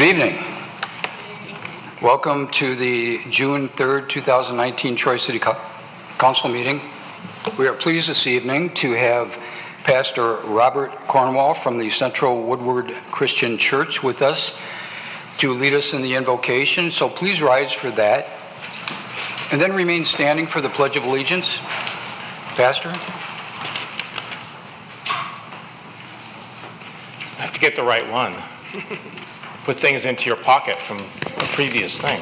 evening. Welcome to the June 3rd, 2019 Troy City Council meeting. We are pleased this evening to have Pastor Robert Cornwall from the Central Woodward Christian Church with us to lead us in the invocation. So please rise for that. And then remain standing for the Pledge of Allegiance. Pastor? I have to get the right one. Put things into your pocket from the previous thing.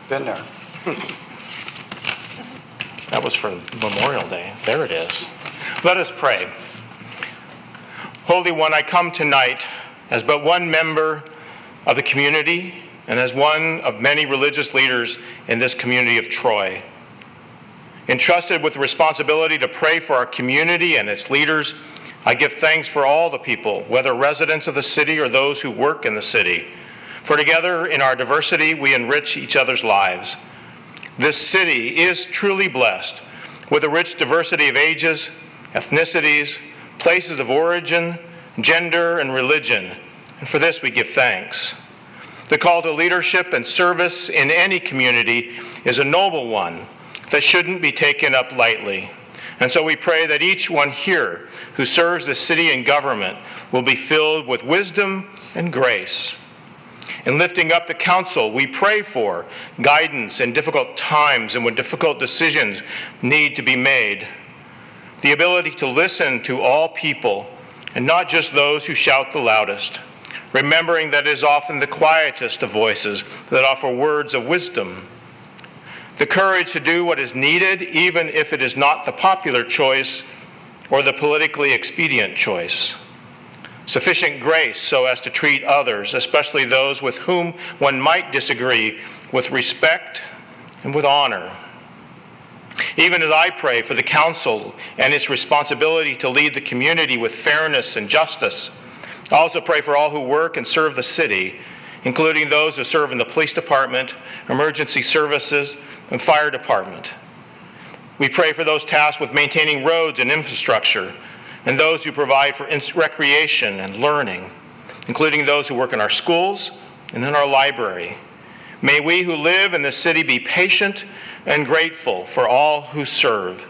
Been there. That was for Memorial Day. There it is. Let us pray. Holy One, I come tonight as but one member of the community and as one of many religious leaders in this community of Troy. Entrusted with the responsibility to pray for our community and its leaders, I give thanks for all the people, whether residents of the city or those who work in the city. For together in our diversity, we enrich each other's lives. This city is truly blessed with a rich diversity of ages, ethnicities, places of origin, gender, and religion. And for this we give thanks. The call to leadership and service in any community is a noble one that shouldn't be taken up lightly. And so we pray that each one here who serves the city and government will be filled with wisdom and grace. In lifting up the council, we pray for guidance in difficult times and when difficult decisions need to be made. The ability to listen to all people and not just those who shout the loudest, remembering that it is often the quietest of voices that offer words of wisdom. The courage to do what is needed, even if it is not the popular choice or the politically expedient choice. Sufficient grace so as to treat others, especially those with whom one might disagree, with respect and with honor. Even as I pray for the council and its responsibility to lead the community with fairness and justice, I also pray for all who work and serve the city, including those who serve in the police department, emergency services, and fire department. We pray for those tasked with maintaining roads and infrastructure, and those who provide for recreation and learning, including those who work in our schools and in our library. May we who live in this city be patient and grateful for all who serve.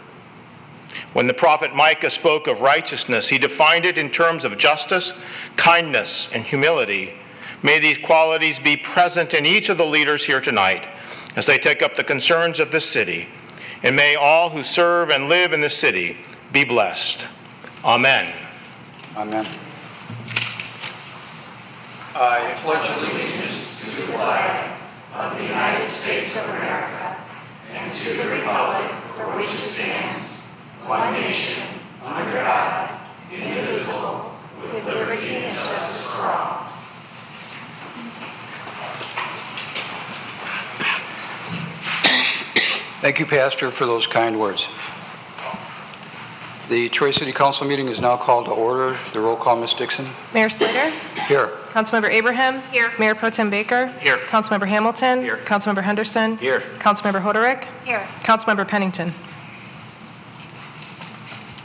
When the prophet Micah spoke of righteousness, he defined it in terms of justice, kindness, and humility. May these qualities be present in each of the leaders here tonight as they take up the concerns of this city. And may all who serve and live in this city be blessed. Amen. Amen. I pledge allegiance to the flag of the United States of America and to the republic for which it stands, one nation, under God, indivisible, with liberty and justice for all. Thank you, Pastor, for those kind words. The Troy City Council meeting is now called to order. The roll call, Ms. Dixon. Mayor Slater? Here. Councilmember Abraham? Here. Mayor Pro Tem Baker? Here. Councilmember Hamilton? Here. Councilmember Henderson? Here. Councilmember Hoderick? Here. Councilmember Pennington?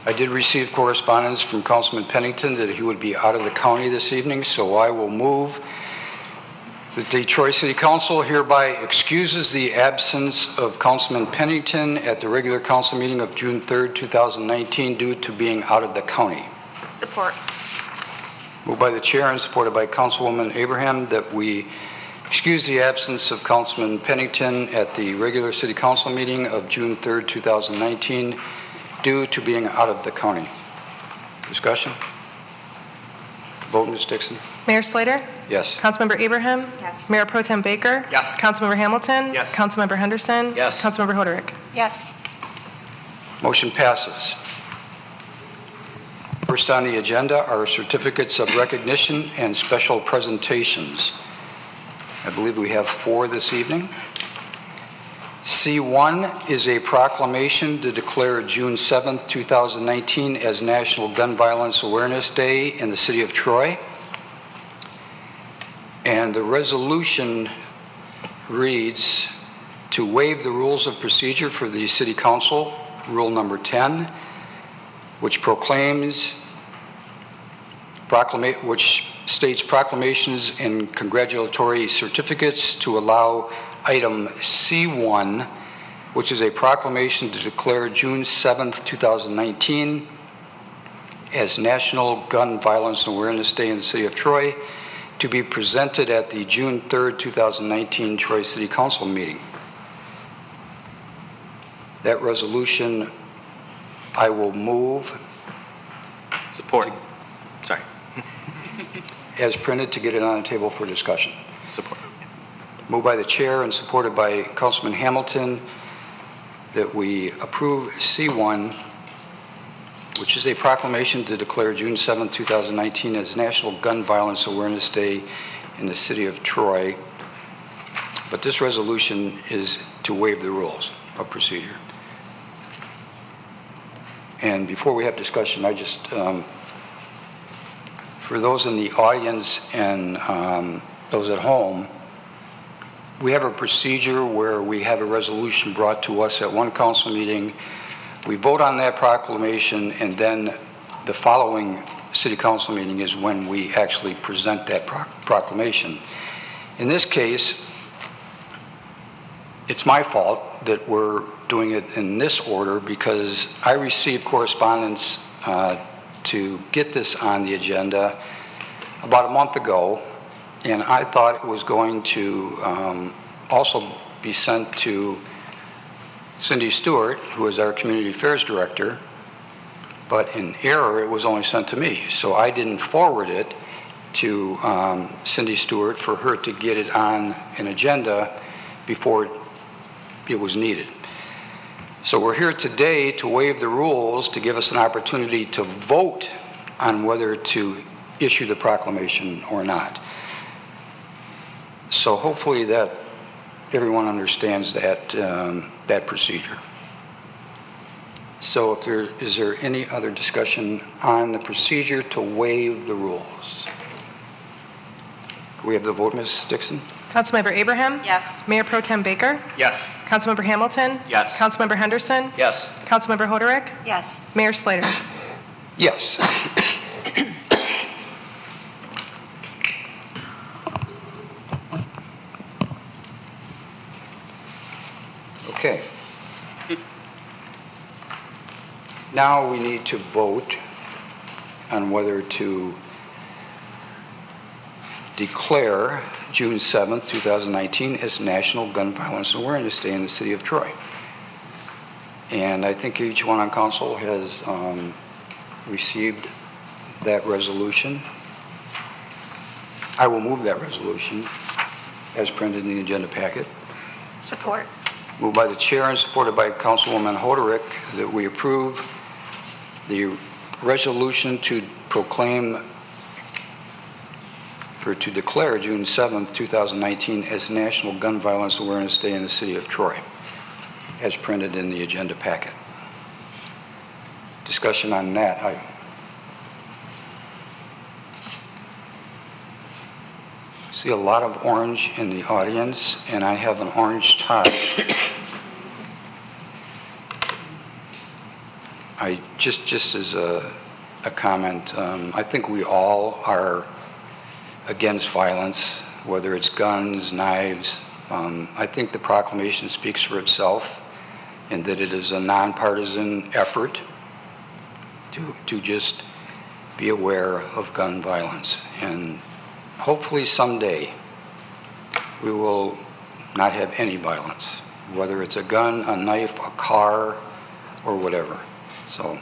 I did receive correspondence from Councilman Pennington that he would be out of the county this evening, so I will move that the Troy City Council hereby excuses the absence of Councilman Pennington at the regular council meeting of June 3rd, 2019 due to being out of the county. Support. Moved by the chair and supported by Councilwoman Abraham that we excuse the absence of Councilman Pennington at the regular city council meeting of June 3rd, 2019 due to being out of the county. Discussion? Vote, Ms. Dixon. Mayor Slater? Yes. Councilmember Abraham? Yes. Mayor Pro Tem Baker? Yes. Councilmember Hamilton? Yes. Councilmember Henderson? Yes. Councilmember Hoderick? Yes. Motion passes. First on the agenda are certificates of recognition and special presentations. I believe we have 4 this evening. C1 is a proclamation to declare June 7th, 2019 as National Gun Violence Awareness Day in the city of Troy. And the resolution reads to waive the rules of procedure for the City Council, Rule Number 10, which states proclamations and congratulatory certificates to allow item C1, which is a proclamation to declare June 7th, 2019 as National Gun Violence Awareness Day in the City of Troy, to be presented at the June 3rd, 2019 Troy City Council meeting. That resolution I will move. Support. Sorry. As printed to get it on the table for discussion. Support. Moved by the chair and supported by Councilman Hamilton that we approve C1, which is a proclamation to declare June 7, 2019 as National Gun Violence Awareness Day in the City of Troy. But this resolution is to waive the rules of procedure. And before we have discussion, I just, for those in the audience and those at home, we have a procedure where we have a resolution brought to us at one council meeting. We vote on that proclamation, and then the following city council meeting is when we actually present that proclamation. In this case, it's my fault that we're doing it in this order because I received correspondence to get this on the agenda about a month ago, and I thought it was going to also be sent to Cindy Stewart, who is our Community Affairs Director, but in error, it was only sent to me. So I didn't forward it to Cindy Stewart for her to get it on an agenda before it was needed. So we're here today to waive the rules to give us an opportunity to vote on whether to issue the proclamation or not. So hopefully that everyone understands that procedure. So is there any other discussion on the procedure to waive the rules? We have the vote, Ms. Dixon? Councilmember Abraham? Yes. Mayor Pro Tem Baker? Yes. Councilmember Hamilton? Yes. Councilmember Henderson? Yes. Councilmember Hoderick? Yes. Mayor Slater? Yes. Okay. Now we need to vote on whether to declare June 7th, 2019 as National Gun Violence Awareness Day in the City of Troy. And I think each one on council has received that resolution. I will move that resolution as printed in the agenda packet. Support. Moved by the chair and supported by Councilwoman Hoderick that we approve the resolution to proclaim or to declare June 7th, 2019 as National Gun Violence Awareness Day in the City of Troy, as printed in the agenda packet. Discussion on that item. See a lot of orange in the audience, and I have an orange tie. Just as a comment, I think we all are against violence, whether it's guns, knives. I think the proclamation speaks for itself, and that it is a nonpartisan effort to just be aware of gun violence. And hopefully someday we will not have any violence, whether it's a gun, a knife, a car, or whatever. So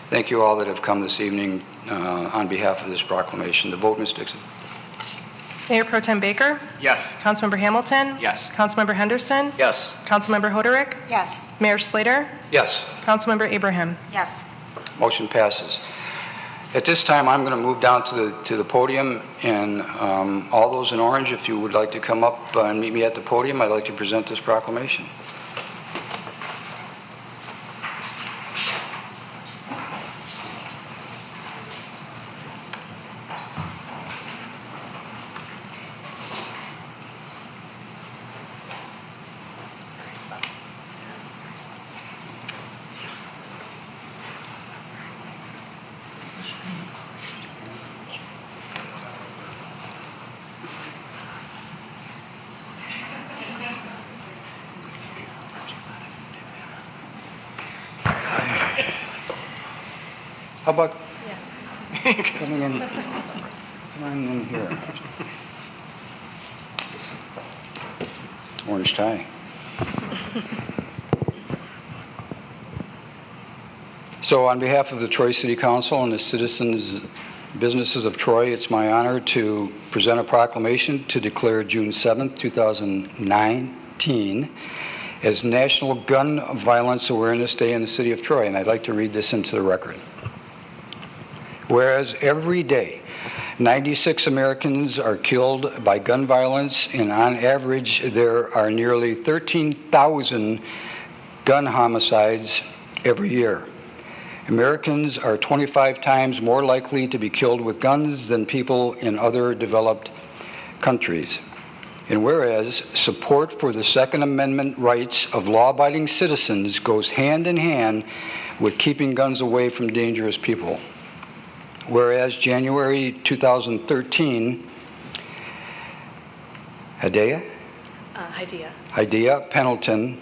thank you all that have come this evening on behalf of this proclamation. The vote, Ms. Dixon. Mayor Pro Tem Baker? Yes. Councilmember Hamilton? Yes. Councilmember Henderson? Yes. Councilmember Hoderick? Yes. Mayor Slater? Yes. Councilmember Abraham? Yes. Motion passes. At this time, I'm going to move down to the podium, and all those in orange, if you would like to come up and meet me at the podium, I'd like to present this proclamation. How about coming in, come on in here. Orange tie. So on behalf of the Troy City Council and the citizens, businesses of Troy, it's my honor to present a proclamation to declare June 7th, 2019 as National Gun Violence Awareness Day in the city of Troy, and I'd like to read this into the record. Whereas every day, 96 Americans are killed by gun violence, and on average, there are nearly 13,000 gun homicides every year. Americans are 25 times more likely to be killed with guns than people in other developed countries. And whereas support for the Second Amendment rights of law-abiding citizens goes hand in hand with keeping guns away from dangerous people. Whereas January 2013, Hidea Pendleton,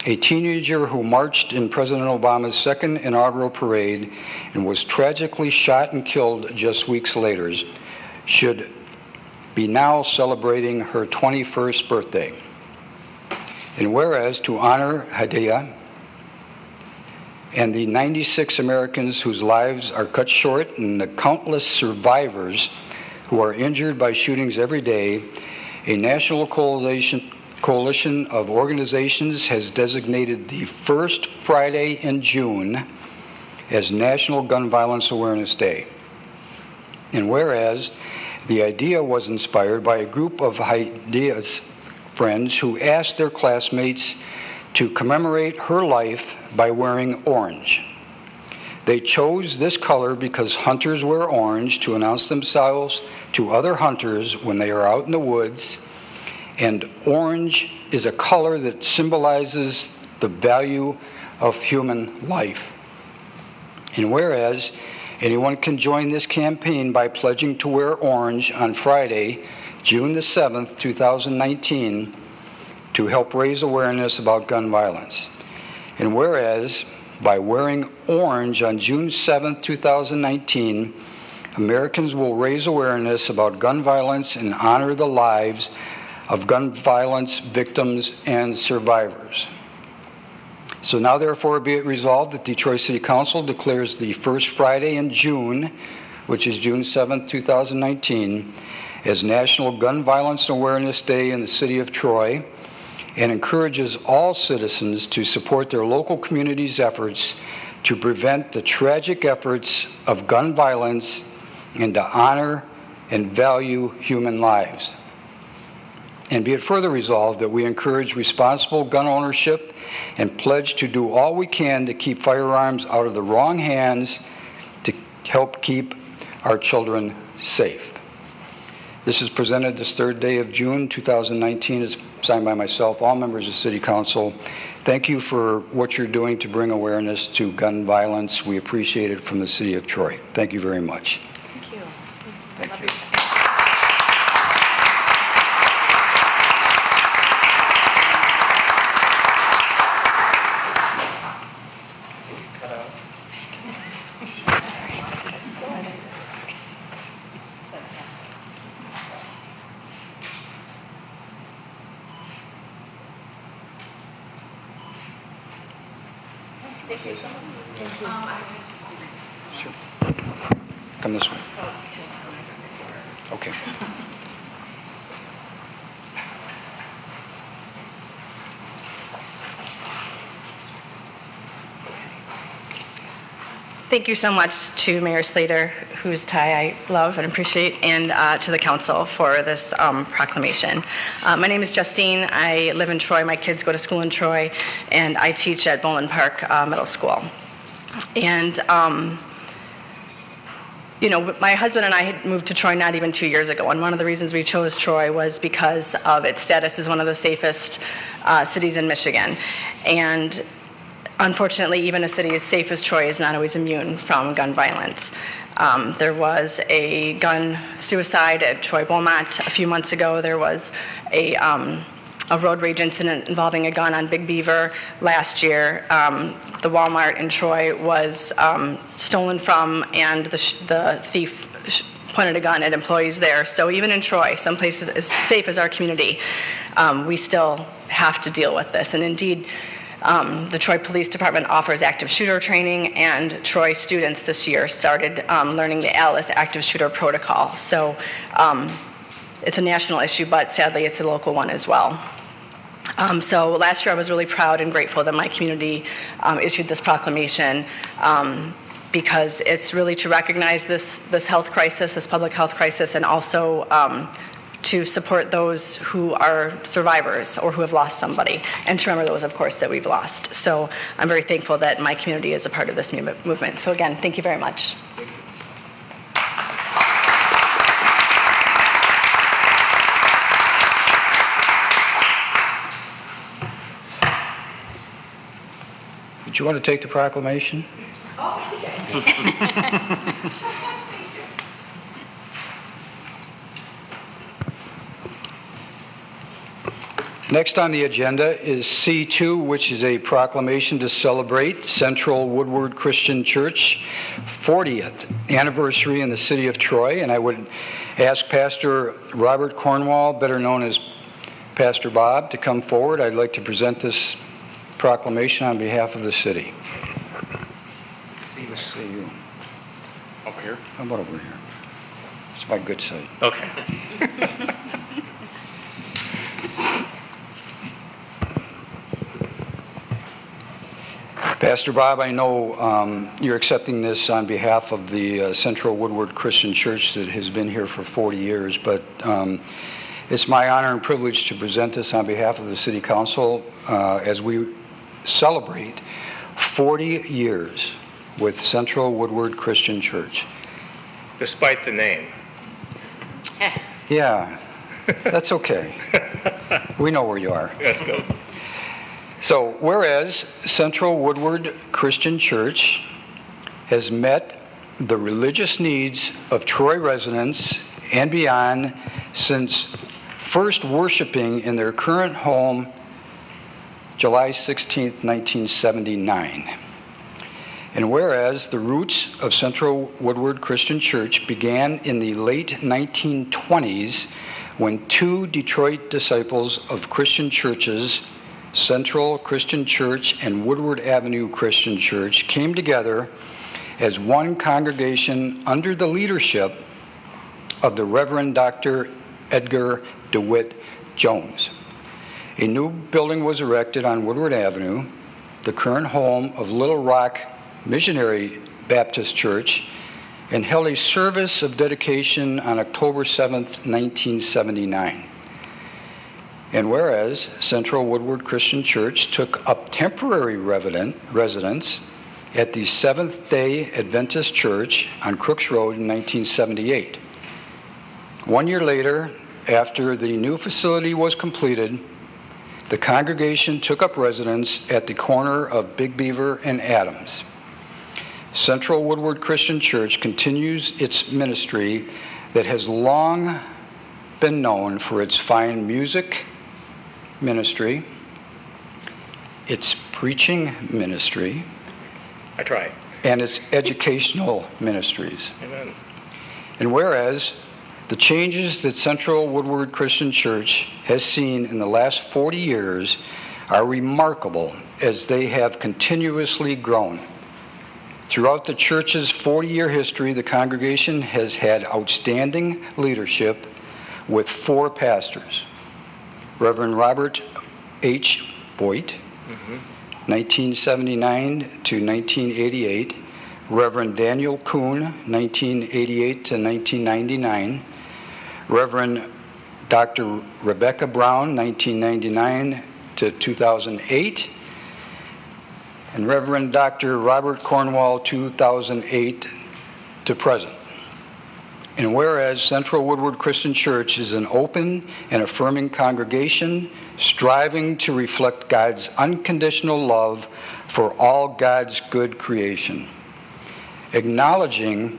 a teenager who marched in President Obama's second inaugural parade and was tragically shot and killed just weeks later, should be now celebrating her 21st birthday. And whereas to honor Hidea and the 96 Americans whose lives are cut short and the countless survivors who are injured by shootings every day, a national coalition of organizations has designated the first Friday in June as National Gun Violence Awareness Day. And whereas the idea was inspired by a group of Hidea's friends who asked their classmates to commemorate her life by wearing orange. They chose this color because hunters wear orange to announce themselves to other hunters when they are out in the woods, and orange is a color that symbolizes the value of human life. And whereas anyone can join this campaign by pledging to wear orange on Friday, June the 7th, 2019, to help raise awareness about gun violence. And whereas by wearing orange on June 7th, 2019, Americans will raise awareness about gun violence and honor the lives of gun violence victims and survivors. So now therefore be it resolved that Detroit City Council declares the first Friday in June, which is June 7th, 2019, as National Gun Violence Awareness Day in the city of Troy, and encourages all citizens to support their local community's efforts to prevent the tragic efforts of gun violence and to honor and value human lives. And be it further resolved that we encourage responsible gun ownership and pledge to do all we can to keep firearms out of the wrong hands to help keep our children safe. This is presented this third day of June 2019. It's signed by myself, all members of City Council. Thank you for what you're doing to bring awareness to gun violence. We appreciate it from the City of Troy. Thank you very much. Thank you. Thank you. Thank you. Thank you. Sure. Come this way. Okay. Thank you so much to Mayor Slater, whose tie I love and appreciate, and to the council for this proclamation. My name is Justine. I live in Troy. My kids go to school in Troy, and I teach at Boland Park Middle School. And you know, my husband and I had moved to Troy not even 2 years ago, and one of the reasons we chose Troy was because of its status as one of the safest cities in Michigan. And unfortunately, even a city as safe as Troy is not always immune from gun violence. There was a gun suicide at Troy Beaumont a few months ago. There was a a road rage incident involving a gun on Big Beaver last year. The Walmart in Troy was stolen from, and the thief pointed a gun at employees there. So even in Troy, some places as safe as our community, we still have to deal with this. And indeed, the Troy Police Department offers active shooter training, and Troy students this year started learning the ALICE active shooter protocol. So it's a national issue, but sadly it's a local one as well. So last year I was really proud and grateful that my community issued this proclamation, because it's really to recognize this health crisis, this public health crisis, and also to support those who are survivors or who have lost somebody, and to remember those, of course, that we've lost. So I'm very thankful that my community is a part of this movement. So again, thank you very much. Did you want to take the proclamation? Oh, yes. Next on the agenda is C2, which is a proclamation to celebrate Central Woodward Christian Church 40th anniversary in the city of Troy. And I would ask Pastor Robert Cornwall, better known as Pastor Bob, to come forward. I'd like to present this proclamation on behalf of the city. Let's see you. Over here? How about over here? It's my good side. Okay. Pastor Bob, I know you're accepting this on behalf of the Central Woodward Christian Church that has been here for 40 years, but it's my honor and privilege to present this on behalf of the City Council as we celebrate 40 years with Central Woodward Christian Church. Despite the name. Yeah, that's okay. We know where you are. Let's go. So, whereas Central Woodward Christian Church has met the religious needs of Troy residents and beyond since first worshiping in their current home July 16th, 1979. And whereas the roots of Central Woodward Christian Church began in the late 1920s when two Detroit disciples of Christian churches, Central Christian Church and Woodward Avenue Christian Church, came together as one congregation under the leadership of the Reverend Dr. Edgar DeWitt Jones. A new building was erected on Woodward Avenue, the current home of Little Rock Missionary Baptist Church, and held a service of dedication on October 7th, 1979. And whereas Central Woodward Christian Church took up temporary residence at the Seventh-day Adventist Church on Crooks Road in 1978. 1 year later, after the new facility was completed, the congregation took up residence at the corner of Big Beaver and Adams. Central Woodward Christian Church continues its ministry that has long been known for its fine music ministry, its preaching ministry, I tried. and its educational ministries. Amen. And whereas the changes that Central Woodward Christian Church has seen in the last 40 years are remarkable as they have continuously grown. Throughout the church's 40-year history, the congregation has had outstanding leadership with 4 pastors. Reverend Robert H. Boyd, 1979 to 1988. Reverend Daniel Kuhn, 1988 to 1999. Reverend Dr. Rebecca Brown, 1999 to 2008. And Reverend Dr. Robert Cornwall, 2008 to present. And whereas Central Woodward Christian Church is an open and affirming congregation striving to reflect God's unconditional love for all God's good creation, acknowledging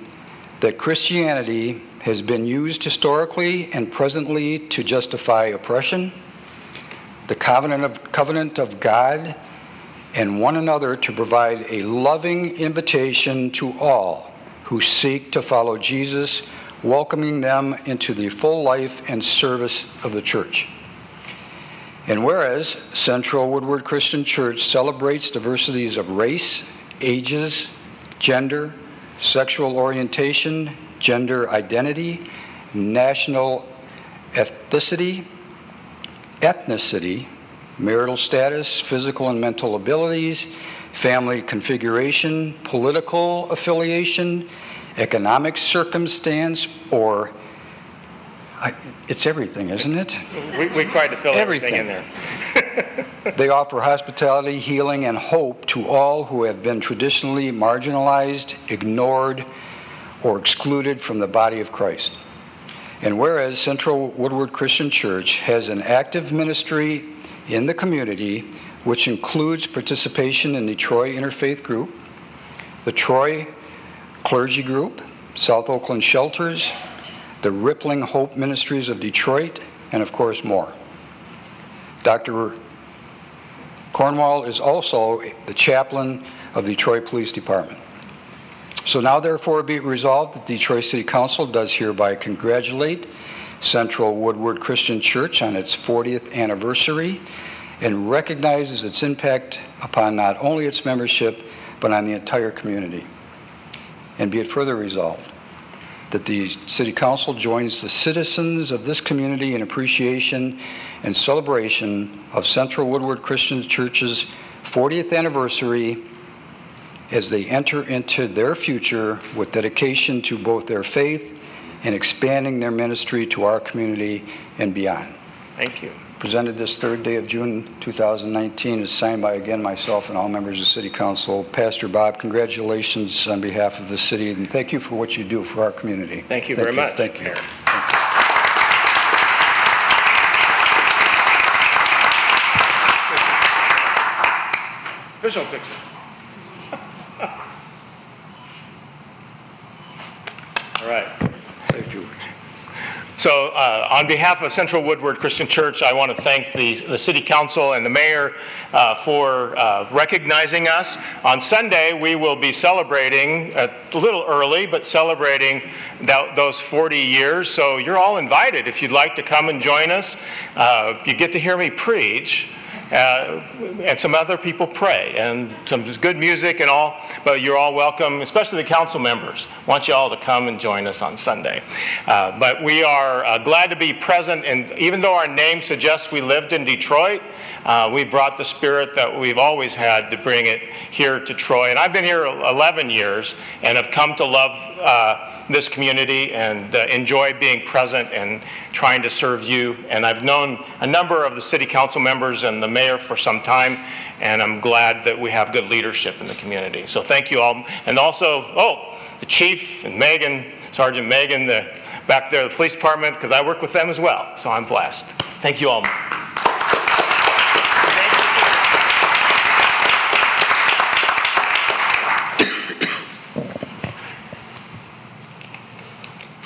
that Christianity has been used historically and presently to justify oppression, the the covenant of God and one another to provide a loving invitation to all who seek to follow Jesus, welcoming them into the full life and service of the church. And whereas Central Woodward Christian Church celebrates diversities of race, ages, gender, sexual orientation, gender identity, national ethnicity, marital status, physical and mental abilities, family configuration, political affiliation, economic circumstance, or it's everything, isn't it? We tried to fill everything in there. They offer hospitality, healing, and hope to all who have been traditionally marginalized, ignored, or excluded from the body of Christ. And whereas Central Woodward Christian Church has an active ministry in the community, which includes participation in the Troy Interfaith Group, the Troy Clergy Group, South Oakland Shelters, the Rippling Hope Ministries of Detroit, and of course more. Dr. Cornwall is also the chaplain of the Troy Police Department. So now therefore be it resolved that the Troy City Council does hereby congratulate Central Woodward Christian Church on its 40th anniversary and recognizes its impact upon not only its membership, but on the entire community. And be it further resolved that the City Council joins the citizens of this community in appreciation and celebration of Central Woodward Christian Church's 40th anniversary as they enter into their future with dedication to both their faith and expanding their ministry to our community and beyond. Thank you. Presented this third day of June 2019 is signed by, again, myself and all members of City Council. Pastor Bob, congratulations on behalf of the city, and thank you for what you do for our community. Thank you very much. Thank you. Visual picture. All right. Thank you. So on behalf of Central Woodward Christian Church, I want to thank the City Council and the Mayor for recognizing us. On Sunday, we will be celebrating, a little early, but celebrating those 40 years. So you're all invited if you'd like to come and join us. You get to hear me preach. And some other people pray, and some good music and all, but you're all welcome, especially the council members. I want you all to come and join us on Sunday. But we are glad to be present, and even though our name suggests we lived in Detroit, we brought the spirit that we've always had to bring it here to Troy. And I've been here 11 years and have come to love this community and enjoy being present and trying to serve you. And I've known a number of the city council members and the mayor for some time, and I'm glad that we have good leadership in the community. So thank you all. And also, the chief and Megan, Sergeant Megan, back there, the police department, because I work with them as well. So I'm blessed. Thank you all.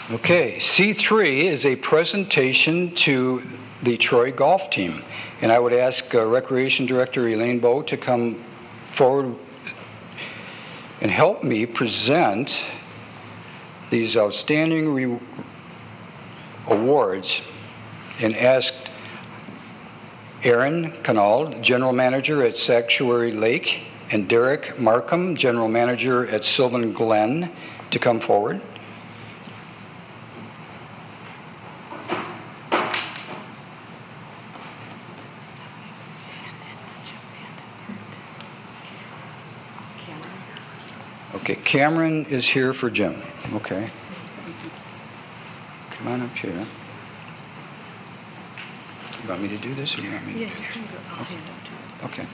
Okay, C3 is a presentation to the Troy golf team. And I would ask Recreation Director Elaine Bowe to come forward and help me present these outstanding awards, and ask Aaron Canald, General Manager at Sanctuary Lake, and Derek Markham, General Manager at Sylvan Glen, to come forward. Okay, Cameron is here for Jim. Okay. Come on up here. You want me to do this, or you want me to do this? I'll hand it to you. Okay.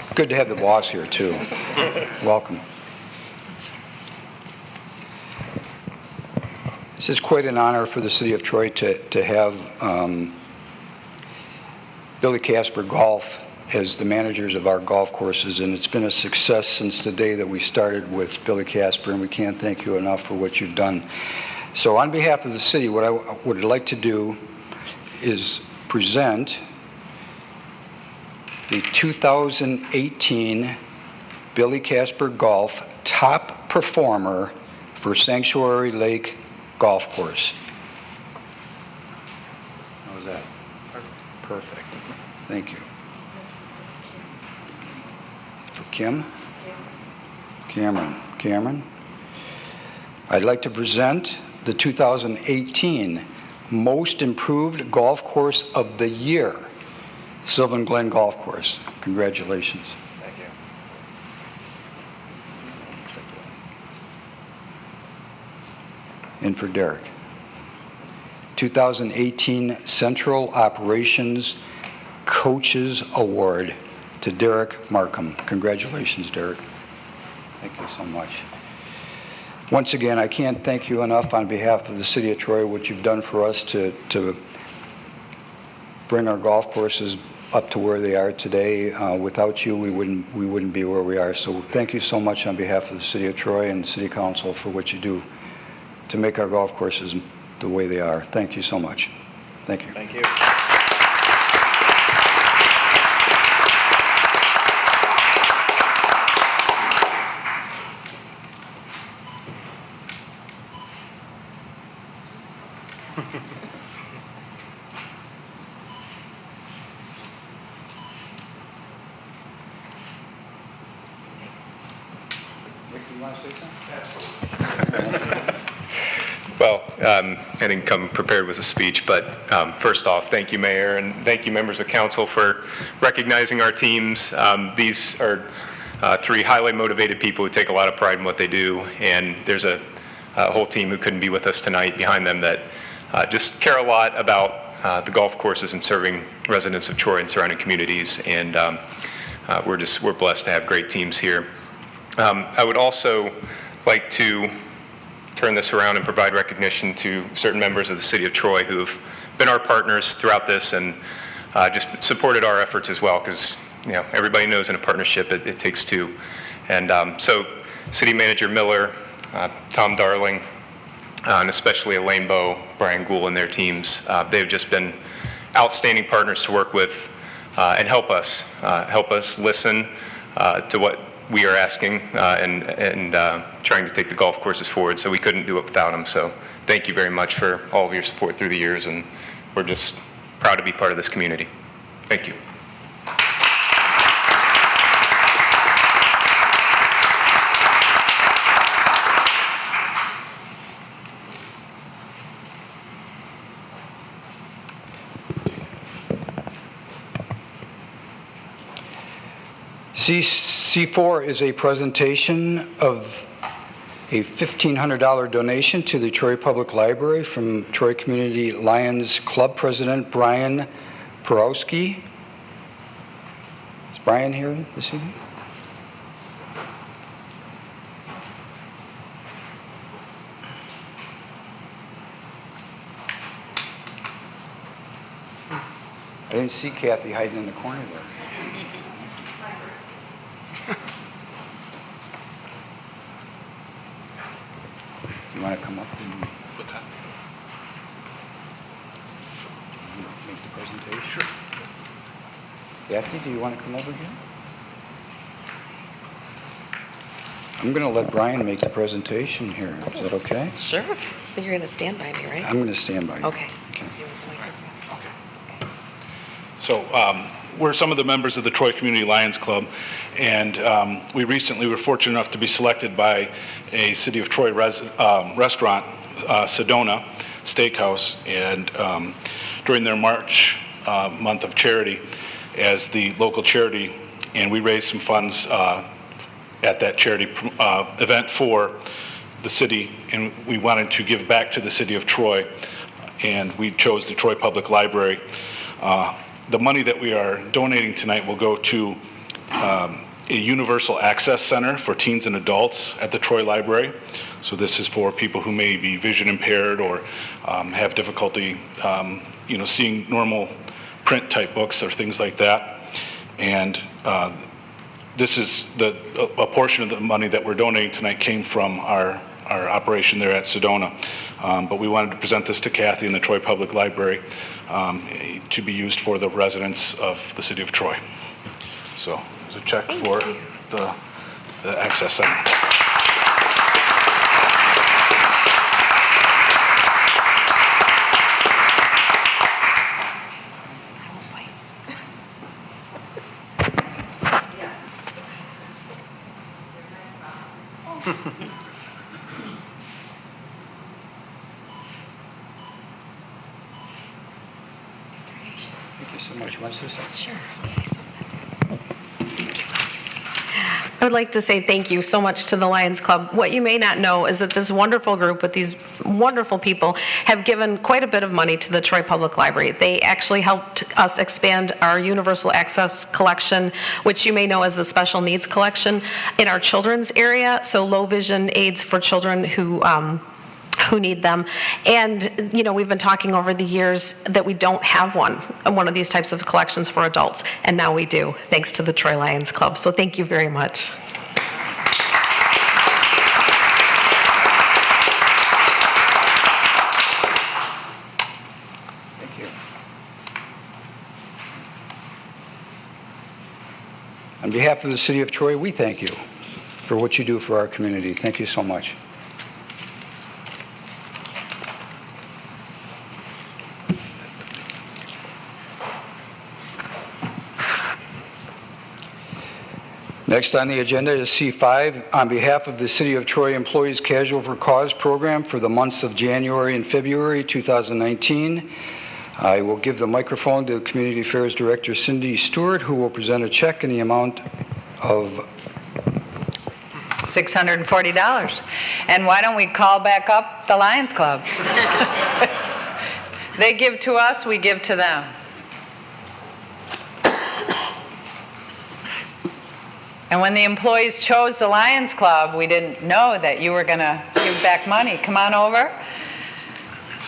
It's good to have the boss here, too. Welcome. This is quite an honor for the city of Troy to have Billy Casper Golf as the managers of our golf courses, and it's been a success since the day that we started with Billy Casper, and we can't thank you enough for what you've done. So on behalf of the city, what I would like to do is present the 2018 Billy Casper Golf Top Performer for Sanctuary Lake Golf Course. How's that? Perfect. Thank you. For Kim? Cameron? I'd like to present the 2018 Most Improved Golf Course of the Year, Sylvan Glen Golf Course. Congratulations. Thank you. And for Derek. 2018 Central Operations Coaches Award to Derek Markham. Congratulations, Derek. Thank you so much. Once again, I can't thank you enough on behalf of the City of Troy, what you've done for us to bring our golf courses up to where they are today. Without you, we wouldn't be where we are. So thank you so much on behalf of the City of Troy and the City Council for what you do to make our golf courses the way they are. Thank you so much. Thank you. Thank you. Well, I didn't come prepared with a speech, but first off, thank you, Mayor, and thank you, members of council, for recognizing our teams. These are three highly motivated people who take a lot of pride in what they do, and there's a whole team who couldn't be with us tonight behind them that just care a lot about the golf courses and serving residents of Troy and surrounding communities, and we're blessed to have great teams here. I would also like to turn this around and provide recognition to certain members of the City of Troy who have been our partners throughout this and just supported our efforts as well, because everybody knows in a partnership it takes two. And so City Manager Miller, Tom Darling, and especially Elaine Bowe, Brian Gould and their teams, they've just been outstanding partners to work with and help us listen to what we are asking and trying to take the golf courses forward. So we couldn't do it without them. So thank you very much for all of your support through the years, and we're just proud to be part of this community. Thank you. C4 is a presentation of a $1,500 donation to the Troy Public Library from Troy Community Lions Club President Brian Porowski. Is Brian here this evening? I didn't see Kathy hiding in the corner there. You want to come up and make the presentation? Sure. Kathy, do you want to come over here? I'm going to let Brian make the presentation here. Is that okay? Sure. But you're going to stand by me, right? I'm going to stand by you. Okay. So we're some of the members of the Troy Community Lions Club, and we recently were fortunate enough to be selected by a City of Troy restaurant, Sedona Steakhouse, and during their March month of charity as the local charity, and we raised some funds at that charity event for the city, and we wanted to give back to the City of Troy, and we chose the Troy Public Library. The money that we are donating tonight will go to a universal access center for teens and adults at the Troy Library. So this is for people who may be vision impaired or have difficulty, seeing normal print type books or things like that. And this is a portion of the money that we're donating tonight came from our our operation there at Sedona. But we wanted to present this to Kathy in the Troy Public Library to be used for the residents of the city of Troy. So there's a check for the access center. Thank you so much. Want to say something? Sure. I would like to say thank you so much to the Lions Club. What you may not know is that this wonderful group with these wonderful people have given quite a bit of money to the Troy Public Library. They actually helped us expand our universal access collection, which you may know as the special needs collection, in our children's area, so low vision aids for children who need them. And, you know, we've been talking over the years that we don't have one of these types of collections for adults, and now we do, thanks to the Troy Lions Club. So thank you very much. Thank you. On behalf of the City of Troy, we thank you for what you do for our community. Thank you so much. Next on the agenda is C5. On behalf of the City of Troy Employees Casual for Cause program for the months of January and February 2019, I will give the microphone to Community Affairs Director Cindy Stewart, who will present a check in the amount of $640. And why don't we call back up the Lions Club? They give to us, we give to them. And when the employees chose the Lions Club, we didn't know that you were going to give back money. Come on over.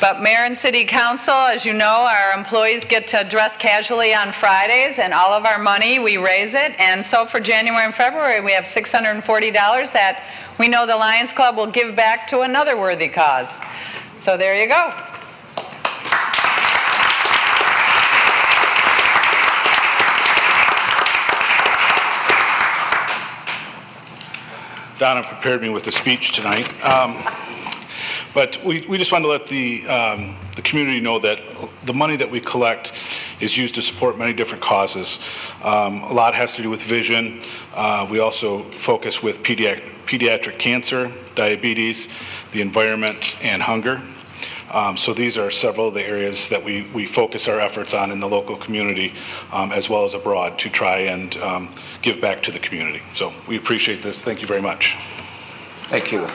But Mayor and City Council, as you know, our employees get to dress casually on Fridays, and all of our money, we raise it. And so for January and February, we have $640 that we know the Lions Club will give back to another worthy cause. So there you go. Donna prepared me with a speech tonight, but we just wanted to let the community know that the money that we collect is used to support many different causes. A lot has to do with vision. We also focus with pediatric cancer, diabetes, the environment, and hunger. So these are several of the areas that we focus our efforts on in the local community as well as abroad to try and give back to the community. So we appreciate this. Thank you very much. Thank you.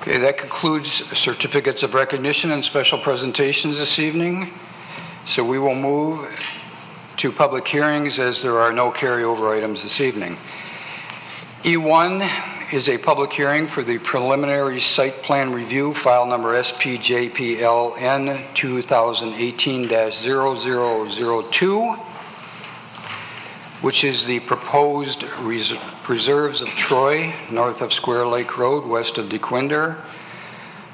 Okay, that concludes certificates of recognition and special presentations this evening. So we will move to public hearings as there are no carryover items this evening. E1 is a public hearing for the preliminary site plan review, file number SPJPLN 2018-0002, which is the proposed preserves of Troy, north of Square Lake Road, west of DeQuinder,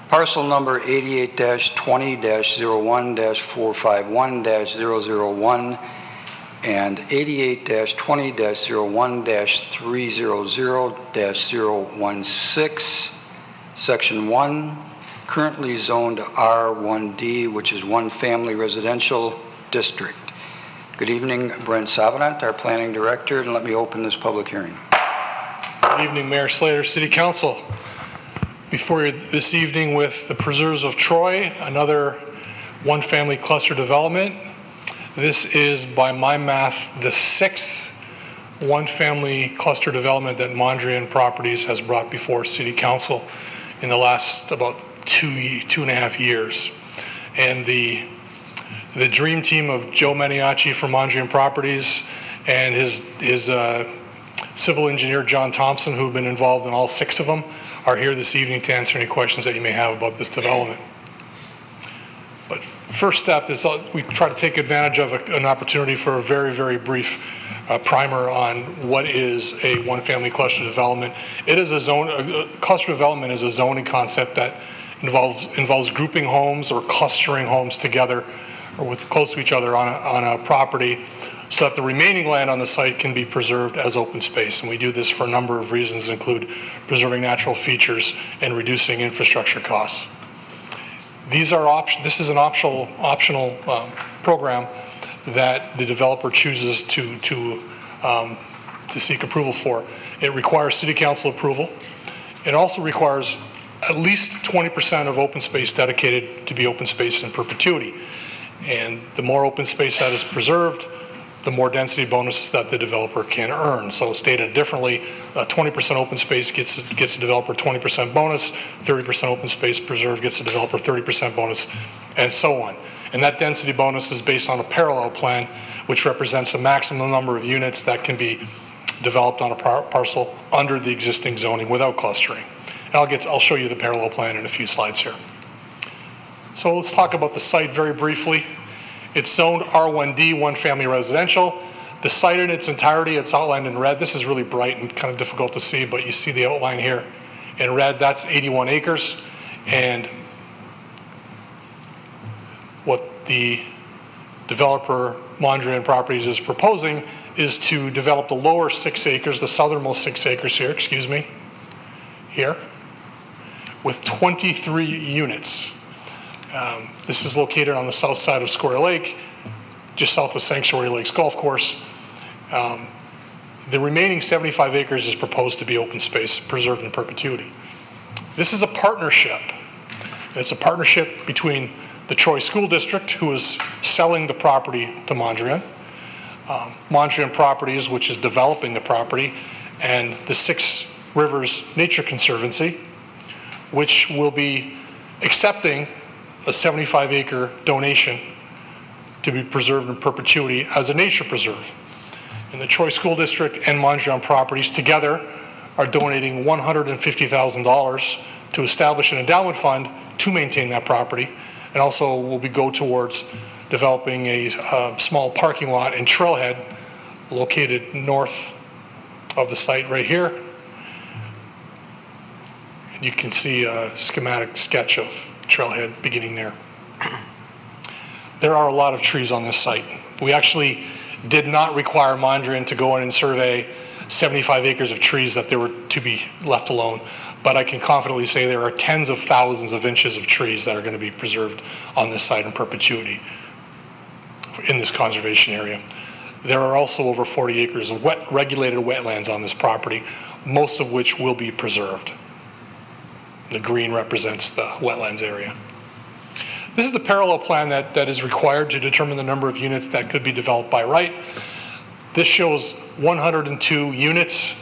parcel number 88-20-01-451-001, and 88-20-01-300-016, Section 1, currently zoned R1D, which is one family residential district. Good evening, Brent Savanant, our planning director, and let me open this public hearing. Good evening, Mayor Slater, City Council. Before you this evening with the Preserves of Troy, another one-family cluster development. This is, by my math, the sixth one-family cluster development that Mondrian Properties has brought before City Council in the last about two and a half years. And the dream team of Joe Maniaci from Mondrian Properties and his civil engineer John Thompson, who've been involved in all six of them, are here this evening to answer any questions that you may have about this development. But first step is we try to take advantage of an opportunity for a very, very brief primer on what is a one-family cluster development. It is cluster development is a zoning concept that involves grouping homes or clustering homes together or close to each other on a property so that the remaining land on the site can be preserved as open space. And we do this for a number of reasons, include preserving natural features and reducing infrastructure costs. This is an optional program that the developer chooses to seek approval for. It requires City Council approval. It also requires at least 20% of open space dedicated to be open space in perpetuity. And the more open space that is preserved, the more density bonuses that the developer can earn. So stated differently, 20% open space gets the developer 20% bonus, 30% open space preserved gets the developer 30% bonus, and so on. And that density bonus is based on a parallel plan, which represents the maximum number of units that can be developed on a parcel under the existing zoning without clustering. And I'll show you the parallel plan in a few slides here. So let's talk about the site very briefly. It's zoned R1D, one family residential. The site in its entirety, it's outlined in red. This is really bright and kind of difficult to see, but you see the outline here in red. That's 81 acres. And what the developer, Mondrian Properties, is proposing is to develop the lower 6 acres, the southernmost 6 acres here, here, with 23 units. This is located on the south side of Square Lake, just south of Sanctuary Lakes Golf Course. The remaining 75 acres is proposed to be open space, preserved in perpetuity. This is a partnership. It's a partnership between the Troy School District, who is selling the property to Mondrian, Mondrian Properties, which is developing the property, and the Six Rivers Nature Conservancy, which will be accepting a 75-acre donation to be preserved in perpetuity as a nature preserve. And the Troy School District and Mondrian Properties together are donating $150,000 to establish an endowment fund to maintain that property, and also will go towards developing a small parking lot and trailhead located north of the site right here. And you can see a schematic sketch of trailhead beginning there. There are a lot of trees on this site. We actually did not require Mondrian to go in and survey 75 acres of trees that they were to be left alone, but I can confidently say there are tens of thousands of inches of trees that are going to be preserved on this site in perpetuity in this conservation area. There are also over 40 acres of regulated wetlands on this property, most of which will be preserved. The green represents the wetlands area. This is the parallel plan that is required to determine the number of units that could be developed by right. This shows 102 units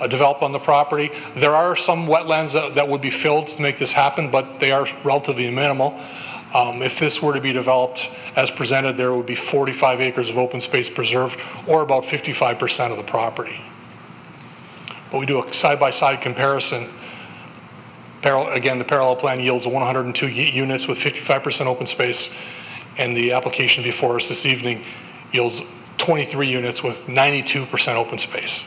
developed on the property. There are some wetlands that would be filled to make this happen, but they are relatively minimal. If this were to be developed as presented, there would be 45 acres of open space preserved, or about 55% of the property. But we do a side-by-side comparison. Again, the parallel plan yields 102 units with 55% open space, and the application before us this evening yields 23 units with 92% open space.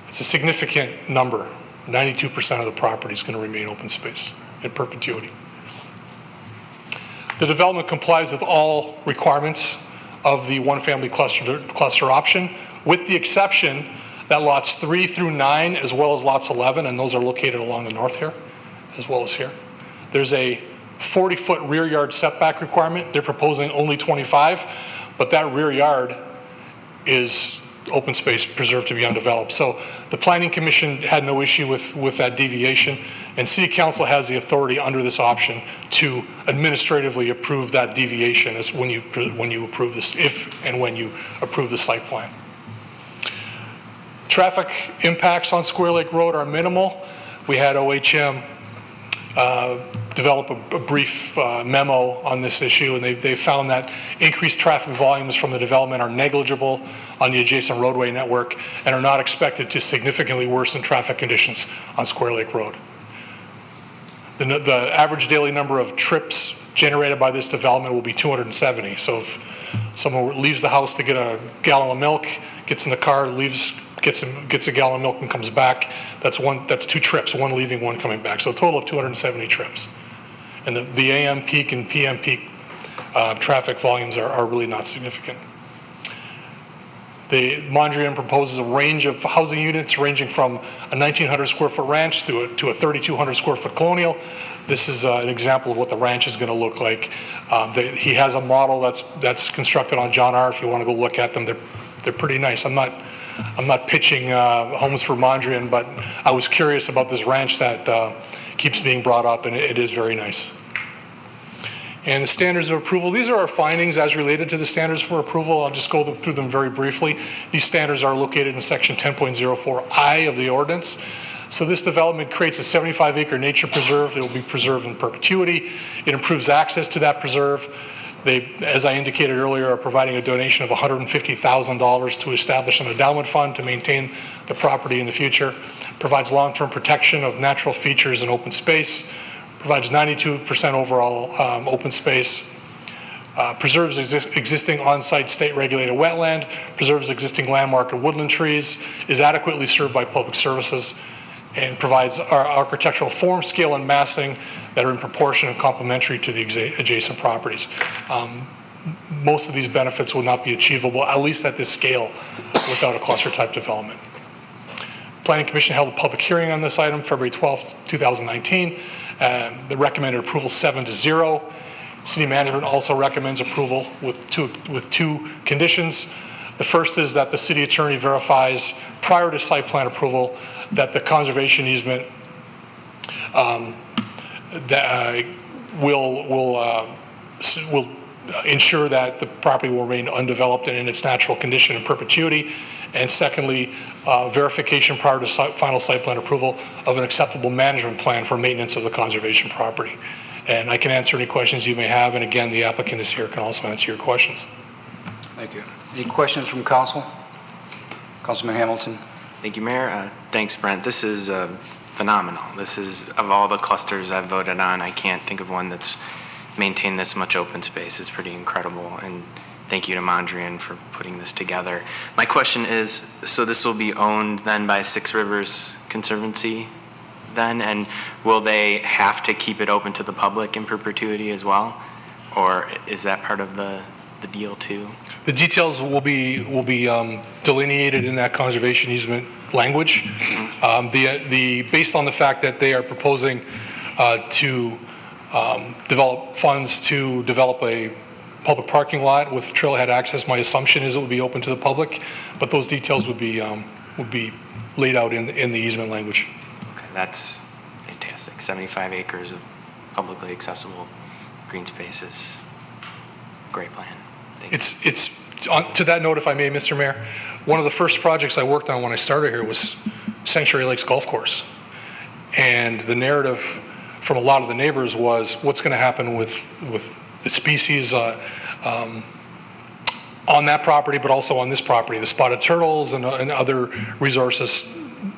It's a significant number. 92% of the property is going to remain open space in perpetuity. The development complies with all requirements of the one-family cluster option, with the exception that lots 3 through 9, as well as lots 11, and those are located along the north here, as well as here. There's a 40-foot rear yard setback requirement. They're proposing only 25, but that rear yard is open space preserved to be undeveloped. So the Planning Commission had no issue with that deviation, and City Council has the authority under this option to administratively approve that deviation as when you approve this, if and when you approve the site plan. Traffic impacts on Square Lake Road are minimal. We had OHM develop a brief memo on this issue, and they found that increased traffic volumes from the development are negligible on the adjacent roadway network and are not expected to significantly worsen traffic conditions on Square Lake Road. The average daily number of trips generated by this development will be 270. So if someone leaves the house to get a gallon of milk, gets in the car, leaves, gets a gallon of milk and comes back, that's 2 trips, one leaving, one coming back. So a total of 270 trips. And the AM peak and PM peak traffic volumes are really not significant. The Mondrian proposes a range of housing units ranging from a 1,900 square foot ranch to a 3,200 square foot colonial. This is an example of what the ranch is going to look like. He has a model that's constructed on John R. If you want to go look at them, they're pretty nice. I'm not pitching homes for Mondrian, but I was curious about this ranch that keeps being brought up, and it is very nice. And the standards of approval, these are our findings as related to the standards for approval. I'll just go through them very briefly. These standards are located in section 10.04I of the ordinance. So this development creates a 75-acre nature preserve. It will be preserved in perpetuity. It improves access to that preserve. They, as I indicated earlier, are providing a donation of $150,000 to establish an endowment fund to maintain the property in the future. Provides long-term protection of natural features and open space. Provides 92% overall open space, preserves existing on-site state-regulated wetland, preserves existing landmark and woodland trees, is adequately served by public services, and provides architectural form, scale, and massing that are in proportion and complementary to the adjacent properties. Most of these benefits will not be achievable, at least at this scale, without a cluster-type development. Planning Commission held a public hearing on this item February 12, 2019. The recommended approval 7-0. City management also recommends approval with two conditions. The first is that the city attorney verifies prior to site plan approval that the conservation easement will ensure that the property will remain undeveloped and in its natural condition in perpetuity. And secondly, verification prior to final site plan approval of an acceptable management plan for maintenance of the conservation property. And I can answer any questions you may have, and again, the applicant is here, can also answer your questions. Thank you. Any questions from council? Councilman Hamilton. Thank you, Mayor. Thanks, Brent. This is phenomenal. This is, of all the clusters I've voted on, I can't think of one that's maintained this much open space. It's pretty incredible. And thank you to Mondrian for putting this together. My question is, so this will be owned then by Six Rivers Conservancy then, and will they have to keep it open to the public in perpetuity as well? Or is that part of the deal too? The details will be delineated in that conservation easement language. Based on the fact that they are proposing to develop funds to develop a public parking lot with trailhead access, my assumption is it will be open to the public, but those details would be laid out in the easement language. Okay, that's fantastic. 75 acres of publicly accessible green spaces. Great plan. It's to that note, if I may, Mr. Mayor, one of the first projects I worked on when I started here was Sanctuary Lakes Golf Course. And the narrative from a lot of the neighbors was what's going to happen with the species on that property, but also on this property, the spotted turtles and other resources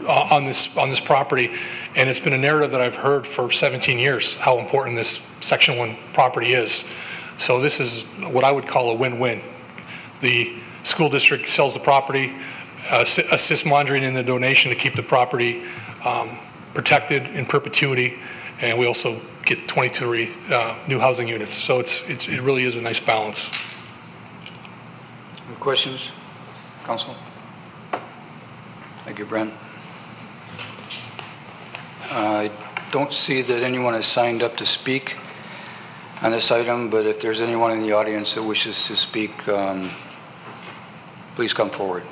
on this property. And it's been a narrative that I've heard for 17 years, how important this Section 1 property is. So this is what I would call a win-win. The school district sells the property, assists Mondrian in the donation to keep the property protected in perpetuity, and we also get 23 new housing units. So it really is a nice balance. Any questions, Council? Thank you, Brent. I don't see that anyone has signed up to speak on this item, but if there's anyone in the audience that wishes to speak, please come forward.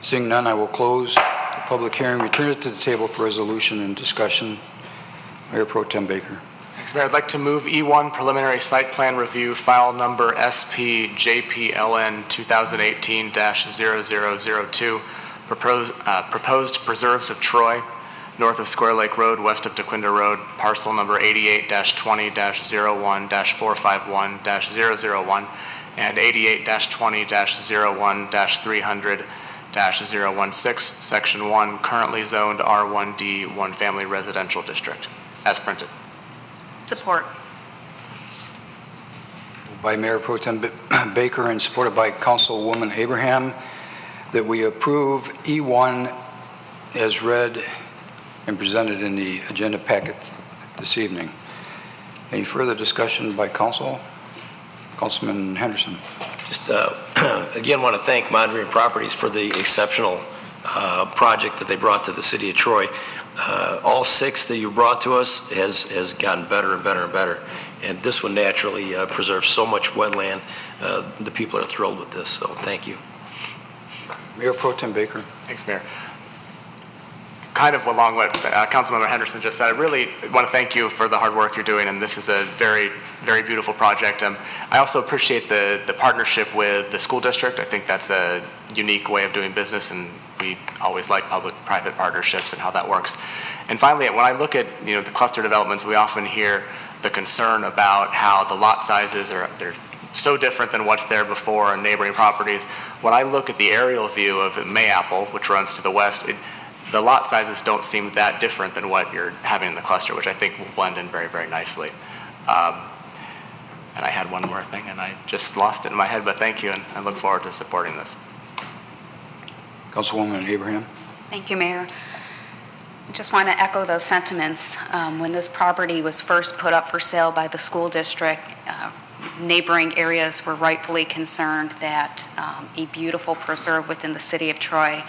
Seeing none, I will close the public hearing, return it to the table for resolution and discussion. Mayor Pro Tem Baker. Thanks, Mayor. I'd like to move E1 preliminary site plan review, file number SPJPLN 2018-0002, proposed preserves of Troy, north of Square Lake Road, west of DeQuinda Road, parcel number 88-20-01-451-001 and 88-20-01-300-016, Section 1, currently zoned R1D, one family residential district, as printed. Support. By Mayor Pro Tem Baker and supported by Councilwoman Abraham, that we approve E1 as read and presented in the agenda packet this evening. Any further discussion by council? Councilman Henderson. Just again want to thank Mondrian Properties for the exceptional project that they brought to the city of Troy. All 6 that you brought to us has gotten better and better and better. And this one naturally preserves so much wetland. The people are thrilled with this, so thank you. Mayor Pro Tem Baker. Thanks, Mayor. Kind of along what Councilmember Henderson just said, I really want to thank you for the hard work you're doing, and this is a very, very beautiful project. I also appreciate the partnership with the school district. I think that's a unique way of doing business, and we always like public-private partnerships and how that works. And finally, when I look at the cluster developments, we often hear the concern about how the lot sizes they're so different than what's there before on neighboring properties. When I look at the aerial view of Mayapple, which runs to the west, the lot sizes don't seem that different than what you're having in the cluster, which I think will blend in very, very nicely. And I had one more thing, and I just lost it in my head, but thank you, and I look forward to supporting this. Councilwoman Abraham. Thank you, Mayor. I just want to echo those sentiments. When this property was first put up for sale by the school district, neighboring areas were rightfully concerned that a beautiful preserve within the city of Troy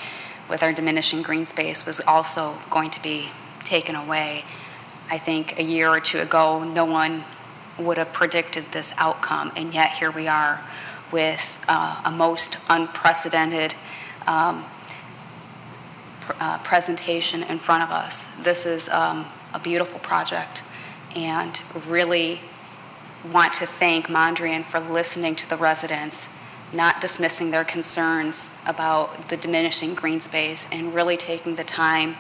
with our diminishing green space was also going to be taken away. I think a year or two ago, no one would have predicted this outcome, and yet here we are with a most unprecedented presentation in front of us. This is a beautiful project, and really want to thank Mondrian for listening to the residents, not dismissing their concerns about the diminishing green space, and really taking the time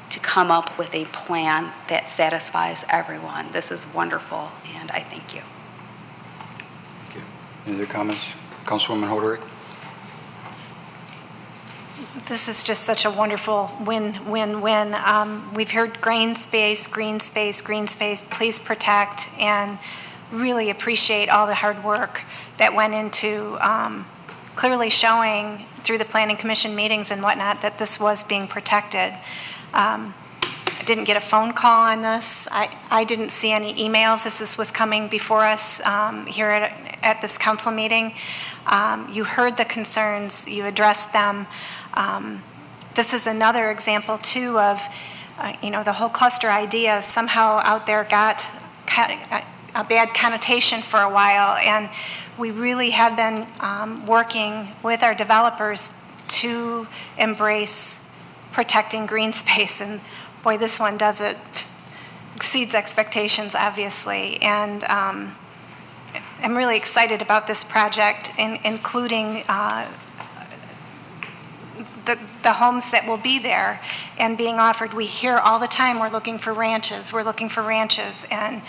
to come up with a plan that satisfies everyone. This is wonderful, and I thank you. Thank you. Any other comments? Councilwoman Hoderick. This is just such a wonderful win-win-win. We've heard green space, green space, green space, please protect, and really appreciate all the hard work that went into clearly showing through the Planning Commission meetings and whatnot that this was being protected. I didn't get a phone call on this. I didn't see any emails as this was coming before us here at this council meeting. You heard the concerns, you addressed them. This is another example too of, the whole cluster idea somehow out there got a bad connotation for a while, and we really have been working with our developers to embrace protecting green space, and boy, this one does it, exceeds expectations, obviously, and I'm really excited about this project, including the homes that will be there and being offered. We hear all the time, we're looking for ranches, and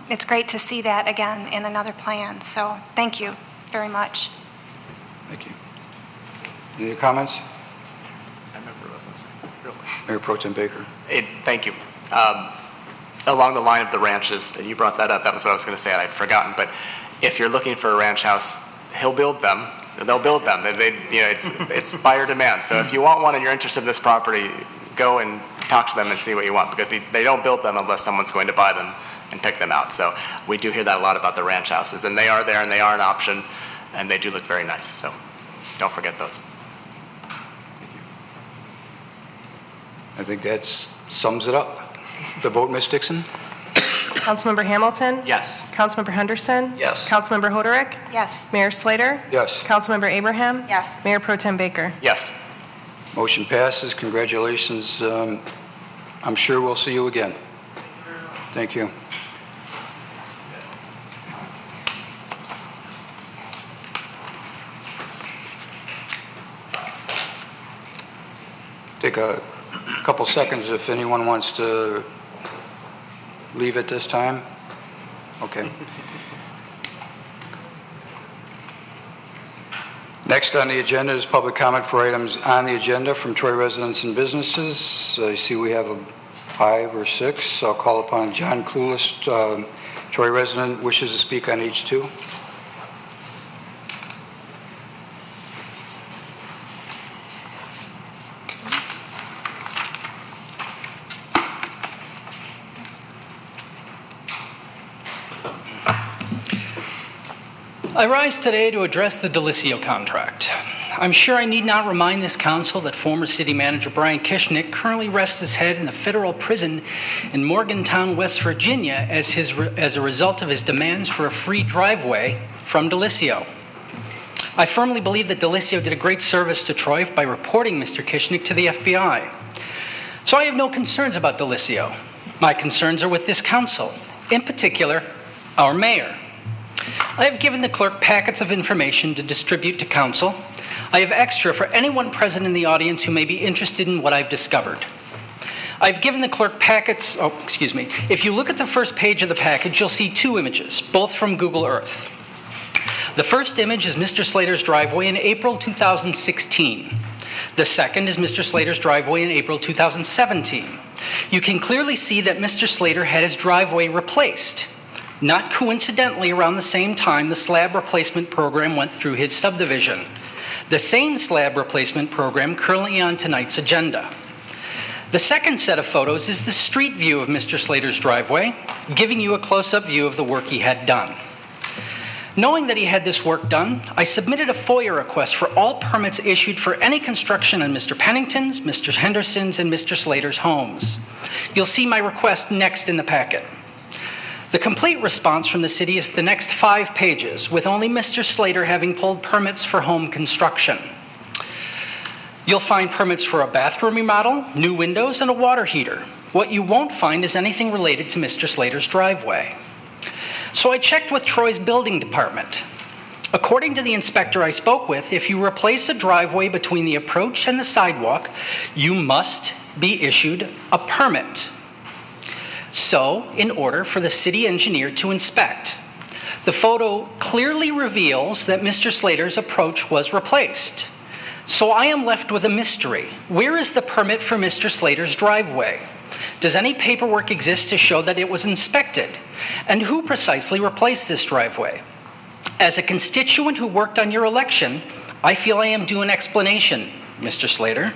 it's great to see that again in another plan. So thank you very much. Thank you. Any other comments? I remember what I was going to say. Really. Mayor Pro Tem Baker. Thank you. Along the line of the ranches, you brought that up. That was what I was going to say, and I'd forgotten. But if you're looking for a ranch house, he'll build them. They'll build them. It's buyer demand. So if you want one and you're interested in this property, go and talk to them and see what you want, because they don't build them unless someone's going to buy them and pick them out. So we do hear that a lot about the ranch houses, and they are there and they are an option, and they do look very nice. So don't forget those. Thank you. I think that sums it up. The vote, Ms. Dixon? Councilmember Hamilton? Yes. Councilmember Henderson? Yes. Councilmember Hoderick? Yes. Mayor Slater? Yes. Councilmember Abraham? Yes. Mayor Pro Tem Baker? Yes. Motion passes. Congratulations. I'm sure we'll see you again. Thank you. Take a couple seconds if anyone wants to leave at this time. Okay. Next on the agenda is public comment for items on the agenda from Troy residents and businesses. I see we have a 5 or 6. I'll call upon John Clueless, Troy resident, wishes to speak on H2. I rise today to address the Delisio contract. I'm sure I need not remind this council that former city manager Brian Kishnick currently rests his head in a federal prison in Morgantown, West Virginia as a result of his demands for a free driveway from Delisio. I firmly believe that Delisio did a great service to Troy by reporting Mr. Kishnick to the FBI. So I have no concerns about Delisio. My concerns are with this council, in particular, our mayor. I have given the clerk packets of information to distribute to council. I have extra for anyone present in the audience who may be interested in what I've discovered. I've given the clerk packets, If you look at the first page of the package, you'll see 2 images, both from Google Earth. The first image is Mr. Slater's driveway in April 2016. The second is Mr. Slater's driveway in April 2017. You can clearly see that Mr. Slater had his driveway replaced. Not coincidentally, around the same time the slab replacement program went through his subdivision. The same slab replacement program currently on tonight's agenda. The second set of photos is the street view of Mr. Slater's driveway, giving you a close-up view of the work he had done. Knowing that he had this work done, I submitted a FOIA request for all permits issued for any construction on Mr. Pennington's, Mr. Henderson's, and Mr. Slater's homes. You'll see my request next in the packet. The complete response from the city is the next 5 pages, with only Mr. Slater having pulled permits for home construction. You'll find permits for a bathroom remodel, new windows, and a water heater. What you won't find is anything related to Mr. Slater's driveway. So I checked with Troy's building department. According to the inspector I spoke with, if you replace a driveway between the approach and the sidewalk, you must be issued a permit. So, in order for the city engineer to inspect, the photo clearly reveals that Mr. Slater's approach was replaced. So I am left with a mystery. Where is the permit for Mr. Slater's driveway? Does any paperwork exist to show that it was inspected? And who precisely replaced this driveway? As a constituent who worked on your election, I feel I am due an explanation, Mr. Slater.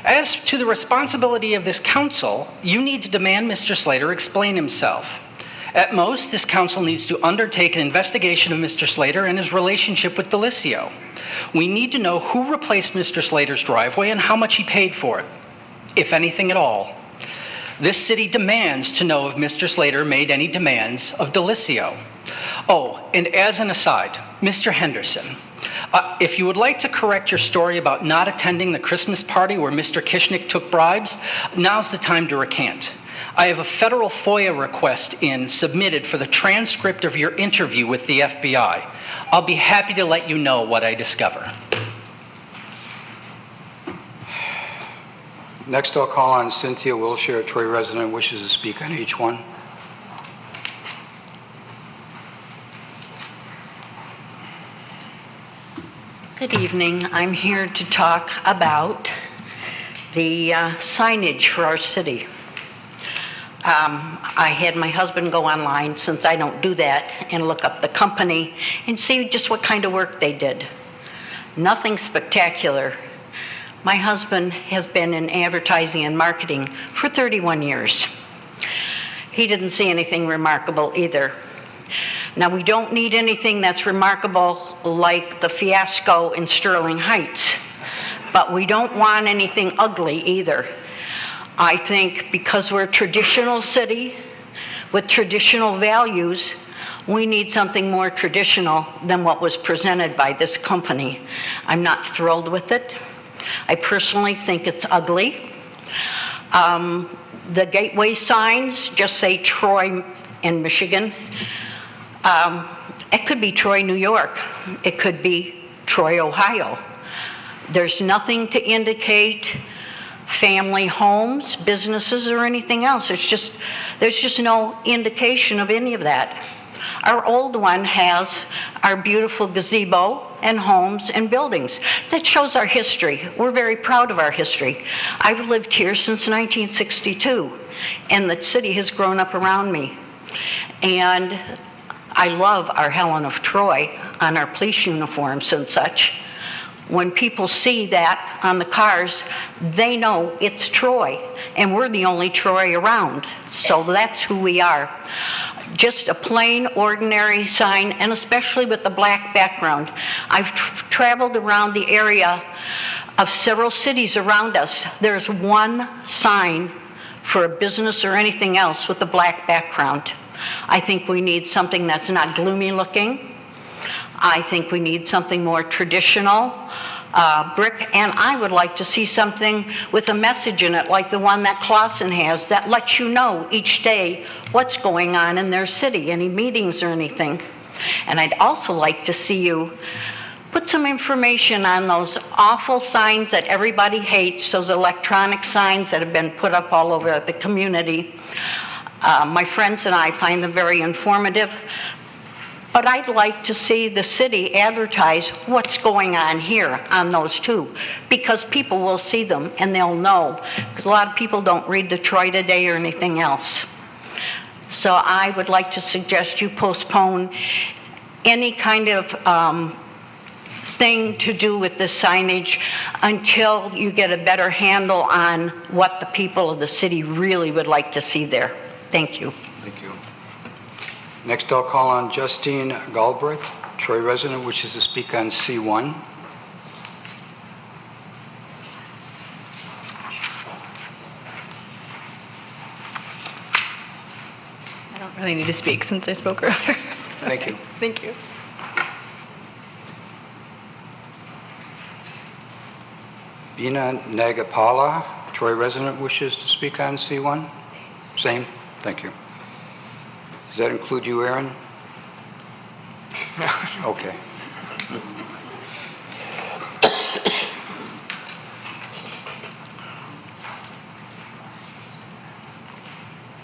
As to the responsibility of this council, you need to demand Mr. Slater explain himself. At most, this council needs to undertake an investigation of Mr. Slater and his relationship with Delisio. We need to know who replaced Mr. Slater's driveway and how much he paid for it, if anything at all. This city demands to know if Mr. Slater made any demands of Delisio. Oh, and as an aside, Mr. Henderson, if you would like to correct your story about not attending the Christmas party where Mr. Kishnick took bribes, now's the time to recant. I have a federal FOIA request submitted for the transcript of your interview with the FBI. I'll be happy to let you know what I discover. Next, I'll call on Cynthia Wilshire, a Troy resident, wishes to speak on H1. Good evening. I'm here to talk about the signage for our city. I had my husband go online, since I don't do that, and look up the company and see just what kind of work they did. Nothing spectacular. My husband has been in advertising and marketing for 31 years. He didn't see anything remarkable either. Now, we don't need anything that's remarkable like the fiasco in Sterling Heights, but we don't want anything ugly either. I think because we're a traditional city with traditional values, we need something more traditional than what was presented by this company. I'm not thrilled with it. I personally think it's ugly. The gateway signs just say Troy in Michigan. It could be Troy, New York. It could be Troy, Ohio. There's nothing to indicate family homes, businesses, or anything else. There's just no indication of any of that. Our old one has our beautiful gazebo and homes and buildings. That shows our history. We're very proud of our history. I've lived here since 1962, and the city has grown up around me. And I love our Helen of Troy on our police uniforms and such. When people see that on the cars, they know it's Troy, and we're the only Troy around. So that's who we are. Just a plain, ordinary sign, and especially with the black background. I've traveled around the area of several cities around us. There's one sign for a business or anything else with a black background. I think we need something that's not gloomy looking. I think we need something more traditional, brick, and I would like to see something with a message in it, like the one that Clausen has, that lets you know each day what's going on in their city, any meetings or anything. And I'd also like to see you put some information on those awful signs that everybody hates, those electronic signs that have been put up all over the community. My friends and I find them very informative. But I'd like to see the city advertise what's going on here on those two, because people will see them and they'll know, because a lot of people don't read the Troy Today or anything else. So I would like to suggest you postpone any kind of thing to do with the signage until you get a better handle on what the people of the city really would like to see there. Thank you. Thank you. Next, I'll call on Justine Galbraith, Troy resident, wishes to speak on C1. I don't really need to speak since I spoke earlier. Thank you. Thank you. Bina Nagapala, Troy resident, wishes to speak on C1. Same. Thank you. Does that include you, Aaron? Okay.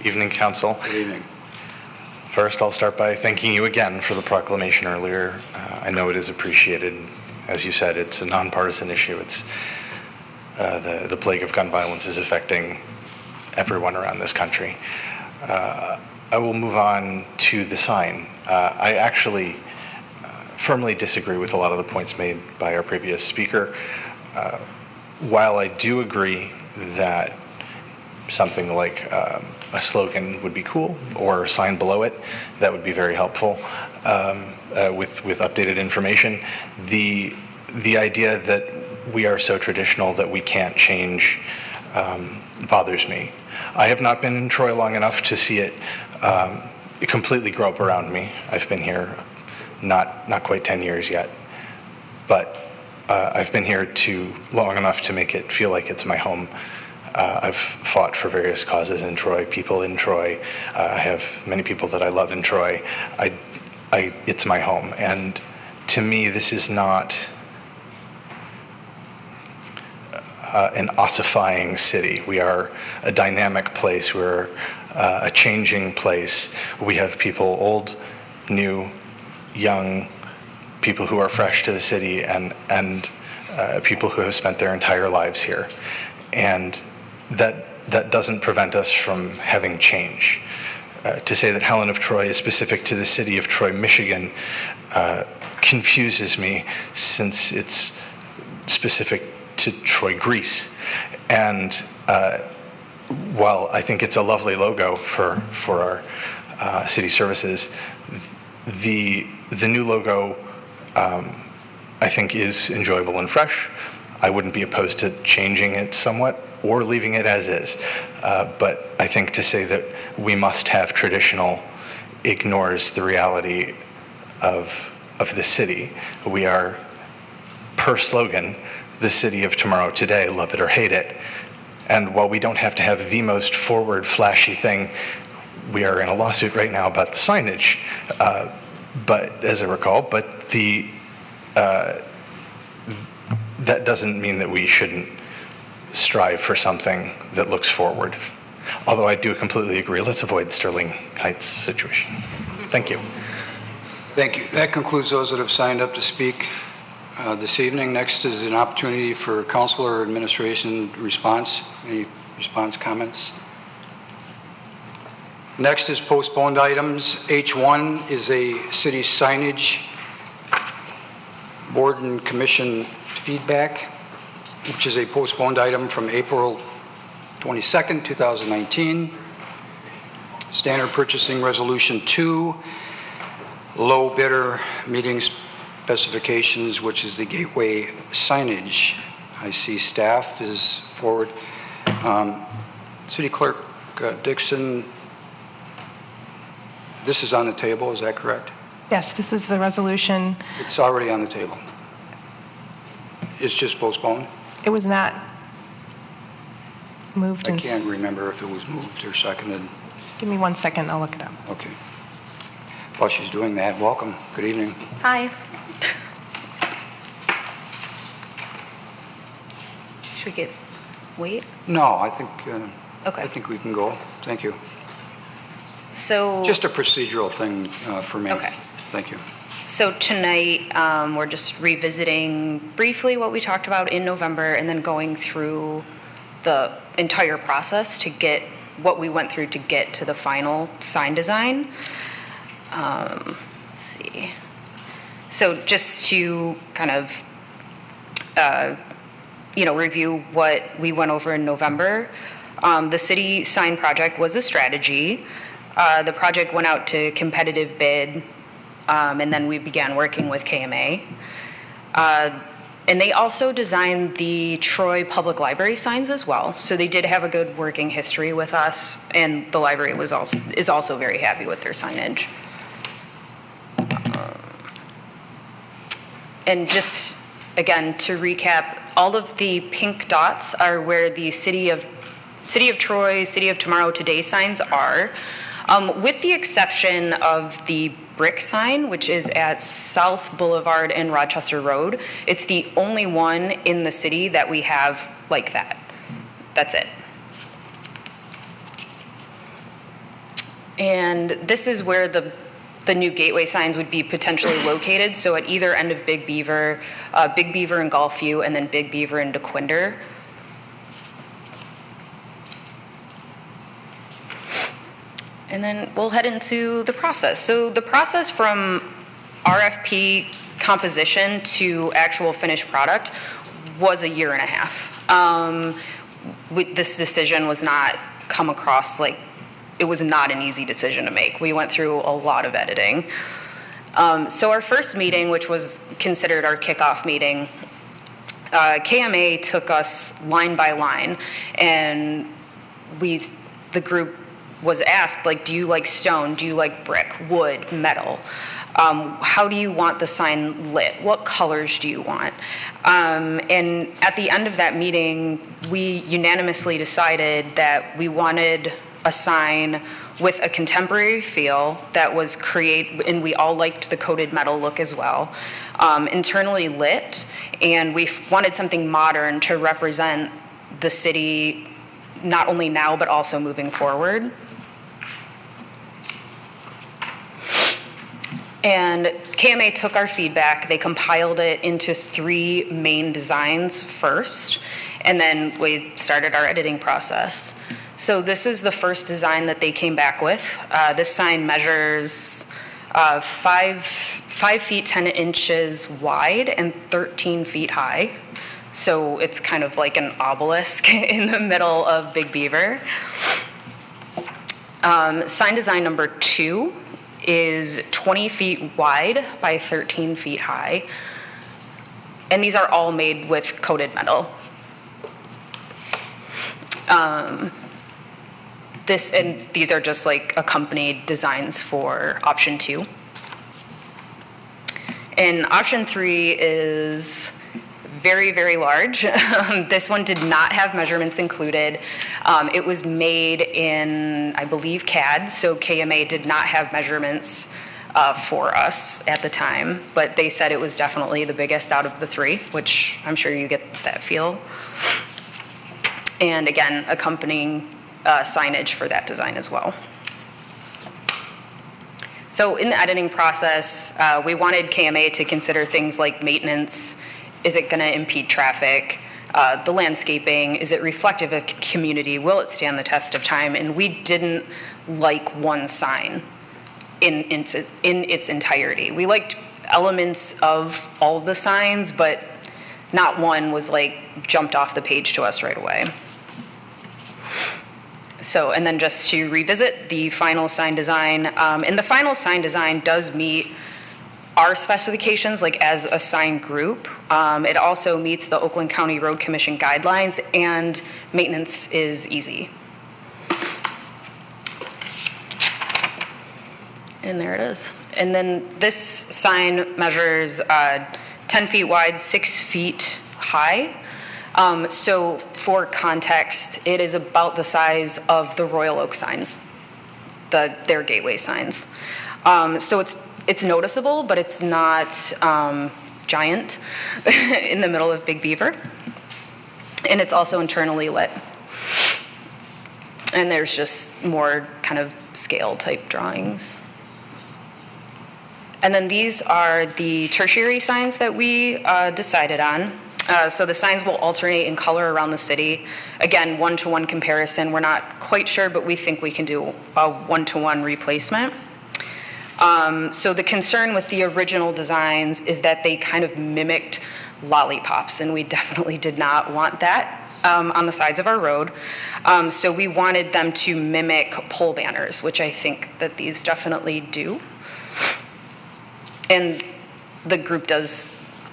Evening, Council. Good evening. First, I'll start by thanking you again for the proclamation earlier. I know it is appreciated. As you said, it's a nonpartisan issue. It's the plague of gun violence is affecting everyone around this country. I will move on to the sign. I actually firmly disagree with a lot of the points made by our previous speaker. While I do agree that something like a slogan would be cool, or a sign below it, that would be very helpful with updated information. The idea that we are so traditional that we can't change bothers me. I have not been in Troy long enough to see it completely grow up around me. I've been here not quite 10 years yet, but I've been here long enough to make it feel like it's my home. I've fought for various causes in Troy, people in Troy. I have many people that I love in Troy. It's my home, and to me, this is not an ossifying city. We are a dynamic place. We're a changing place. We have people, old, new, young, people who are fresh to the city, and people who have spent their entire lives here. And that doesn't prevent us from having change. To say that Helen of Troy is specific to the city of Troy, Michigan, confuses me, since it's specific to Troy, Greece. And while I think it's a lovely logo for our city services, the new logo I think is enjoyable and fresh. I wouldn't be opposed to changing it somewhat or leaving it as is. But I think to say that we must have traditional ignores the reality of the city. We are, per slogan, the city of tomorrow today, love it or hate it. And while we don't have to have the most forward, flashy thing, we are in a lawsuit right now about the signage, but as I recall, but that doesn't mean that we shouldn't strive for something that looks forward. Although I do completely agree, let's avoid Sterling Heights situation. Thank you. Thank you. That concludes those that have signed up to speak this evening. Next is an opportunity for council or administration response. Any response comments? Next is postponed items. H1 is a city signage board and commission feedback, which is a postponed item from April 22nd, 2019. Standard purchasing resolution 2, low bidder meeting specifications, which is the gateway signage. I see staff is forward. City Clerk Dixon, this is on the table, is that correct? Yes, this is the resolution. It's already on the table. It's just postponed? It was not moved. I can't remember if it was moved or seconded. Give me 1 second, I'll look it up. Okay. While she's doing that, welcome. Good evening. Hi. Should we wait? No, I think, Okay. I think we can go. Thank you. So. Just a procedural thing for me. Okay. Thank you. So tonight, we're just revisiting briefly what we talked about in November and then going through the entire process to get what we went through to get to the final sign design. Let's see. So just to kind of, review what we went over in November, the city sign project was a strategy. The project went out to competitive bid, and then we began working with KMA. And they also designed the Troy Public Library signs as well. So they did have a good working history with us, and the library is also very happy with their signage. And just, again, to recap, all of the pink dots are where the City of Troy, City of Tomorrow Today signs are, with the exception of the brick sign, which is at South Boulevard and Rochester Road. It's the only one in the city that we have like that. That's it. And this is where the new gateway signs would be potentially located. So at either end of Big Beaver and Gulfview, and then Big Beaver and DeQuinder. And then we'll head into the process. So the process from RFP composition to actual finished product was a year and a half. This decision was not come across like, it was not an easy decision to make. We went through a lot of editing. So our first meeting, which was considered our kickoff meeting, KMA took us line by line, and the group was asked, like, do you like stone? Do you like brick, wood, metal? How do you want the sign lit? What colors do you want? And at the end of that meeting, we unanimously decided that we wanted a sign with a contemporary feel that was and we all liked the coated metal look as well, internally lit, and we wanted something modern to represent the city, not only now, but also moving forward. And KMA took our feedback, they compiled it into 3 main designs first, and then we started our editing process. So this is the first design that they came back with. This sign measures 5 feet 10 inches wide and 13 feet high. So it's kind of like an obelisk in the middle of Big Beaver. Sign design number 2 is 20 feet wide by 13 feet high. And these are all made with coated metal. These are just like accompanied designs for option 2. And option 3 is very, very large. This one did not have measurements included. It was made in, I believe, CAD, so KMA did not have measurements for us at the time, but they said it was definitely the biggest out of the 3, which I'm sure you get that feel. And again, accompanying signage for that design as well. So in the editing process, we wanted KMA to consider things like maintenance. Is it going to impede traffic? The landscaping, is it reflective of community? Will it stand the test of time? And we didn't like one sign in its entirety. We liked elements of all of the signs, but not one was like jumped off the page to us right away. So, and then just to revisit the final sign design, and the final sign design does meet our specifications, like as a sign group. It also meets the Oakland County Road Commission guidelines, and maintenance is easy. And there it is. And then this sign measures 10 feet wide, 6 feet high. So for context, it is about the size of the Royal Oak signs, their gateway signs. So it's noticeable, but it's not giant in the middle of Big Beaver. And it's also internally lit. And there's just more kind of scale type drawings. And then these are the tertiary signs that we decided on. So the signs will alternate in color around the city. Again, one-to-one comparison. We're not quite sure, but we think we can do a one-to-one replacement. So the concern with the original designs is that they kind of mimicked lollipops, and we definitely did not want that on the sides of our road. So we wanted them to mimic pole banners, which I think that these definitely do. And the group does,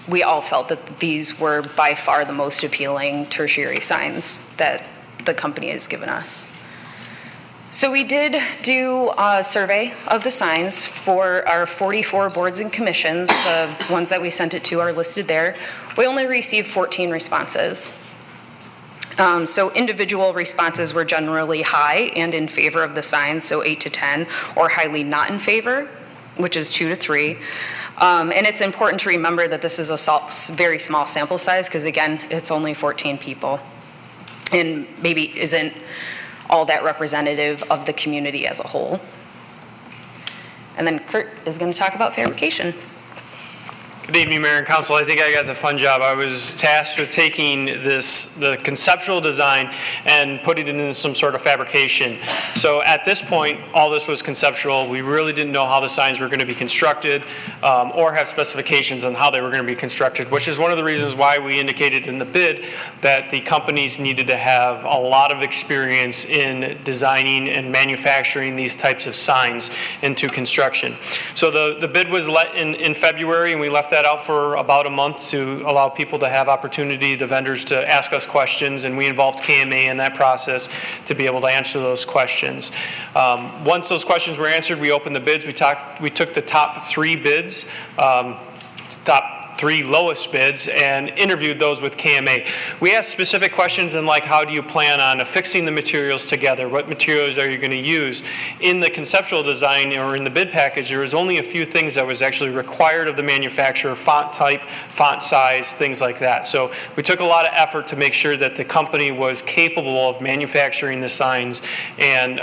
we all felt that these were by far the most appealing tertiary signs that the company has given us. So we did do a survey of the signs for our 44 boards and commissions. The ones that we sent it to are listed there. We only received 14 responses. So individual responses were generally high and in favor of the signs, so 8 to 10, or highly not in favor, which is 2 to 3. And it's important to remember that this is a very small sample size because, again, it's only 14 people and maybe isn't all that representative of the community as a whole. And then Kurt is going to talk about fabrication. Good evening, Mayor and Council. I think I got the fun job. I was tasked with taking the conceptual design and putting it into some sort of fabrication. So at this point, all this was conceptual. We really didn't know how the signs were going to be constructed or have specifications on how they were going to be constructed, which is one of the reasons why we indicated in the bid that the companies needed to have a lot of experience in designing and manufacturing these types of signs into construction. So the bid was let in February, and we left that out for about a month to allow people to have opportunity, the vendors, to ask us questions, and we involved KMA in that process to be able to answer those questions. Once those questions were answered, we opened the bids. We took the top 3 bids, top 3 lowest bids, and interviewed those with KMA. We asked specific questions in like, how do you plan on affixing the materials together? What materials are you going to use? In the conceptual design or in the bid package, there was only a few things that was actually required of the manufacturer: font type, font size, things like that. So we took a lot of effort to make sure that the company was capable of manufacturing the signs, and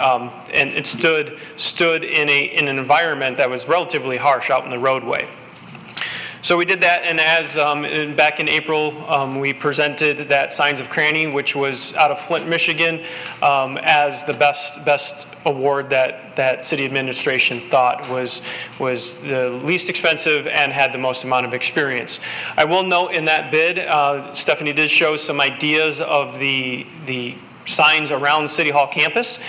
it stood in an environment that was relatively harsh out in the roadway. So we did that, and as back in April, we presented that Signs of Cranny, which was out of Flint, Michigan, as the best award that city administration thought was the least expensive and had the most amount of experience. I will note in that bid, Stephanie did show some ideas of the signs around City Hall campus.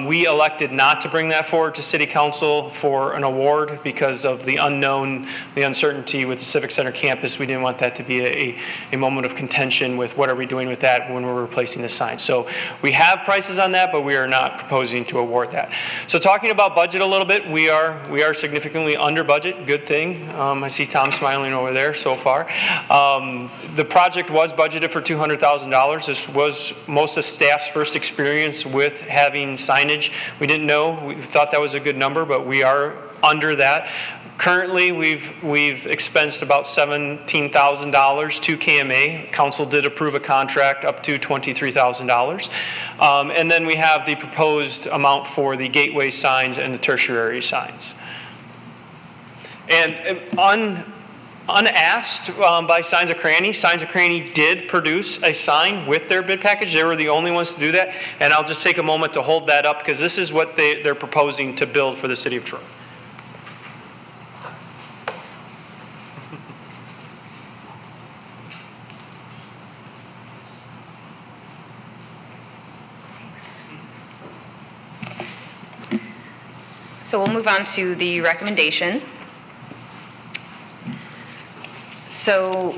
We elected not to bring that forward to City Council for an award because of the unknown, the uncertainty with the Civic Center campus. We didn't want that to be a moment of contention with what are we doing with that when we're replacing the sign. So we have prices on that, but we are not proposing to award that. So talking about budget a little bit, we are significantly under budget. Good thing. I see Tom smiling over there so far. The project was budgeted for $200,000. This was most of staff's first experience with having signage. We didn't know. We thought that was a good number, but we are under that. Currently, we've expensed about $17,000 to KMA. Council did approve a contract up to $23,000. And then we have the proposed amount for the gateway signs and the tertiary signs. And unasked by Signs of Cranny did produce a sign with their bid package. They were the only ones to do that. And I'll just take a moment to hold that up because this is what they're proposing to build for the city of Troy. So we'll move on to the recommendation. So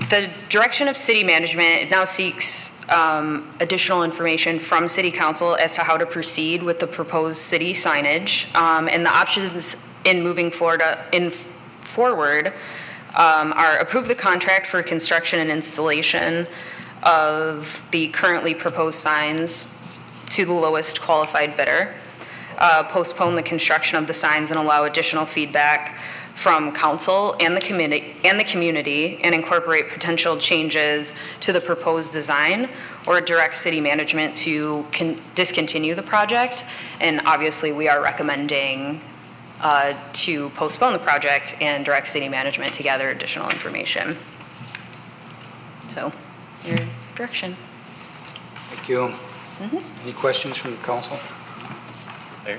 the direction of city management now seeks additional information from City Council as to how to proceed with the proposed city signage, and the options in moving forward are approve the contract for construction and installation of the currently proposed signs to the lowest qualified bidder, postpone the construction of the signs and allow additional feedback from council and the community and incorporate potential changes to the proposed design, or direct city management to discontinue the project. And obviously we are recommending to postpone the project and direct city management to gather additional information. So your direction. Thank you. Any questions from the council? Mayor.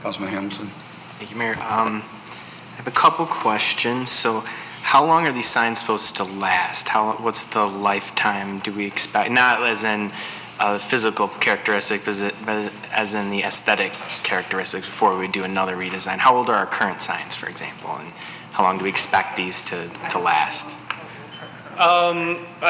Councilman Hamilton. Thank you, Mayor. I have a couple questions. So how long are these signs supposed to last? What's the lifetime do we expect? Not as in physical characteristic, but as in the aesthetic characteristics before we do another redesign. How old are our current signs, for example? And how long do we expect these to last?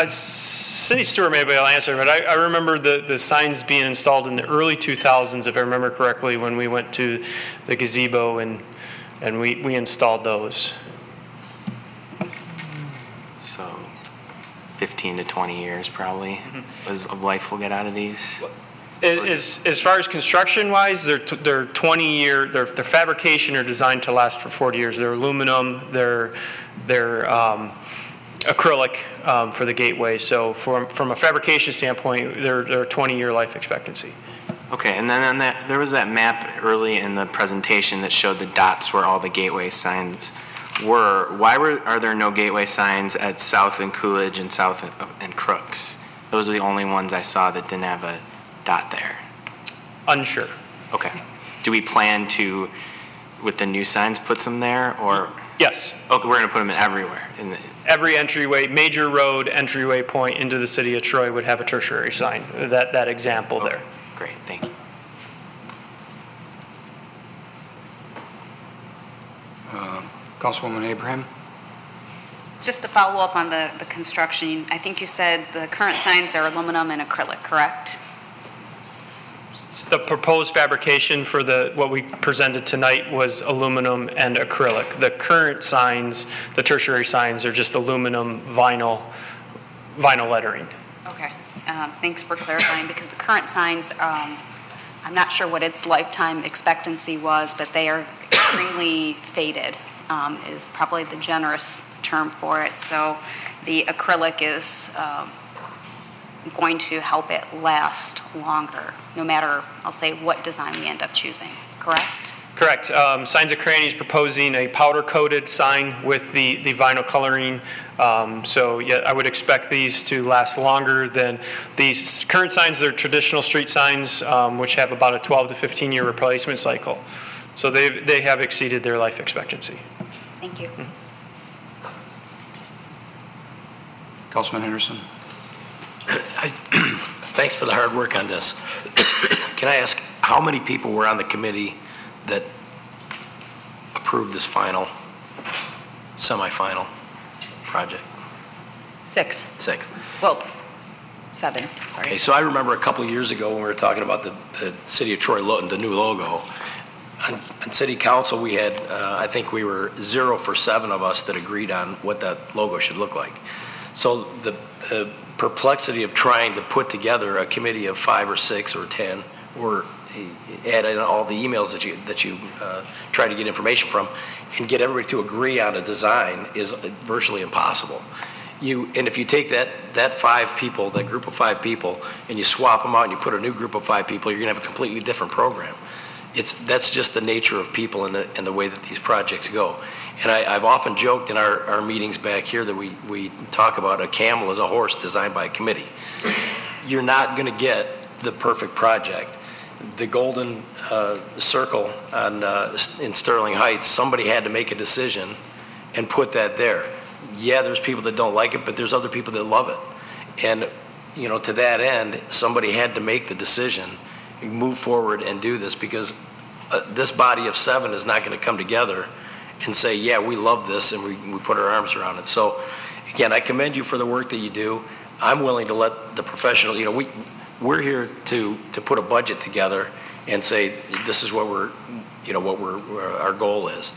City Stewart may be able to answer, but I remember the signs being installed in the early 2000s, if I remember correctly, when we went to the gazebo and we installed those. So 15 to 20 years probably of life we'll get out of these. As far as construction-wise, they're 20-year. Their fabrication are designed to last for 40 years. They're aluminum. They're acrylic for the gateway. So from a fabrication standpoint, they're 20-year life expectancy. Okay, and then there was that map early in the presentation that showed the dots where all the gateway signs were. Why are there no gateway signs at South and Coolidge and South and Crooks? Those are the only ones I saw that didn't have a dot there. Unsure. Okay. Do we plan to, with the new signs, put some there, or? Yes. Okay, we're going to put them in everywhere. Every entryway, major road entryway point into the city of Troy would have a tertiary sign. That example there. Great, thank you. Councilwoman Abraham? Just to follow up on the construction, I think you said the current signs are aluminum and acrylic, correct? The proposed fabrication for what we presented tonight was aluminum and acrylic. The current signs, the tertiary signs, are just aluminum vinyl lettering. Okay, thanks for clarifying, because the current signs, I'm not sure what its lifetime expectancy was, but they are extremely faded, is probably the generous term for it. So the acrylic is going to help it last longer, no matter, I'll say, what design we end up choosing, correct? Correct. Signs of Cranny is proposing a powder-coated sign with the vinyl coloring. So yeah, I would expect these to last longer than these current signs. They're traditional street signs, which have about a 12 to 15-year replacement cycle. So they have exceeded their life expectancy. Thank you. Councilman Henderson. Thanks for the hard work on this. Can I ask how many people were on the committee that approved this semi-final project? 6. 6. Well, 7, sorry. Okay, so I remember a couple of years ago when we were talking about the City of Troy, the new logo. On City Council, we had, I think we were 0 for 7 of us that agreed on what that logo should look like. So the perplexity of trying to put together a committee of 5 or 6 or 10, or add in all the emails that you try to get information from, and get everybody to agree on a design is virtually impossible. And if you take that 5 people, that group of 5 people, and you swap them out and you put a new group of 5 people, you're going to have a completely different program. that's just the nature of people and the way that these projects go. And I've often joked in our meetings back here that we talk about a camel as a horse designed by a committee. You're not going to get the perfect project. The golden circle in Sterling Heights, somebody had to make a decision and put that there. Yeah, there's people that don't like it, but there's other people that love it. And, to that end, somebody had to make the decision, move forward and do this, because this body of 7 is not going to come together and say, yeah, we love this, and we put our arms around it. So, again, I commend you for the work that you do. I'm willing to let the professional, we're here to put a budget together and say, this is what our goal is.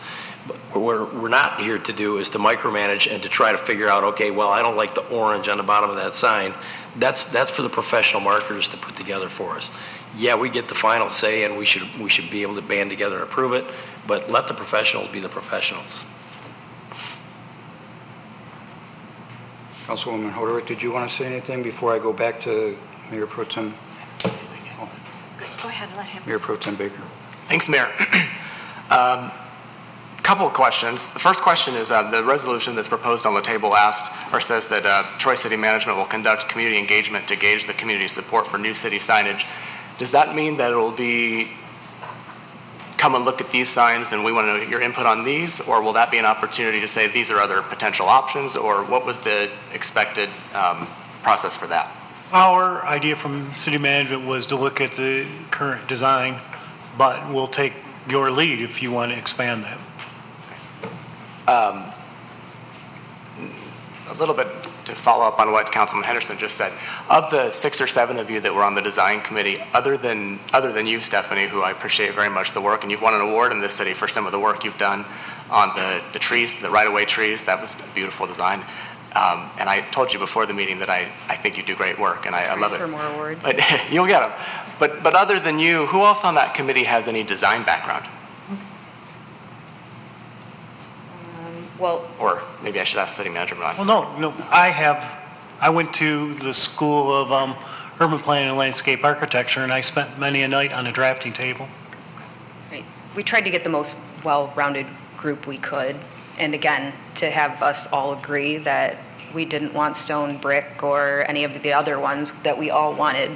But what we're not here to do is to micromanage and to try to figure out, okay, well, I don't like the orange on the bottom of that sign. That's for the professional marketers to put together for us. Yeah, we get the final say, and we should be able to band together and approve it, but let the professionals be the professionals. Councilwoman Hoderick, did you want to say anything before I go back to Mayor Pro Tem? Go ahead, let him. Mayor Pro Tem Baker. Thanks, Mayor. Couple of questions. The first question is the resolution that's proposed on the table says that Troy City Management will conduct community engagement to gauge the community support for new city signage. Does that mean that it will be come and look at these signs and we want to know your input on these, or will that be an opportunity to say these are other potential options, or what was the expected process for that? Our idea from city management was to look at the current design, but we'll take your lead if you want to expand that. A little bit to follow up on what Councilman Henderson just said. Of the 6 or 7 of you that were on the design committee, other than you, Stephanie, who I appreciate very much the work, and you've won an award in this city for some of the work you've done on the trees, the right-of-way trees. That was a beautiful design. And I told you before the meeting that I think you do great work, and I love it. For more awards. But you'll get them. But other than you, who else on that committee has any design background? Or maybe I should ask city manager. Well, no, I went to the School of Urban Planning and Landscape Architecture, and I spent many a night on a drafting table. Right. We tried to get the most well-rounded group we could, and again, to have us all agree that we didn't want stone, brick, or any of the other ones, that we all wanted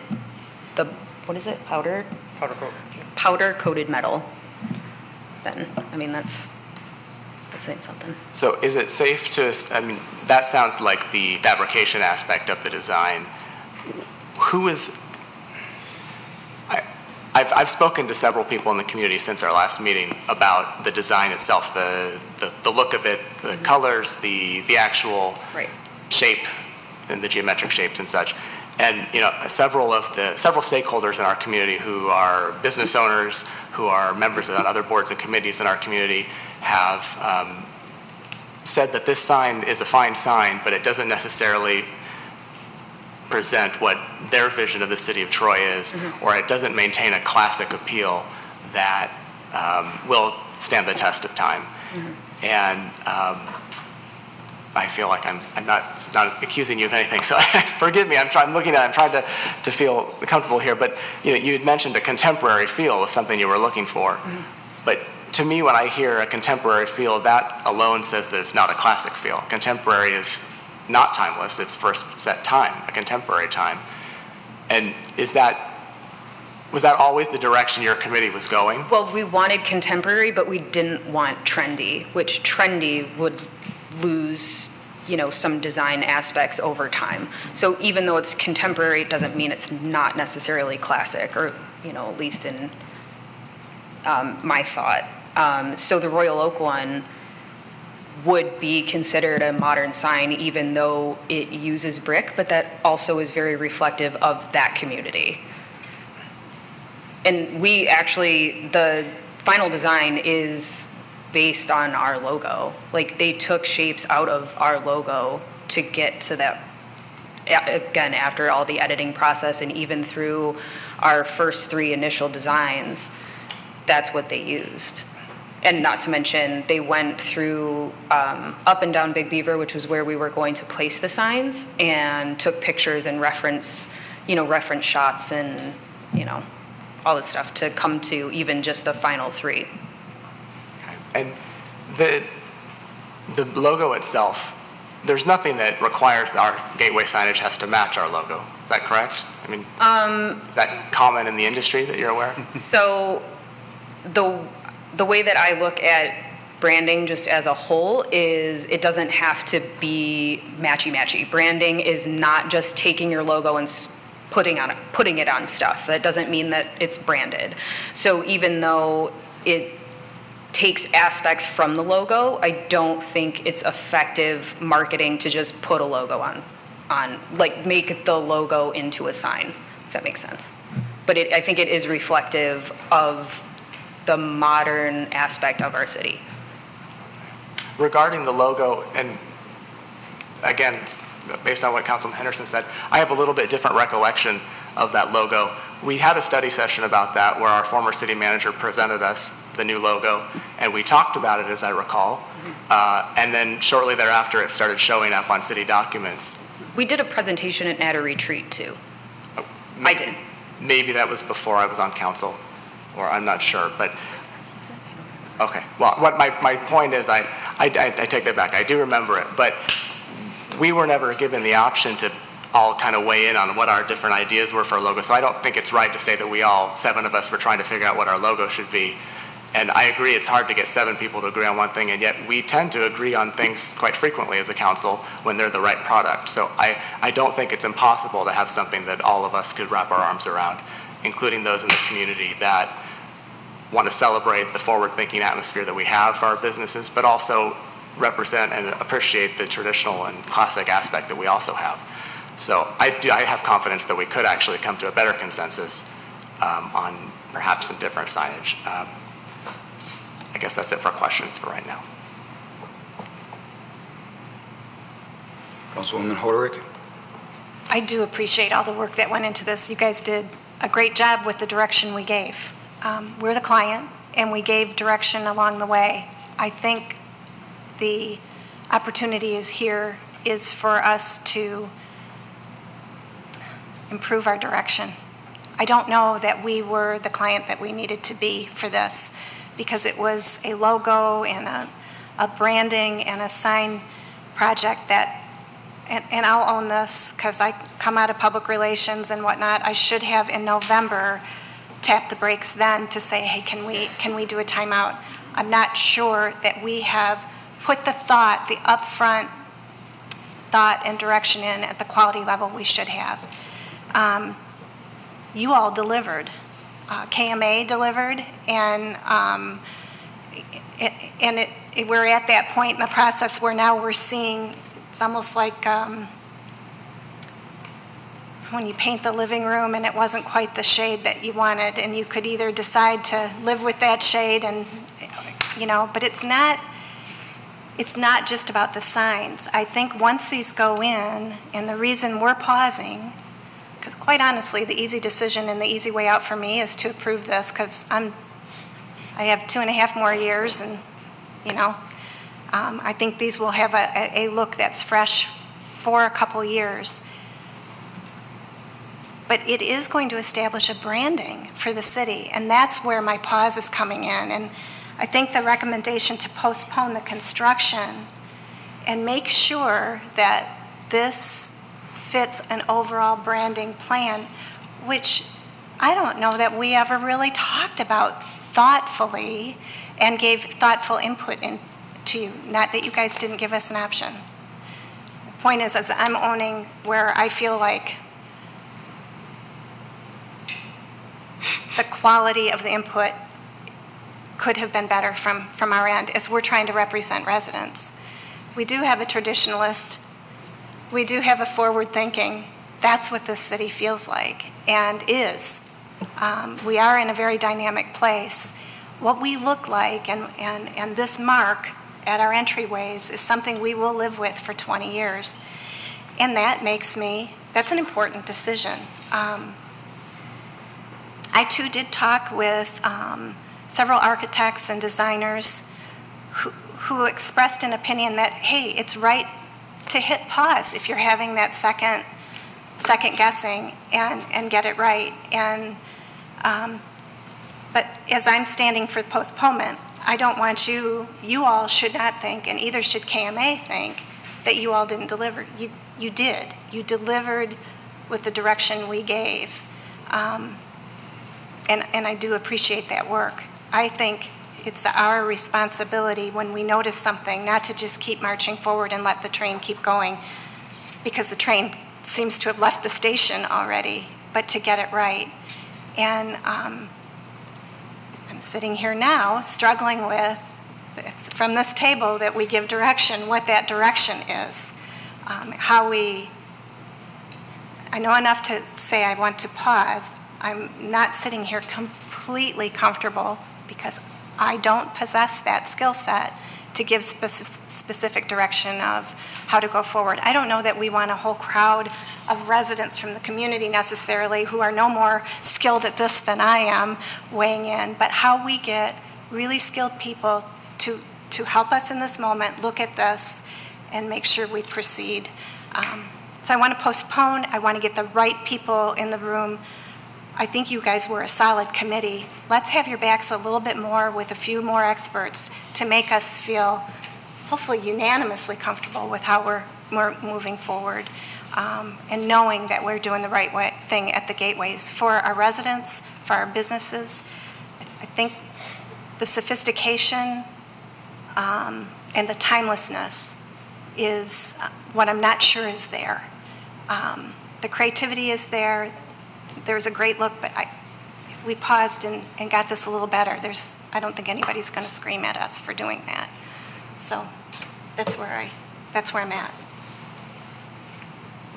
the, what is it, powder coated metal. Then, I mean, that's saying something. So is it safe to, that sounds like the fabrication aspect of the design. Who is, I've spoken to several people in the community since our last meeting about the design itself, the look of it, the colors, the actual shape and the geometric shapes and such. And several stakeholders in our community who are business owners, who are members of other boards and committees in our community, have said that this sign is a fine sign, but it doesn't necessarily present what their vision of the city of Troy is, or it doesn't maintain a classic appeal that will stand the test of time. And I feel like I'm not accusing you of anything, so forgive me. I'm trying to feel comfortable here. But you had mentioned a contemporary feel was something you were looking for. But to me, when I hear a contemporary feel, that alone says that it's not a classic feel. Contemporary is not timeless. It's first set time, a contemporary time. And was that always the direction your committee was going? Well, we wanted contemporary, but we didn't want trendy, which trendy would lose, some design aspects over time. So even though it's contemporary, it doesn't mean it's not necessarily classic, or, at least in my thought. So the Royal Oak one would be considered a modern sign, even though it uses brick, but that also is very reflective of that community. And the final design is based on our logo. Like, they took shapes out of our logo to get to that, again, after all the editing process and even through our first 3 initial designs, that's what they used. And not to mention, they went through up and down Big Beaver, which was where we were going to place the signs, and took pictures and reference shots and, all this stuff to come to even just the final 3. And the logo itself, there's nothing that requires our gateway signage has to match our logo. Is that correct? I mean, is that common in the industry that you're aware of? So the way that I look at branding just as a whole is it doesn't have to be matchy-matchy. Branding is not just taking your logo and putting it on stuff. That doesn't mean that it's branded. So even though it takes aspects from the logo, I don't think it's effective marketing to just put a logo on like make the logo into a sign, if that makes sense. But I think it is reflective of the modern aspect of our city. Regarding the logo, and again, based on what Councilman Henderson said, I have a little bit different recollection of that logo. We had a study session about that where our former city manager presented us the new logo, and we talked about it, as I recall, and then shortly thereafter it started showing up on city documents. We did a presentation at a retreat too. I did. Maybe that was before I was on council, or I'm not sure, but okay. Well, what my point is, I take that back. I do remember it, but we were never given the option to all kind of weigh in on what our different ideas were for a logo. So I don't think it's right to say that we all, 7 of us, were trying to figure out what our logo should be. And I agree it's hard to get 7 people to agree on one thing, and yet we tend to agree on things quite frequently as a council when they're the right product. So I don't think it's impossible to have something that all of us could wrap our arms around, including those in the community that want to celebrate the forward-thinking atmosphere that we have for our businesses, but also represent and appreciate the traditional and classic aspect that we also have. So I have confidence that we could actually come to a better consensus on perhaps some different signage. I guess that's it for questions for right now. Councilwoman Hoderick? I do appreciate all the work that went into this. You guys did a great job with the direction we gave. We're the client, and we gave direction along the way. I think the opportunity is for us to improve our direction. I don't know that we were the client that we needed to be for this, because it was a logo and a branding and a sign project that, and I'll own this because I come out of public relations and whatnot, I should have in November tapped the brakes then to say, hey, can we do a timeout? I'm not sure that we have put the upfront thought and direction in at the quality level we should have. You all delivered. KMA delivered, and we're at that point in the process where now we're seeing, it's almost like when you paint the living room and it wasn't quite the shade that you wanted, and you could either decide to live with that shade and, but it's not just about the signs. I think once these go in, and the reason we're pausing, because quite honestly, the easy decision and the easy way out for me is to approve this, because I have 2.5 more years, and I think these will have a look that's fresh for a couple years. But it is going to establish a branding for the city, and that's where my pause is coming in. And I think the recommendation to postpone the construction and make sure that this fits an overall branding plan, which I don't know that we ever really talked about thoughtfully and gave thoughtful input to you. Not that you guys didn't give us an option. The point is I'm owning where I feel like the quality of the input could have been better from our end as we're trying to represent residents. We do have a traditionalist. We do have a forward-thinking. That's what this city feels like and is. We are in a very dynamic place. What we look like and this mark at our entryways is something we will live with for 20 years. And that's an important decision. I too did talk with several architects and designers who expressed an opinion that, hey, it's right to hit pause if you're having that second guessing and get it right. And But as I'm standing for postponement, I don't want you all should not think, and either should KMA think, that you all didn't deliver. You did. You delivered with the direction we gave. And I do appreciate that work. I think it's our responsibility when we notice something not to just keep marching forward and let the train keep going, because the train seems to have left the station already, but to get it right. And I'm sitting here now struggling with, it's from this table that we give direction, what that direction is. I know enough to say I want to pause. I'm not sitting here completely comfortable because I don't possess that skill set to give specific direction of how to go forward. I don't know that we want a whole crowd of residents from the community necessarily who are no more skilled at this than I am weighing in, but how we get really skilled people to help us in this moment, look at this, and make sure we proceed. So I want to postpone. I want to get the right people in the room. I think you guys were a solid committee. Let's have your backs a little bit more with a few more experts to make us feel hopefully unanimously comfortable with how we're moving forward, and knowing that we're doing the right thing at the gateways for our residents, for our businesses. I think the sophistication and the timelessness is what I'm not sure is there. The creativity is there. There's a great look, but if we paused and got this a little better, I don't think anybody's going to scream at us for doing that. So that's where I'm at.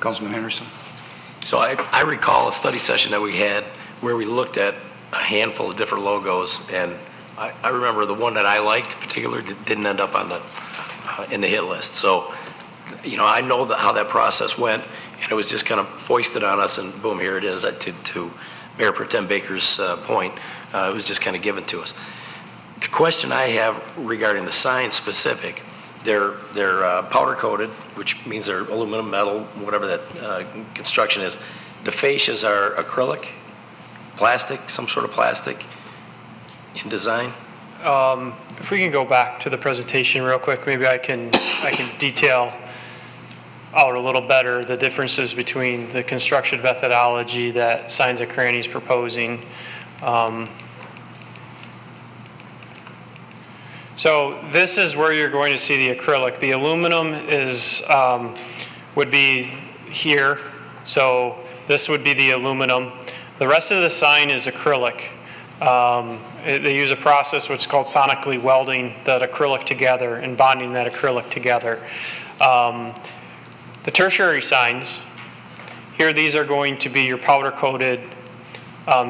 Councilman Henderson. So I recall a study session that we had where we looked at a handful of different logos, and I remember the one that I liked particularly didn't end up on in the hit list. So, I know how that process went, and it was just kind of foisted on us, and boom, here it is. To Mayor Pro Tem Baker's point, it was just kind of given to us. The question I have regarding the signs specific, they're powder coated, which means they're aluminum, metal, whatever that construction is. The fascias are acrylic, plastic, some sort of plastic in design. If we can go back to the presentation real quick, maybe I can detail out a little better the differences between the construction methodology that Signs and Crannies proposing. So this is where you're going to see the acrylic. The aluminum would be here. So this would be the aluminum. The rest of the sign is acrylic. They use a process which is called sonically welding that acrylic together and bonding that acrylic together. The tertiary signs, here these are going to be your powder coated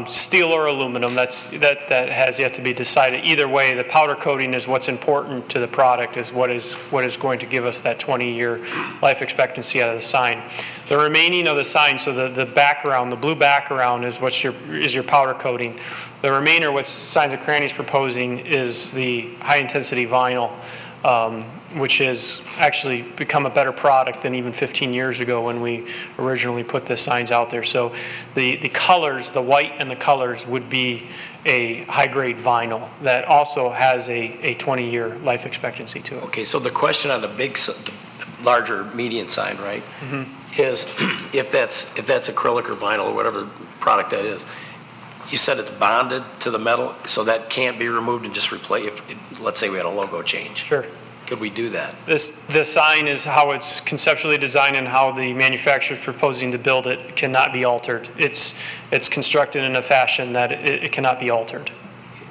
steel or aluminum. That has yet to be decided. Either way, the powder coating is what's important to the product, is what is going to give us that 20-year life expectancy out of the sign. The remaining of the sign, so the background, the blue background is your powder coating. The remainder, what Signs and Crannies proposing, is the high intensity vinyl, which has actually become a better product than even 15 years ago when we originally put the signs out there. So the colors, the white and the colors, would be a high-grade vinyl that also has a 20-year life expectancy to it. Okay, so the question on the larger median sign, right, is if that's acrylic or vinyl or whatever product that is, you said it's bonded to the metal, so that can't be removed and just replaced. Let's say we had a logo change. Sure. Could we do that? The sign is how it's conceptually designed and how the manufacturer is proposing to build it. It cannot be altered. It's constructed in a fashion that it cannot be altered.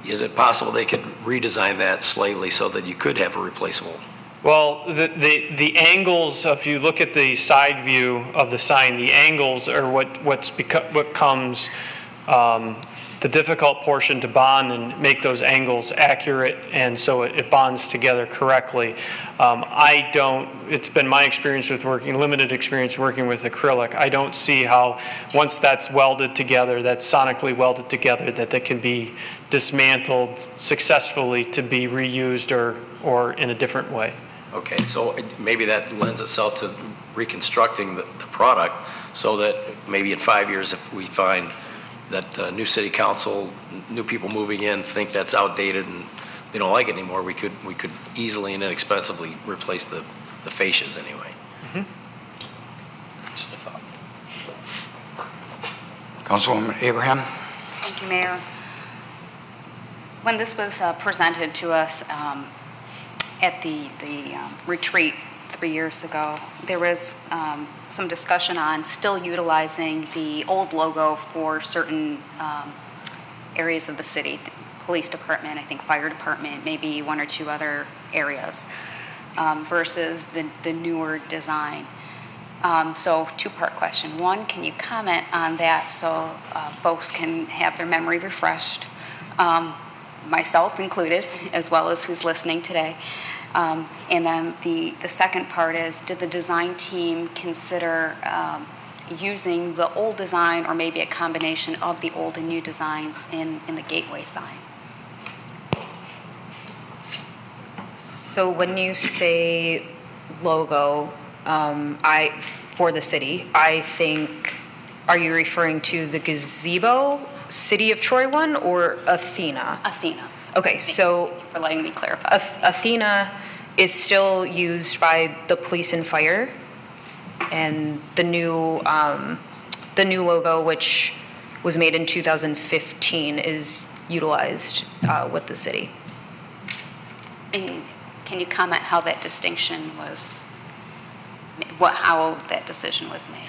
Is it possible they could redesign that slightly so that you could have a replaceable? Well, the angles, if you look at the side view of the sign, the angles are what comes the difficult portion to bond and make those angles accurate, and so it bonds together correctly. It's been my experience with limited experience working with acrylic. I don't see how, once that's welded together, that's sonically welded together, that can be dismantled successfully to be reused or in a different way. Okay, so maybe that lends itself to reconstructing the product so that maybe in 5 years if we find that new city council, new people moving in think that's outdated and they don't like it anymore, we could easily and inexpensively replace the fascias anyway. Just a thought. Councilwoman Abraham? Thank you, Mayor. When this was presented to us at the retreat 3 years ago, there was some discussion on still utilizing the old logo for certain areas of the city, the police department, I think fire department, maybe one or two other areas, versus the newer design. So two-part question. One, can you comment on that so folks can have their memory refreshed, myself included, as well as who's listening today? And then the second part is, did the design team consider using the old design or maybe a combination of the old and new designs in the gateway sign? So when you say logo, for the city, I think, are you referring to the gazebo City of Troy one or Athena? Athena. Okay, so thank you for letting me clarify. Athena is still used by the police and fire, and the new logo, which was made in 2015, is utilized with the city. And can you comment how that distinction was, how that decision was made?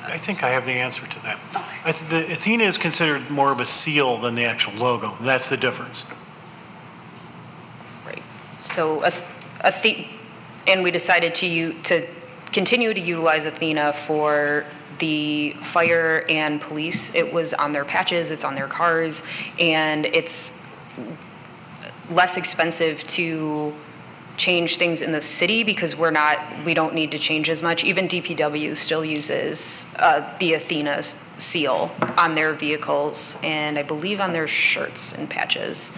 I think I have the answer to that. Okay. The Athena is considered more of a seal than the actual logo. That's the difference. Right. So, and we decided to continue to utilize Athena for the fire and police. It was on their patches, it's on their cars, and it's less expensive to change things in the city because we don't need to change as much. Even DPW still uses the Athena seal on their vehicles and I believe on their shirts and patches.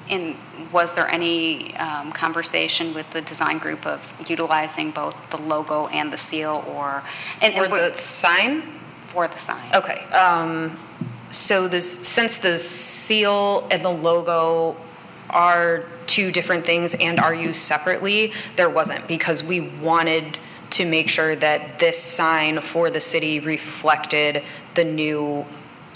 And was there any conversation with the design group of utilizing both the logo and the seal or the sign? For the sign. Okay. So since the seal and the logo are two different things and are used separately, there wasn't, because we wanted to make sure that this sign for the city reflected the new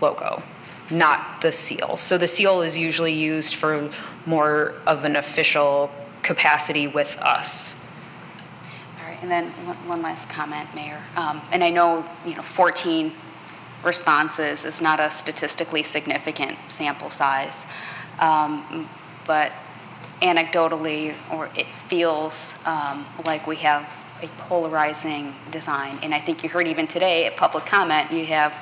logo, not the seal. So the seal is usually used for more of an official capacity with us. All right, and then one last comment, Mayor. And I know 14 responses is not a statistically significant sample size, but anecdotally, or it feels like we have a polarizing design. And I think you heard even today at public comment, you have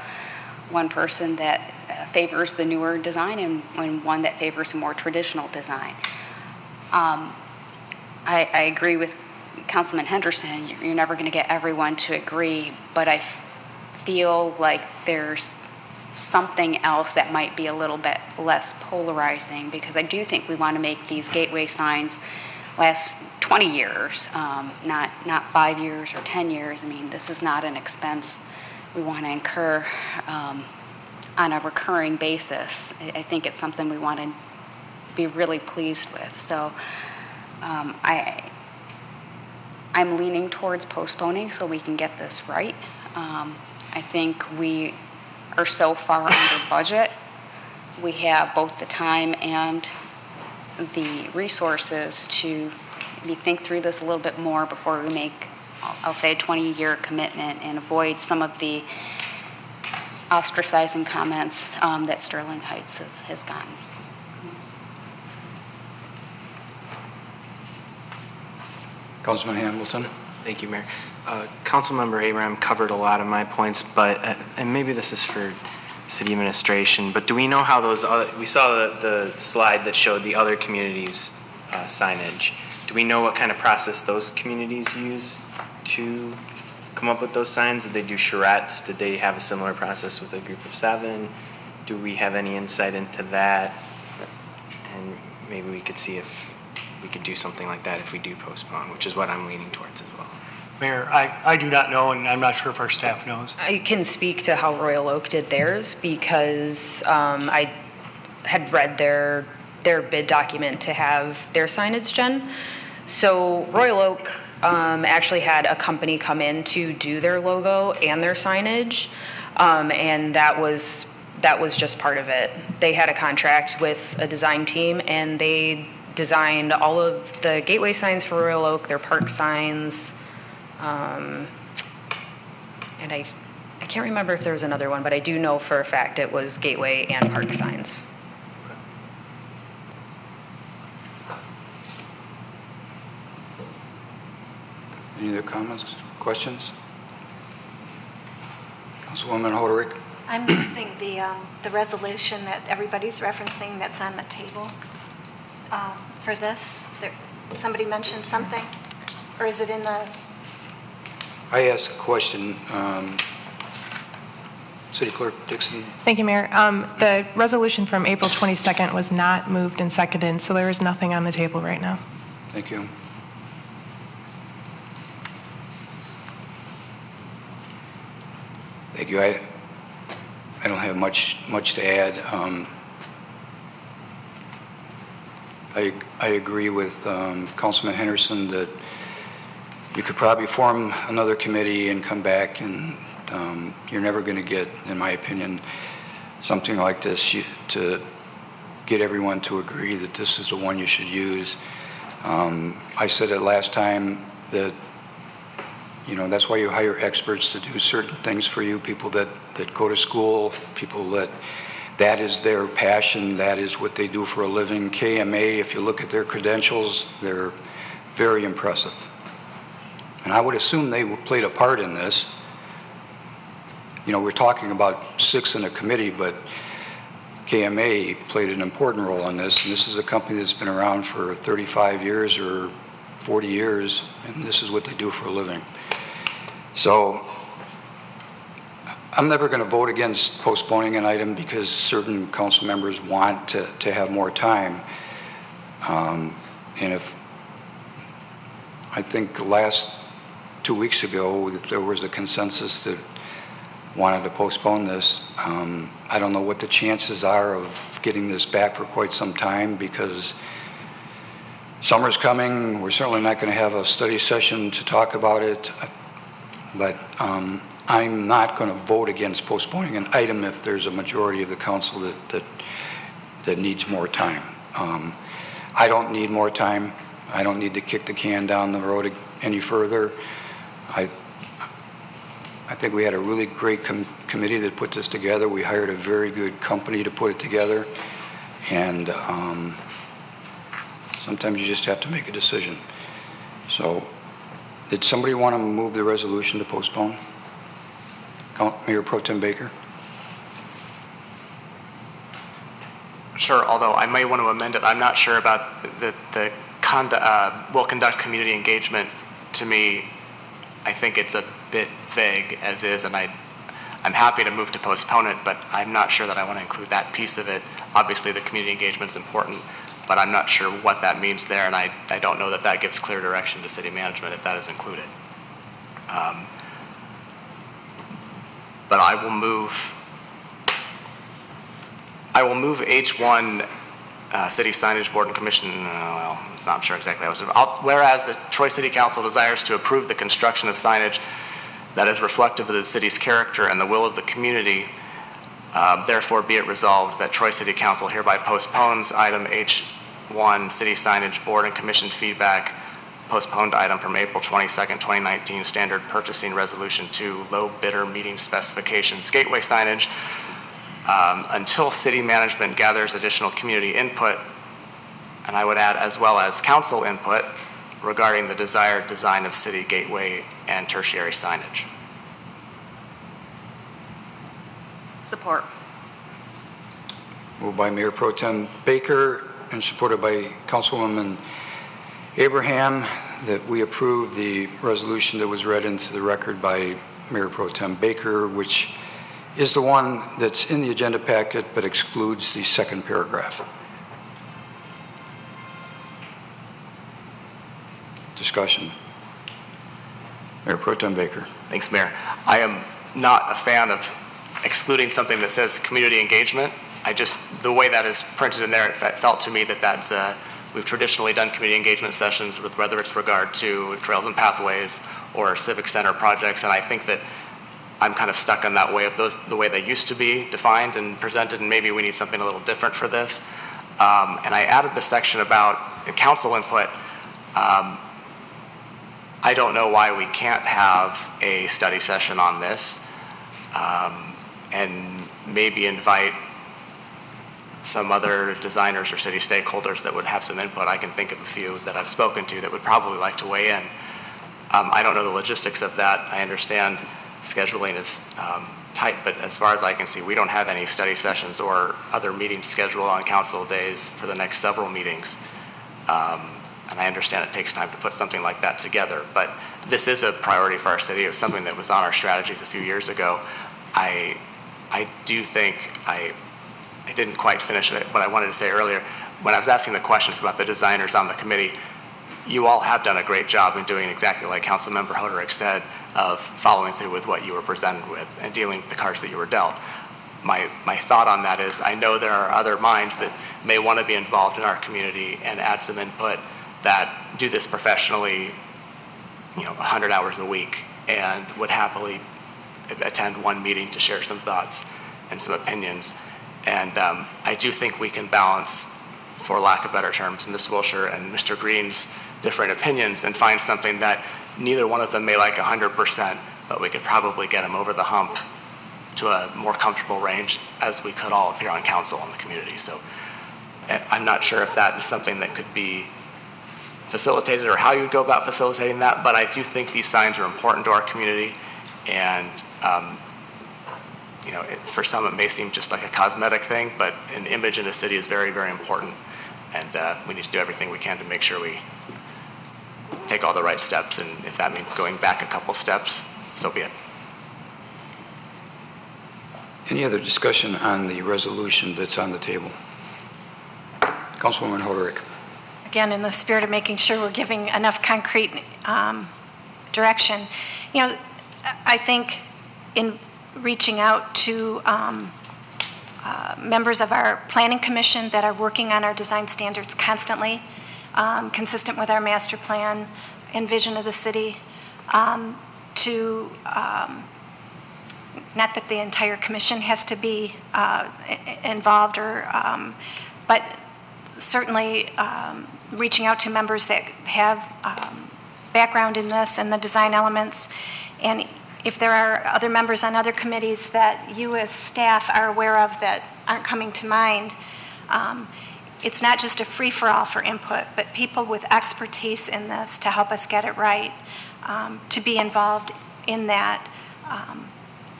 one person that favors the newer design and one that favors a more traditional design. I agree with Councilman Henderson, you're never going to get everyone to agree, but I feel like there's something else that might be a little bit less polarizing, because I do think we want to make these gateway signs last 20 years, not 5 years or 10 years. I mean, this is not an expense we want to incur on a recurring basis. I think it's something we want to be really pleased with. So I'm leaning towards postponing so we can get this right. I think we are so far under budget. We have both the time and the resources to maybe think through this a little bit more before we make, I'll say, a 20-year commitment and avoid some of the ostracizing comments that Sterling Heights has gotten. Councilman Hamilton. Thank you, Mayor. Councilmember Abraham covered a lot of my points, but, and maybe this is for city administration, but do we know how those other, we saw the slide that showed the other communities' signage. Do we know what kind of process those communities use to come up with those signs? Did they do charrettes? Did they have a similar process with a group of 7? Do we have any insight into that? And maybe we could see if we could do something like that if we do postpone, which is what I'm leaning towards as well. Mayor, I do not know, and I'm not sure if our staff knows. I can speak to how Royal Oak did theirs because I had read their bid document to have their signage done. So Royal Oak actually had a company come in to do their logo and their signage, and that was just part of it. They had a contract with a design team, and they designed all of the gateway signs for Royal Oak, their park signs, and I can't remember if there was another one, but I do know for a fact it was gateway and park signs. Any other comments, questions? Councilwoman Hoderick? I'm missing the resolution that everybody's referencing that's on the table for this. Somebody mentioned something? Or is it in the... I asked a question. City Clerk Dixon. Thank you, Mayor. The resolution from April 22nd was not moved and seconded, so there is nothing on the table right now. Thank you. Thank you. I don't have much to add. I agree with Councilman Henderson that you could probably form another committee and come back, and you're never going to get, in my opinion, something like this to get everyone to agree that this is the one you should use. I said it last time that, that's why you hire experts to do certain things for you, people that go to school, people that is their passion, that is what they do for a living. KMA, if you look at their credentials, they're very impressive. And I would assume they played a part in this. We're talking about 6 in a committee, but KMA played an important role in this. And this is a company that's been around for 35 years or 40 years, and this is what they do for a living. So I'm never going to vote against postponing an item because certain council members want to have more time. And if I think the last 2 weeks ago there was a consensus that wanted to postpone this, I don't know what the chances are of getting this back for quite some time because summer's coming. We're certainly not going to have a study session to talk about it. But I'm not going to vote against postponing an item if there's a majority of the council that needs more time. I don't need more time. I don't need to kick the can down the road any further. I think we had a really great committee that put this together. We hired a very good company to put it together. And sometimes you just have to make a decision. So, did somebody want to move the resolution to postpone? Mayor Pro Tem Baker? Sure, although I may want to amend it. I'm not sure about the will conduct community engagement. To me, I think it's a bit vague as is, and I'm happy to move to postpone it, but I'm not sure that I want to include that piece of it. Obviously, the community engagement is important, but I'm not sure what that means there, and I don't know that that gives clear direction to city management if that is included. But I will move H1, City Signage Board and Commission, well, I'm sure exactly how whereas the Troy City Council desires to approve the construction of signage that is reflective of the city's character and the will of the community, therefore be it resolved that Troy City Council hereby postpones item H1, City Signage Board and Commission feedback, postponed item from April 22nd, 2019, Standard Purchasing Resolution 2, Low Bidder Meeting Specifications, Gateway Signage, until city management gathers additional community input, and I would add as well as council input regarding the desired design of city gateway and tertiary signage. Support. Moved by Mayor Pro Tem Baker and supported by Councilwoman Abraham that we approve the resolution that was read into the record by Mayor Pro Tem Baker, which is the one that's in the agenda packet but excludes the second paragraph. Discussion. Mayor Pro Tem Baker. Thanks, Mayor. I am not a fan of excluding something that says community engagement. The way that is printed in there, it felt to me that that's, we've traditionally done community engagement sessions with whether it's regard to trails and pathways or civic center projects, and I think that I'm kind of stuck on that way of those, the way they used to be defined and presented, and maybe we need something a little different for this. And I added the section about council input. I don't know why we can't have a study session on this, and maybe invite some other designers or city stakeholders that would have some input. I can think of a few that I've spoken to that would probably like to weigh in. I don't know the logistics of that. I understand scheduling is tight, but as far as I can see, we don't have any study sessions or other meetings scheduled on council days for the next several meetings. And I understand it takes time to put something like that together, but this is a priority for our city. It was something that was on our strategies a few years ago. I do think I didn't quite finish what I wanted to say earlier. When I was asking the questions about the designers on the committee, you all have done a great job in doing exactly like Councilmember Hoderick said, of following through with what you were presented with and dealing with the cards that you were dealt. My thought on that is I know there are other minds that may want to be involved in our community and add some input that do this professionally, 100 hours a week, and would happily attend one meeting to share some thoughts and some opinions. And I do think we can balance, for lack of better terms, Ms. Wilshire and Mr. Green's different opinions and find something that neither one of them may like 100%, but we could probably get them over the hump to a more comfortable range as we could all appear on council in the community. So I'm not sure if that is something that could be facilitated or how you would go about facilitating that, but I do think these signs are important to our community, and it's, for some it may seem just like a cosmetic thing, but an image in a city is very, very important, and we need to do everything we can to make sure we take all the right steps, and if that means going back a couple steps, so be it. Any other discussion on the resolution that's on the table? Councilwoman Hoderick. Again, in the spirit of making sure we're giving enough concrete direction, I think in reaching out to members of our planning commission that are working on our design standards constantly, consistent with our master plan and vision of the city, to not that the entire commission has to be involved, but certainly reaching out to members that have background in this and the design elements. And if there are other members on other committees that you as staff are aware of that aren't coming to mind, it's not just a free-for-all for input, but people with expertise in this to help us get it right, to be involved in that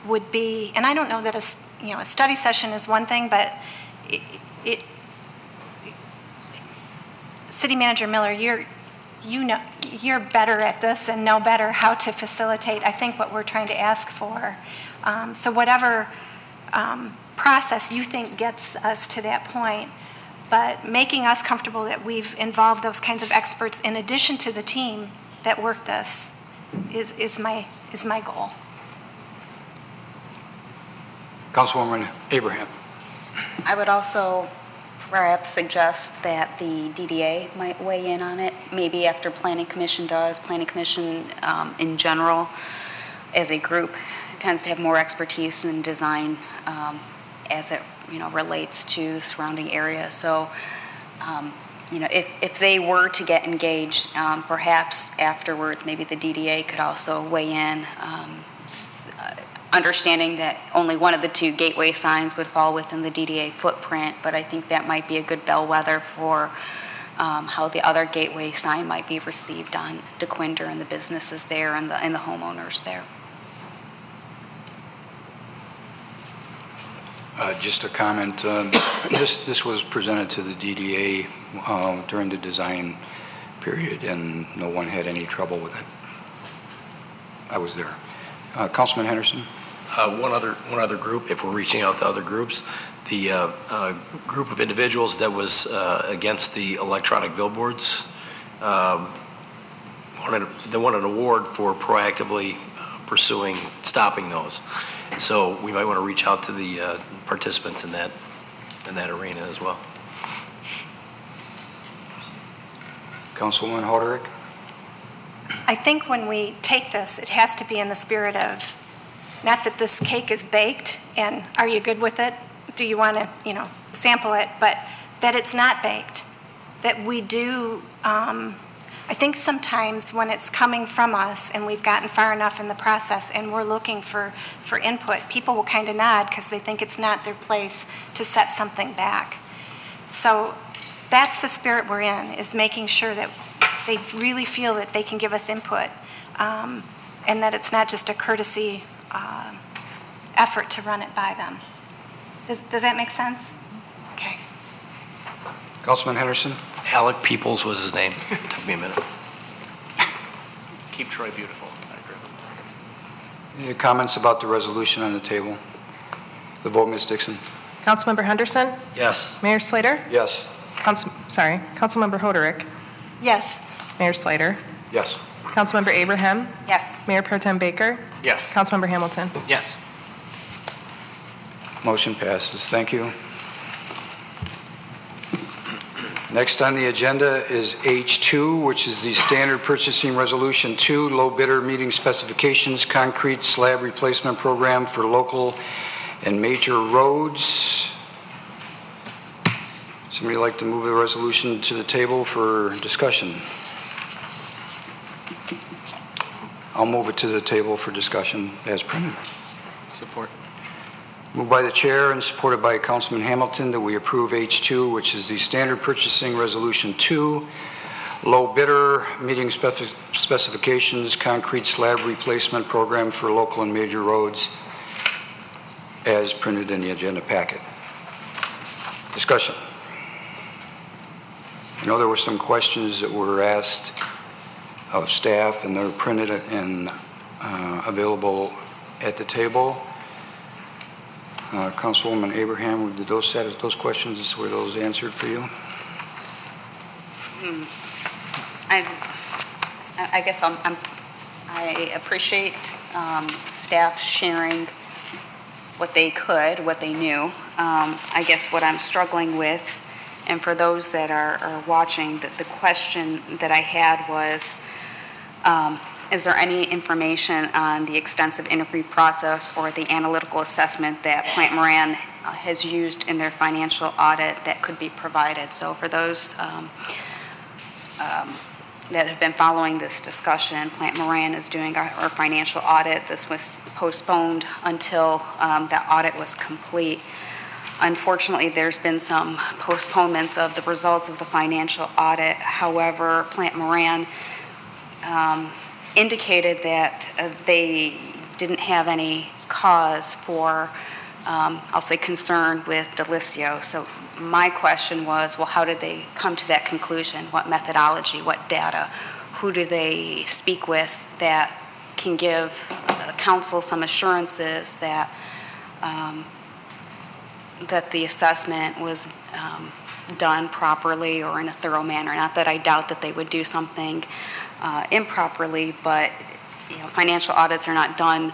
would be, and I don't know that a study session is one thing, but City Manager Miller, you're better at this and know better how to facilitate, I think, what we're trying to ask for. So whatever process you think gets us to that point, but making us comfortable that we've involved those kinds of experts in addition to the team that worked this is my goal. Councilwoman Abraham. I would also perhaps suggest that the DDA might weigh in on it, maybe after Planning Commission does. Planning Commission in general, as a group, tends to have more expertise in design as it relates to surrounding areas. So, if they were to get engaged, perhaps afterwards, maybe the DDA could also weigh in, understanding that only one of the two gateway signs would fall within the DDA footprint, but I think that might be a good bellwether for how the other gateway sign might be received on DeQuinder and the businesses there and the homeowners there. Just a comment. This was presented to the DDA during the design period, and no one had any trouble with it. I was there. Councilman Henderson. One other group, if we're reaching out to other groups, the group of individuals that was against the electronic billboards, one want an award for proactively pursuing stopping those. So we might want to reach out to the participants in that arena as well. Councilwoman Hoderick? I think when we take this, it has to be in the spirit of, not that this cake is baked and are you good with it? Do you want to, sample it? But that it's not baked. That we do, I think sometimes when it's coming from us and we've gotten far enough in the process and we're looking for input, people will kind of nod because they think it's not their place to set something back. So that's the spirit we're in, is making sure that they really feel that they can give us input and that it's not just a courtesy effort to run it by them. Does that make sense? Okay. Councilman Henderson? Alec Peoples was his name. It took me a minute. Keep Troy beautiful. I agree. Any comments about the resolution on the table? The vote, Ms. Dixon? Councilmember Henderson? Yes. Mayor Slater? Yes. Councilmember Hoderick? Yes. Mayor Slater? Yes. Councilmember Abraham? Yes. Mayor Pro Tem Baker? Yes. Councilmember Hamilton? Yes. Motion passes. Thank you. Next on the agenda is H2, which is the Standard Purchasing Resolution 2, Low Bidder Meeting Specifications, Concrete Slab Replacement Program for Local and Major Roads. Somebody like to move the resolution to the table for discussion? I'll move it to the table for discussion as printed. Support. Moved by the chair and supported by Councilman Hamilton that we approve H2, which is the Standard Purchasing Resolution 2, Low Bidder Meeting Specifications, Concrete Slab Replacement Program for Local and Major Roads, as printed in the agenda packet. Discussion. I know there were some questions that were asked of staff, and they're printed and available at the table. Councilwoman Abraham, did those questions, were those answered for you? I guess I appreciate staff sharing what they could, what they knew. I guess what I'm struggling with, and for those that are watching, the question that I had was, is there any information on the extensive interview process or the analytical assessment that Plant Moran has used in their financial audit that could be provided? So for those that have been following this discussion, Plant Moran is doing our financial audit. This was postponed until that audit was complete. Unfortunately, there's been some postponements of the results of the financial audit. However, Plant Moran indicated that they didn't have any cause for, I'll say, concern with Delisio. So my question was, well, how did they come to that conclusion? What methodology, what data? Who do they speak with that can give council some assurances that that the assessment was done properly or in a thorough manner? Not that I doubt that they would do something improperly, but financial audits are not done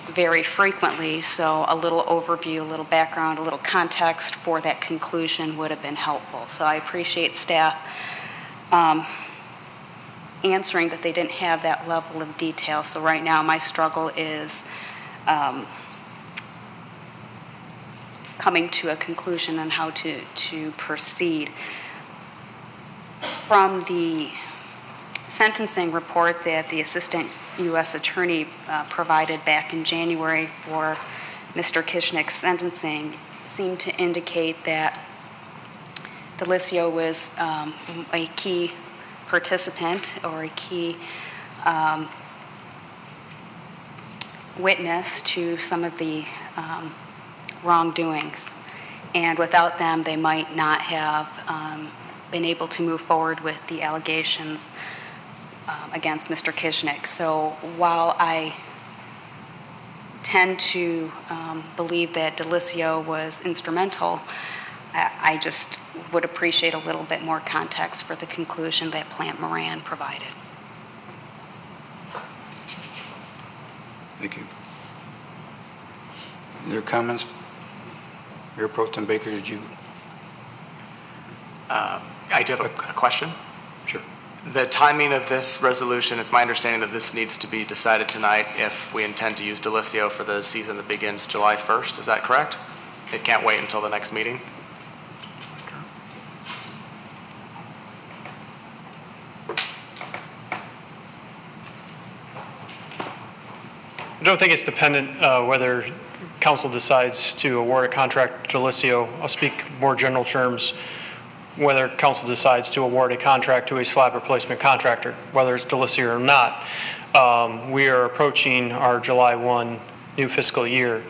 very frequently, so a little overview, a little background, a little context for that conclusion would have been helpful. So I appreciate staff answering that they didn't have that level of detail. So right now my struggle is coming to a conclusion on how to proceed. From the sentencing report that the Assistant U.S. Attorney provided back in January for Mr. Kishnick's sentencing seemed to indicate that Delisio was a key participant or a key witness to some of the wrongdoings. And without them, they might not have been able to move forward with the allegations against Mr. Kishnick. So while I tend to believe that Delisio was instrumental, I just would appreciate a little bit more context for the conclusion that Plant Moran provided. Thank you. Any other comments? Mayor Pro Tem Baker, did you? I do have a question. Sure. The timing of this resolution, it's my understanding that this needs to be decided tonight if we intend to use Delisio for the season that begins July 1st. Is that correct? It can't wait until the next meeting? I don't think it's dependent whether council decides to award a contract to Delisio. I'll speak more general terms. Whether council decides to award a contract to a slab replacement contractor, whether it's Delisio or not, we are approaching our July 1 new fiscal year.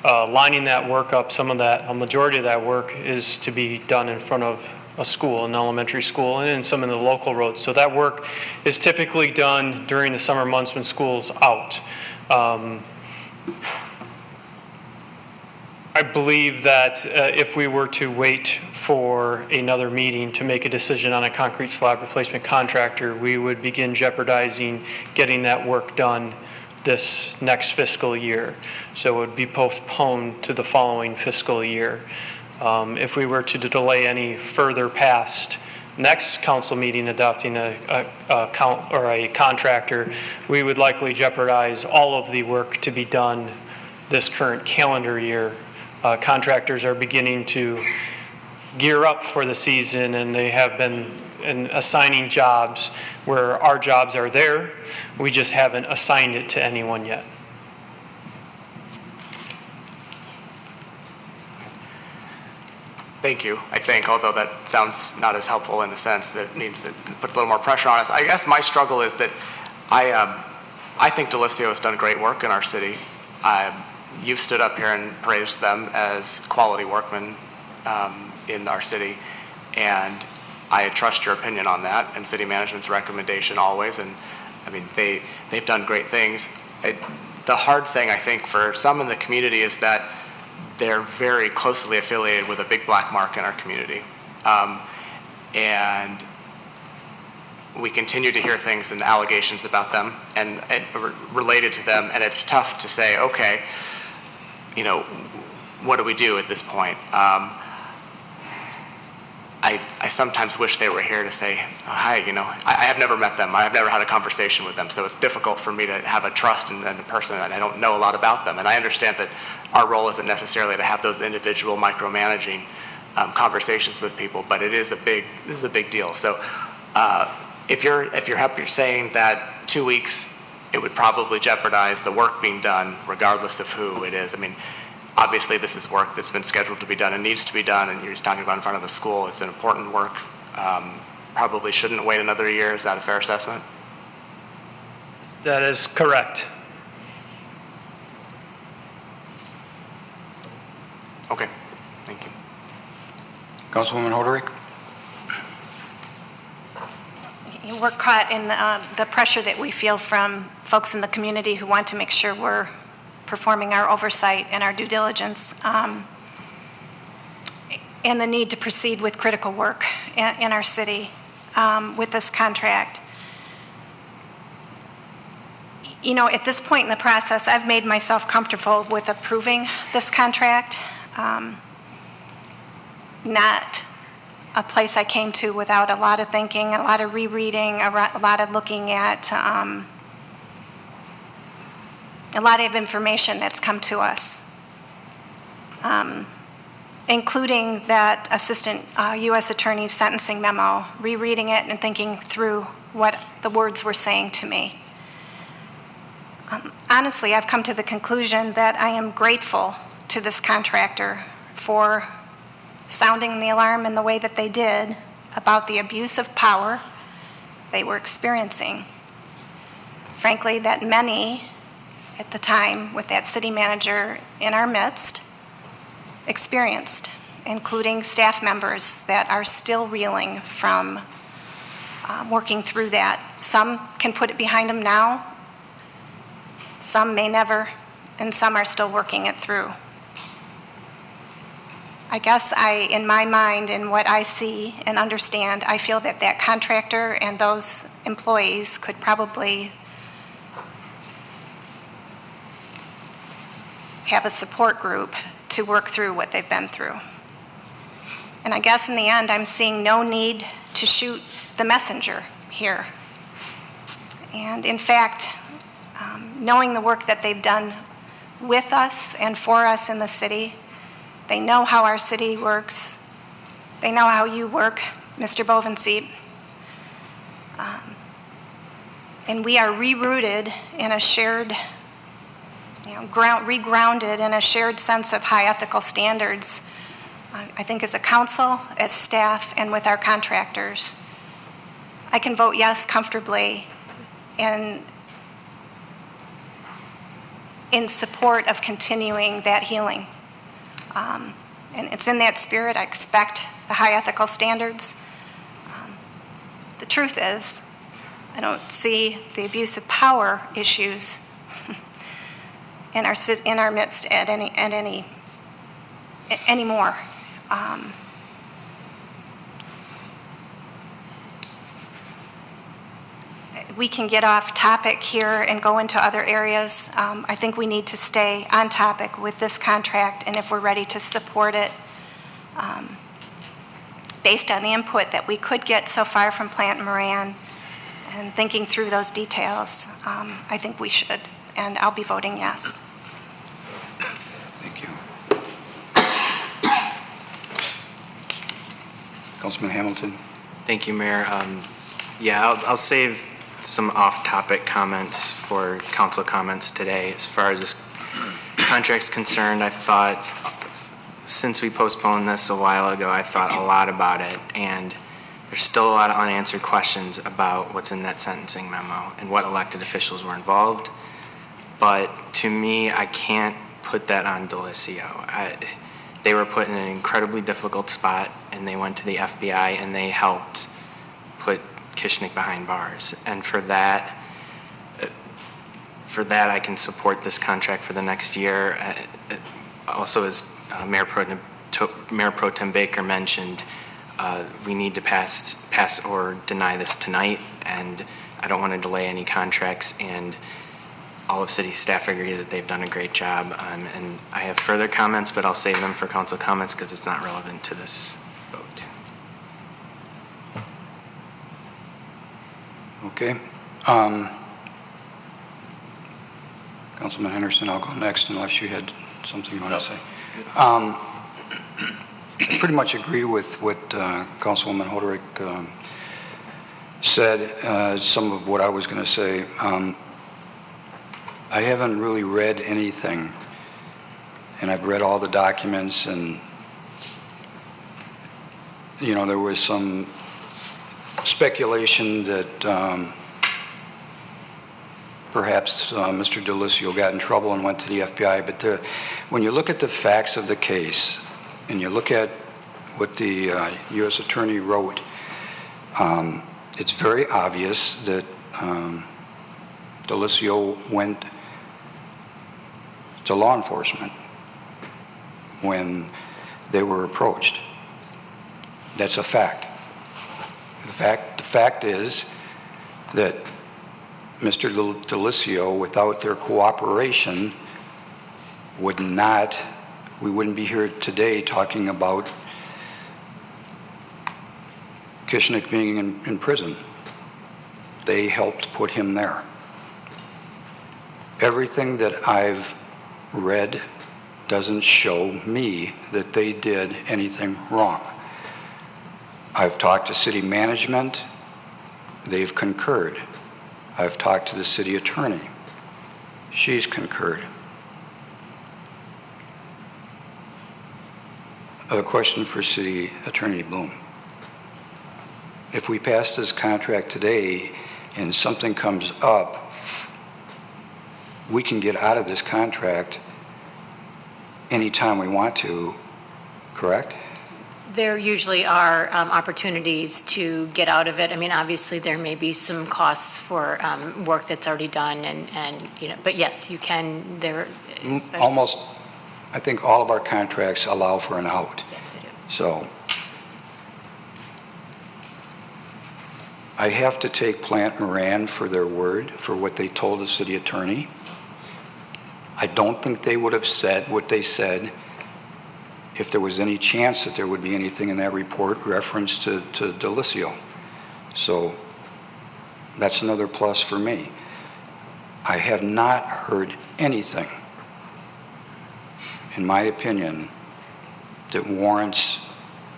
Lining that work up, a majority of that work is to be done in front of a school, an elementary school, and in some of the local roads. So that work is typically done during the summer months when school's out. I believe that if we were to wait for another meeting to make a decision on a concrete slab replacement contractor, we would begin jeopardizing getting that work done this next fiscal year. So it would be postponed to the following fiscal year. If we were to delay any further past next council meeting adopting a contractor, we would likely jeopardize all of the work to be done this current calendar year. Contractors are beginning to gear up for the season, and they have been assigning jobs where our jobs are there. We just haven't assigned it to anyone yet. Thank you, I think, although that sounds not as helpful in the sense that it means that it puts a little more pressure on us. I guess my struggle is that I think Delisio has done great work in our city. You've stood up here and praised them as quality workmen in our city, and I trust your opinion on that and city management's recommendation always. And I mean, they've done great things. The hard thing, I think, for some in the community is that they're very closely affiliated with a big black mark in our community. And we continue to hear things and allegations about them and related to them, and it's tough to say, okay, you know, what do we do at this point? I sometimes wish they were here to say, oh, hi, you know, I have never met them. I have never had a conversation with them, so it's difficult for me to have a trust in the person, and I don't know a lot about them. And I understand that our role isn't necessarily to have those individual micromanaging conversations with people, but this is a big deal. So if you're saying that 2 weeks, it would probably jeopardize the work being done regardless of who it is. I mean, obviously this is work that's been scheduled to be done and needs to be done, and you're talking about in front of a school. It's an important work. Probably shouldn't wait another year. Is that a fair assessment? That is correct. Okay, thank you. Councilwoman Hoderick? We're caught in the pressure that we feel from folks in the community who want to make sure we're performing our oversight and our due diligence, and the need to proceed with critical work in our city with this contract. You know, at this point in the process, I've made myself comfortable with approving this contract. Not a place I came to without a lot of thinking, a lot of rereading, a lot of looking at a lot of information that's come to us, including that Assistant U.S. Attorney's sentencing memo, rereading it and thinking through what the words were saying to me. Honestly, I've come to the conclusion that I am grateful to this contractor for sounding the alarm in the way that they did about the abuse of power they were experiencing. Frankly, that many at the time with that city manager in our midst experienced, including staff members that are still reeling from working through that. Some can put it behind them now, some may never, and some are still working it through. I guess in my mind and what I see and understand, I feel that that contractor and those employees could probably have a support group to work through what they've been through. And I guess in the end, I'm seeing no need to shoot the messenger here. And in fact, knowing the work that they've done with us and for us in the city, they know how our city works. They know how you work, Mr. Bovenseep. And we are rerouted in a shared, regrounded in a shared sense of high ethical standards, I think as a council, as staff, and with our contractors. I can vote yes comfortably in support of continuing that healing. And it's in that spirit I expect the high ethical standards. The truth is, I don't see the abuse of power issues in our midst anymore. We can get off topic here and go into other areas. I think we need to stay on topic with this contract, and if we're ready to support it, based on the input that we could get so far from Plant and Moran, and thinking through those details, I think we should, and I'll be voting yes. Thank you. Councilman Hamilton. Thank you, Mayor. I'll save some off-topic comments for council comments today. As far as this contract's concerned, I thought, since we postponed this a while ago, I thought a lot about it, and there's still a lot of unanswered questions about what's in that sentencing memo and what elected officials were involved. But to me, I can't put that on Delisio. They were put in an incredibly difficult spot, and they went to the FBI and they helped put Kishnick behind bars. And for that I can support this contract for the next year. Also, as Mayor Pro Tem Baker mentioned, we need to pass or deny this tonight, and I don't want to delay any contracts, and all of city staff agrees that they've done a great job. And I have further comments, but I'll save them for council comments because it's not relevant to this vote. Okay. Councilman Henderson, I'll go next unless you had something you want to say. I pretty much agree with what Councilwoman Hoderick said, some of what I was going to say. I haven't really read anything, and I've read all the documents, and there was some speculation that perhaps Mr. Delisio got in trouble and went to the FBI, but when you look at the facts of the case and you look at what the U.S. Attorney wrote, it's very obvious that Delisio went to law enforcement when they were approached. That's a fact. The fact is that Mr. Delisio, without their cooperation, we wouldn't be here today talking about Kishnick being in prison. They helped put him there. Everything that I've read doesn't show me that they did anything wrong. I've talked to city management. They've concurred. I've talked to the city attorney. She's concurred. I have a question for City Attorney Bloom. If we pass this contract today and something comes up, we can get out of this contract anytime we want to, correct? There usually are opportunities to get out of it. I mean, obviously, there may be some costs for work that's already done, but yes, you can. I think all of our contracts allow for an out. Yes, they do. So I have to take Plant Moran for their word for what they told the city attorney. I don't think they would have said what they said if there was any chance that there would be anything in that report reference to Delisio. So that's another plus for me. I have not heard anything, in my opinion, that warrants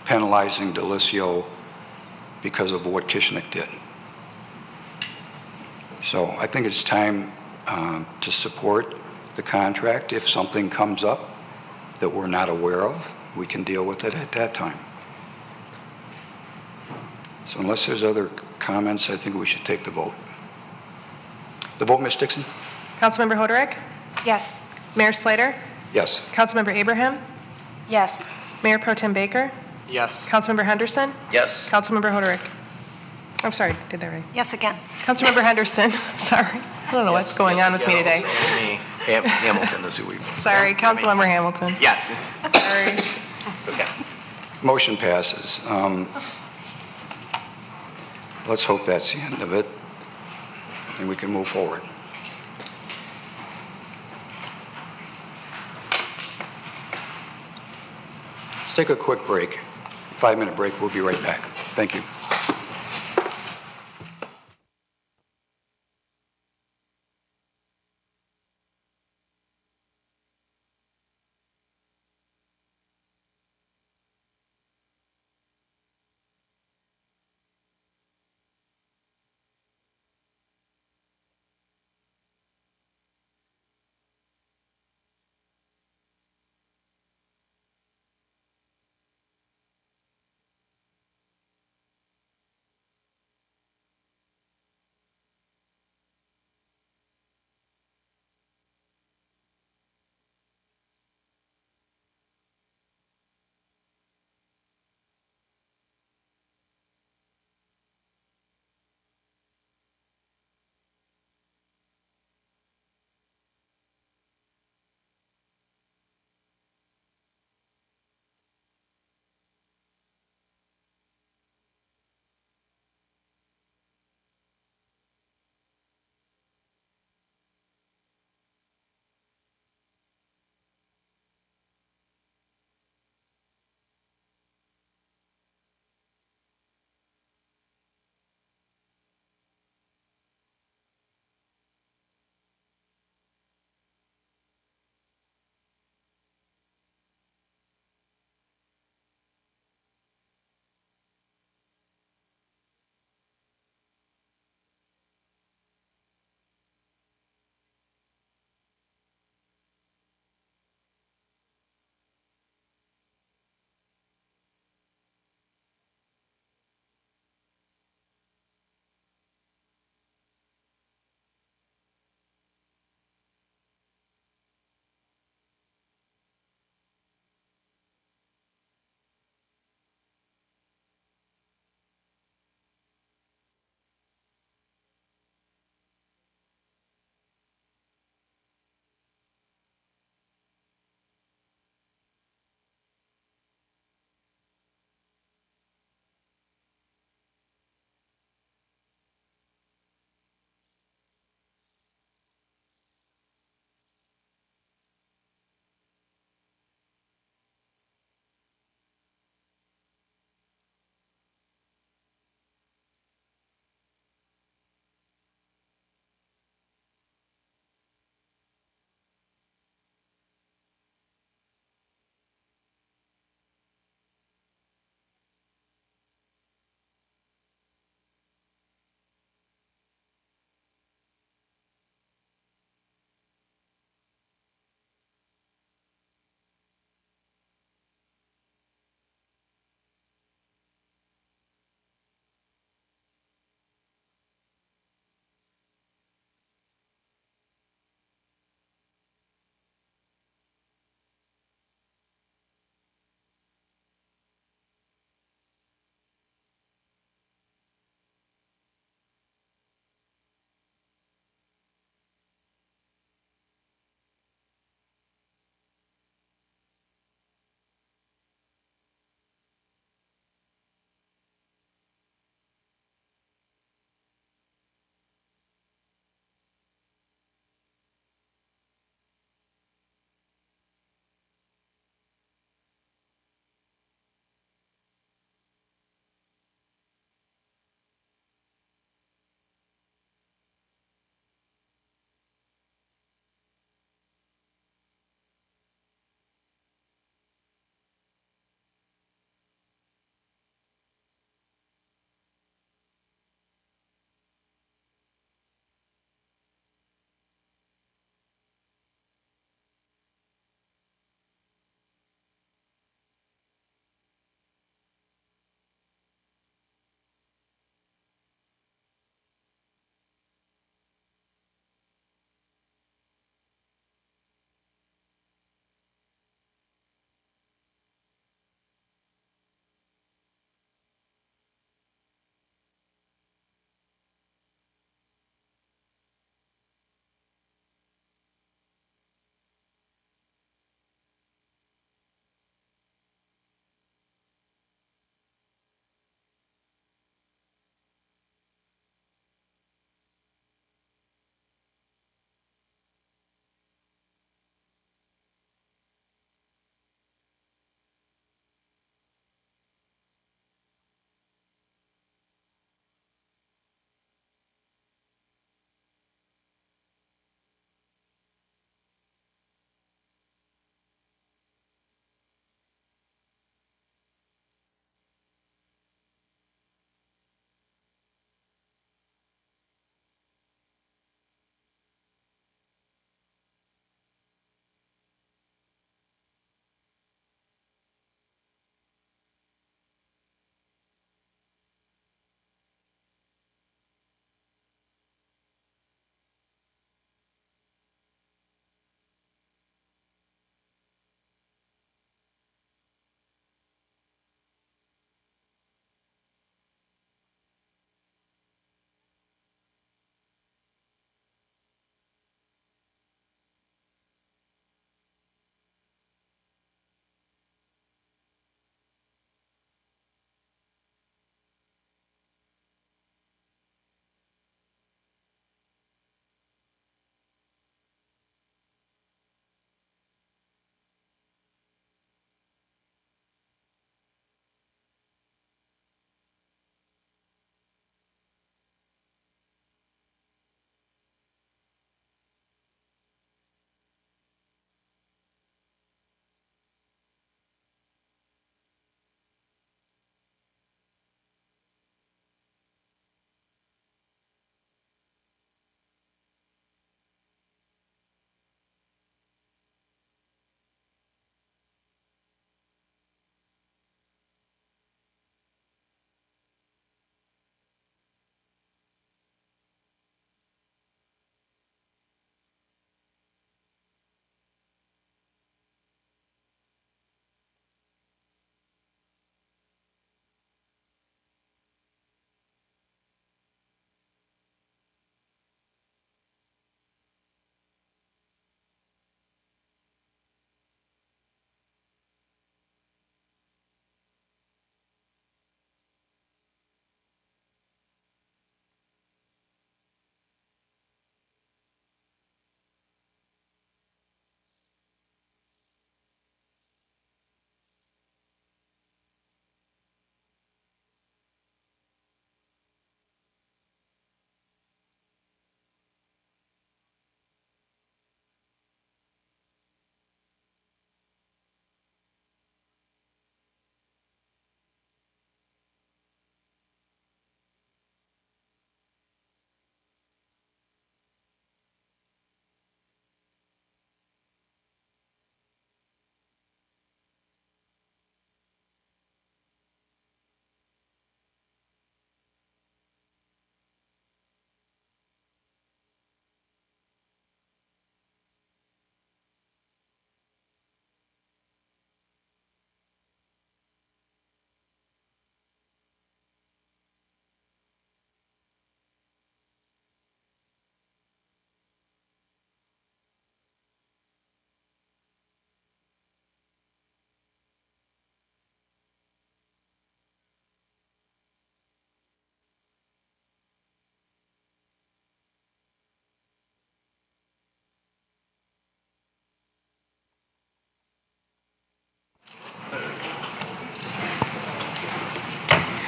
penalizing Delisio because of what Kishnick did. So I think it's time to support the contract. If something comes up that we're not aware of, we can deal with it at that time. So unless there's other comments, I think we should take the vote. The vote, Ms. Dixon? Councilmember Hoderick? Yes. Mayor Slater? Yes. Councilmember Abraham? Yes. Mayor Pro Tem Baker? Yes. Councilmember Henderson? Yes. Councilmember Hoderick? I'm sorry, did that right. Yes again. Councilmember Henderson, sorry. I don't know what's going on with me today. Hamilton is who we. Sorry, Councilmember Hamilton. Yes. Sorry. Okay. Motion passes. Let's hope that's the end of it, and we can move forward. Let's take a quick break. 5-minute break. We'll be right back. Thank you.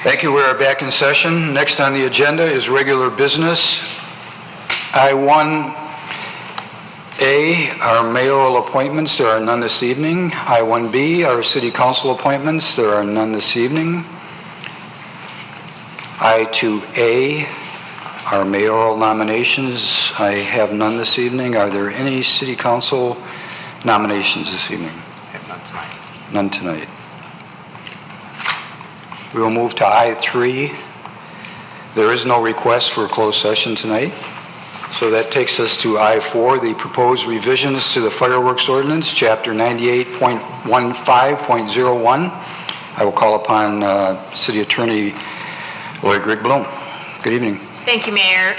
Thank you. We are back in session. Next on the agenda is regular business. I-1A, our mayoral appointments. There are none this evening. I-1B, our city council appointments. There are none this evening. I-2A, our mayoral nominations. I have none this evening. Are there any city council nominations this evening? I have none tonight. None tonight. We will move to I-3. There is no request for a closed session tonight. So that takes us to I-4, the proposed revisions to the fireworks ordinance, Chapter 98.15.01. I will call upon City Attorney Lloyd Grigg-Bloom. Good evening. Thank you, Mayor.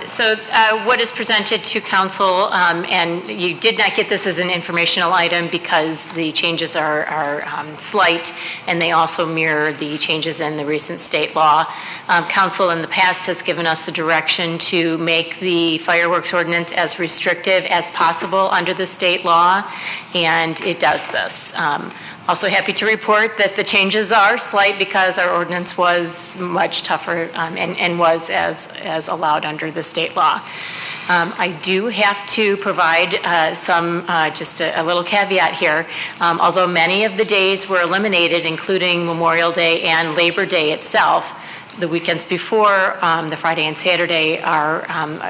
So what is presented to council, and you did not get this as an informational item because the changes are slight, and they also mirror the changes in the recent state law. Council in the past has given us the direction to make the fireworks ordinance as restrictive as possible under the state law, and it does this. Also happy to report that the changes are slight because our ordinance was much tougher and was as allowed under the state law. I do have to provide just a little caveat here. Although many of the days were eliminated, including Memorial Day and Labor Day itself, the weekends before, the Friday and Saturday, our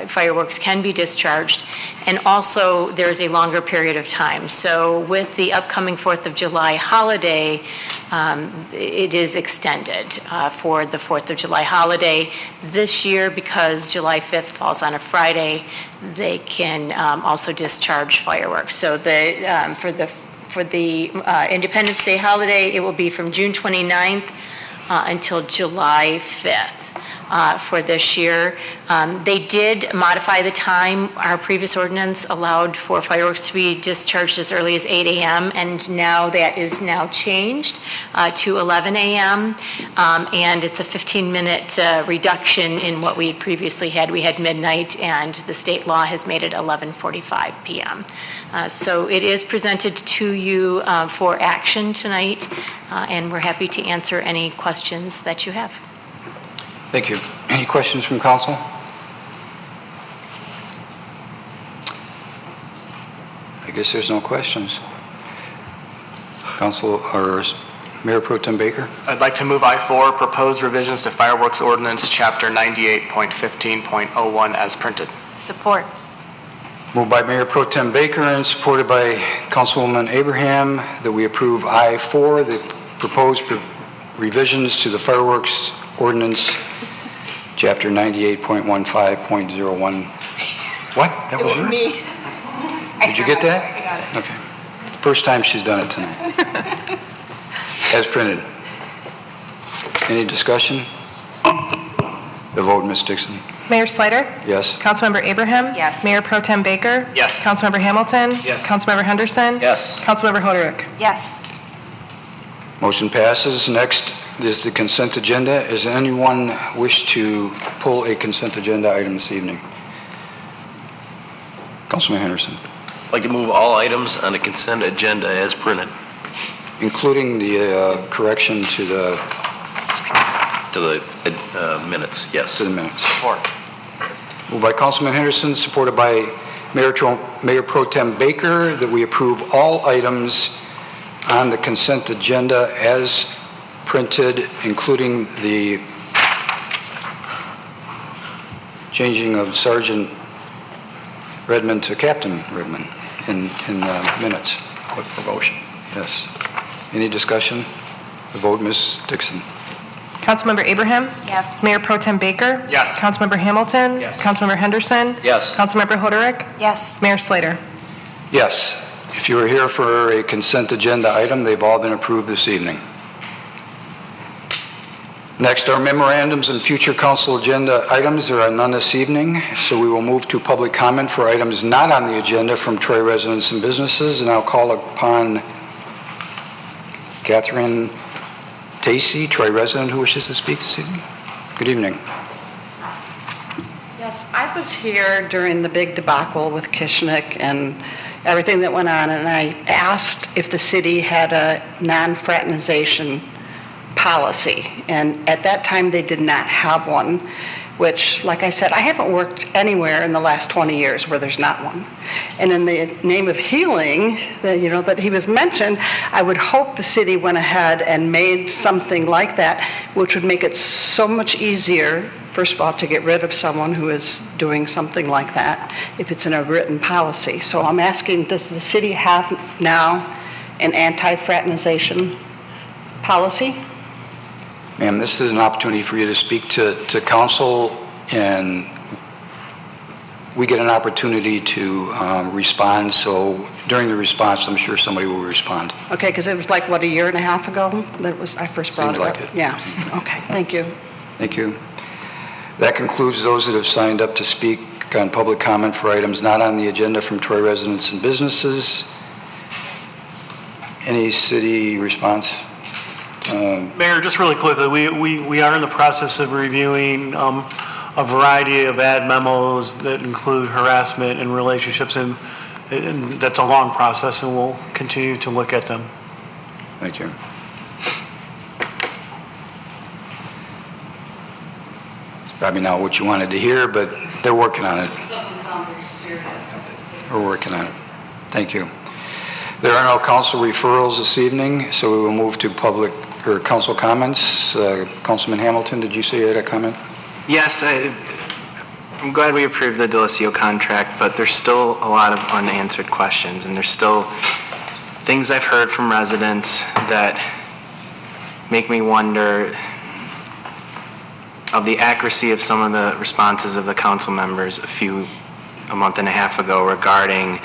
fireworks can be discharged. And also, there's a longer period of time. So with the upcoming 4th of July holiday, it is extended for the 4th of July holiday. This year, because July 5th falls on a Friday, they can also discharge fireworks. So for the Independence Day holiday, it will be from June 29th until July 5th for this year. They did modify the time. Our previous ordinance allowed for fireworks to be discharged as early as 8 a.m., and now that is now changed to 11 a.m., and it's a 15-minute reduction in what we had previously had. We had midnight, and the state law has made it 11:45 p.m. So it is presented to you for action tonight, and we're happy to answer any questions that you have. Thank you. Any questions from council? I guess there's no questions. Council or Mayor Pro Tem Baker? I'd like to move I-4, proposed revisions to fireworks ordinance, Chapter 98.15.01 as printed. Support. Moved by Mayor Pro Tem Baker and supported by Councilwoman Abraham that we approve I-4, the proposed revisions to the fireworks ordinance, Chapter 98.15.01. What? That was yours? me. Did you get that? I got it. Okay. First time she's done it tonight. As printed. Any discussion? The vote, Ms. Dixon. Mayor Slater? Yes. Councilmember Abraham? Yes. Mayor Pro Tem Baker? Yes. Councilmember Hamilton? Yes. Councilmember Henderson? Yes. Councilmember Hoderick? Yes. Motion passes. Next is the consent agenda. Does anyone wish to pull a consent agenda item this evening? Councilman Henderson. I'd like to move all items on the consent agenda as printed. Including the correction to the minutes, yes. To the minutes. Support. Moved by Councilman Henderson, supported by Mayor Pro Tem Baker, that we approve all items on the consent agenda as printed, including the changing of Sergeant Redmond to Captain Redmond in minutes. Quick promotion. Yes. Any discussion? The vote, Ms. Dixon. Councilmember Abraham? Yes. Mayor Pro Tem Baker? Yes. Councilmember Hamilton? Yes. Councilmember Henderson? Yes. Councilmember Hoderick? Yes. Mayor Slater? Yes. If you are here for a consent agenda item, they've all been approved this evening. Next are memorandums and future council agenda items. There are none this evening, so we will move to public comment for items not on the agenda from Troy residents and businesses, and I'll call upon Catherine Tacey, Troy resident, who wishes to speak this evening. Good evening. Yes, I was here during the big debacle with Kishnick and everything that went on, and I asked if the city had a non-fraternization policy. And at that time, they did not have one, which, like I said, I haven't worked anywhere in the last 20 years where there's not one. And in the name of healing, that he was mentioned, I would hope the city went ahead and made something like that, which would make it so much easier, first of all, to get rid of someone who is doing something like that, if it's in a written policy. So I'm asking, does the city have now an anti-fraternization policy? Ma'am, this is an opportunity for you to speak to council, and we get an opportunity to respond. So during the response, I'm sure somebody will respond. Okay, because it was like, what, a year and a half ago that I first brought Seems it like up? it. Yeah, okay, thank you. Thank you. That concludes those that have signed up to speak on public comment for items not on the agenda from Troy residents and businesses. Any city response? Mayor, just really quickly, we are in the process of reviewing a variety of ad memos that include harassment and relationships, and that's a long process, and we'll continue to look at them. Thank you. Probably not what you wanted to hear, but they're working on it. This doesn't sound very serious. We're working on it. Thank you. There are no council referrals this evening, so we will move to public or council comments. Councilman Hamilton, did you say you had a comment? Yes, I'm glad we approved the Delicio contract, but there's still a lot of unanswered questions, and there's still things I've heard from residents that make me wonder of the accuracy of some of the responses of the council members a month and a half ago regarding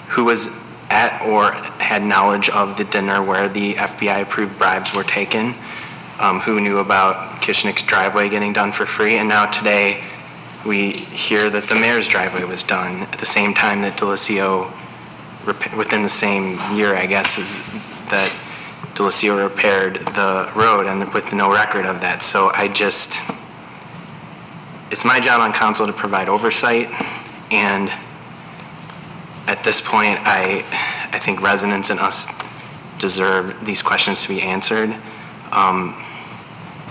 who was at or had knowledge of the dinner where the FBI-approved bribes were taken, who knew about Kishnick's driveway getting done for free, and now today we hear that the mayor's driveway was done at the same time that Delicio, within the same year, I guess, is that Delicio repaired the road, and with no record of that. So it's my job on council to provide oversight, and at this point, I think residents and us deserve these questions to be answered. And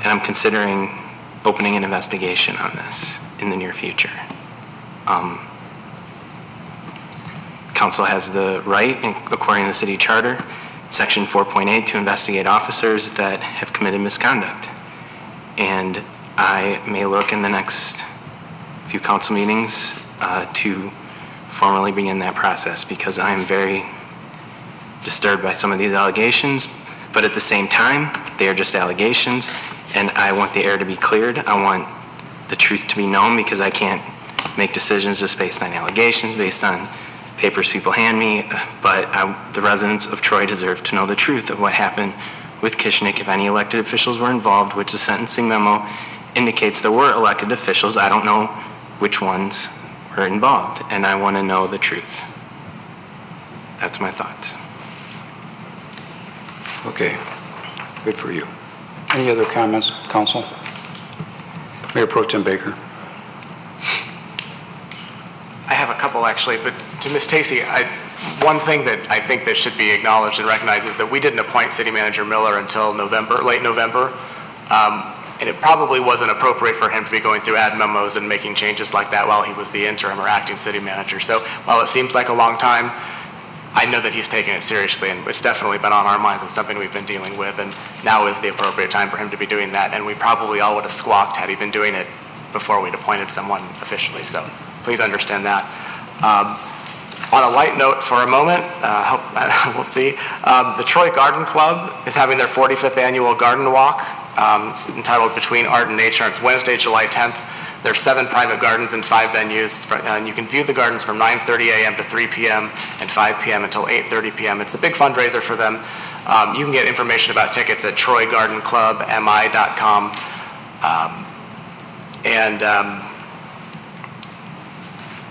I'm considering opening an investigation on this in the near future. Council has the right, according to the city charter, section 4.8, to investigate officers that have committed misconduct. And I may look in the next few council meetings to formally begin that process, because I am very disturbed by some of these allegations, but at the same time, they are just allegations, and I want the air to be cleared. I want the truth to be known, because I can't make decisions just based on allegations, based on papers people hand me, but the residents of Troy deserve to know the truth of what happened with Kishnick, if any elected officials were involved, which the sentencing memo indicates there were elected officials. I don't know which ones were involved, and I want to know the truth. That's my thoughts. Okay, good for you. Any other comments, council? Mayor Pro Tem Baker. I have a couple, actually, but to Ms. Tacey, one thing that I think that should be acknowledged and recognized is that we didn't appoint City Manager Miller until late November, and it probably wasn't appropriate for him to be going through ad memos and making changes like that while he was the interim or acting city manager. So while it seems like a long time, I know that he's taken it seriously, and it's definitely been on our minds and something we've been dealing with, and now is the appropriate time for him to be doing that, and we probably all would have squawked had he been doing it before we'd appointed someone officially, so please understand that. On a light note for a moment, we'll see, the Troy Garden Club is having their 45th annual garden walk. It's entitled Between Art and Nature. It's Wednesday, July 10th. There's 7 private gardens and 5 venues, and you can view the gardens from 9:30 a.m. to 3 p.m. and 5 p.m. until 8:30 p.m. It's a big fundraiser for them. You can get information about tickets at troygardenclubmi.com.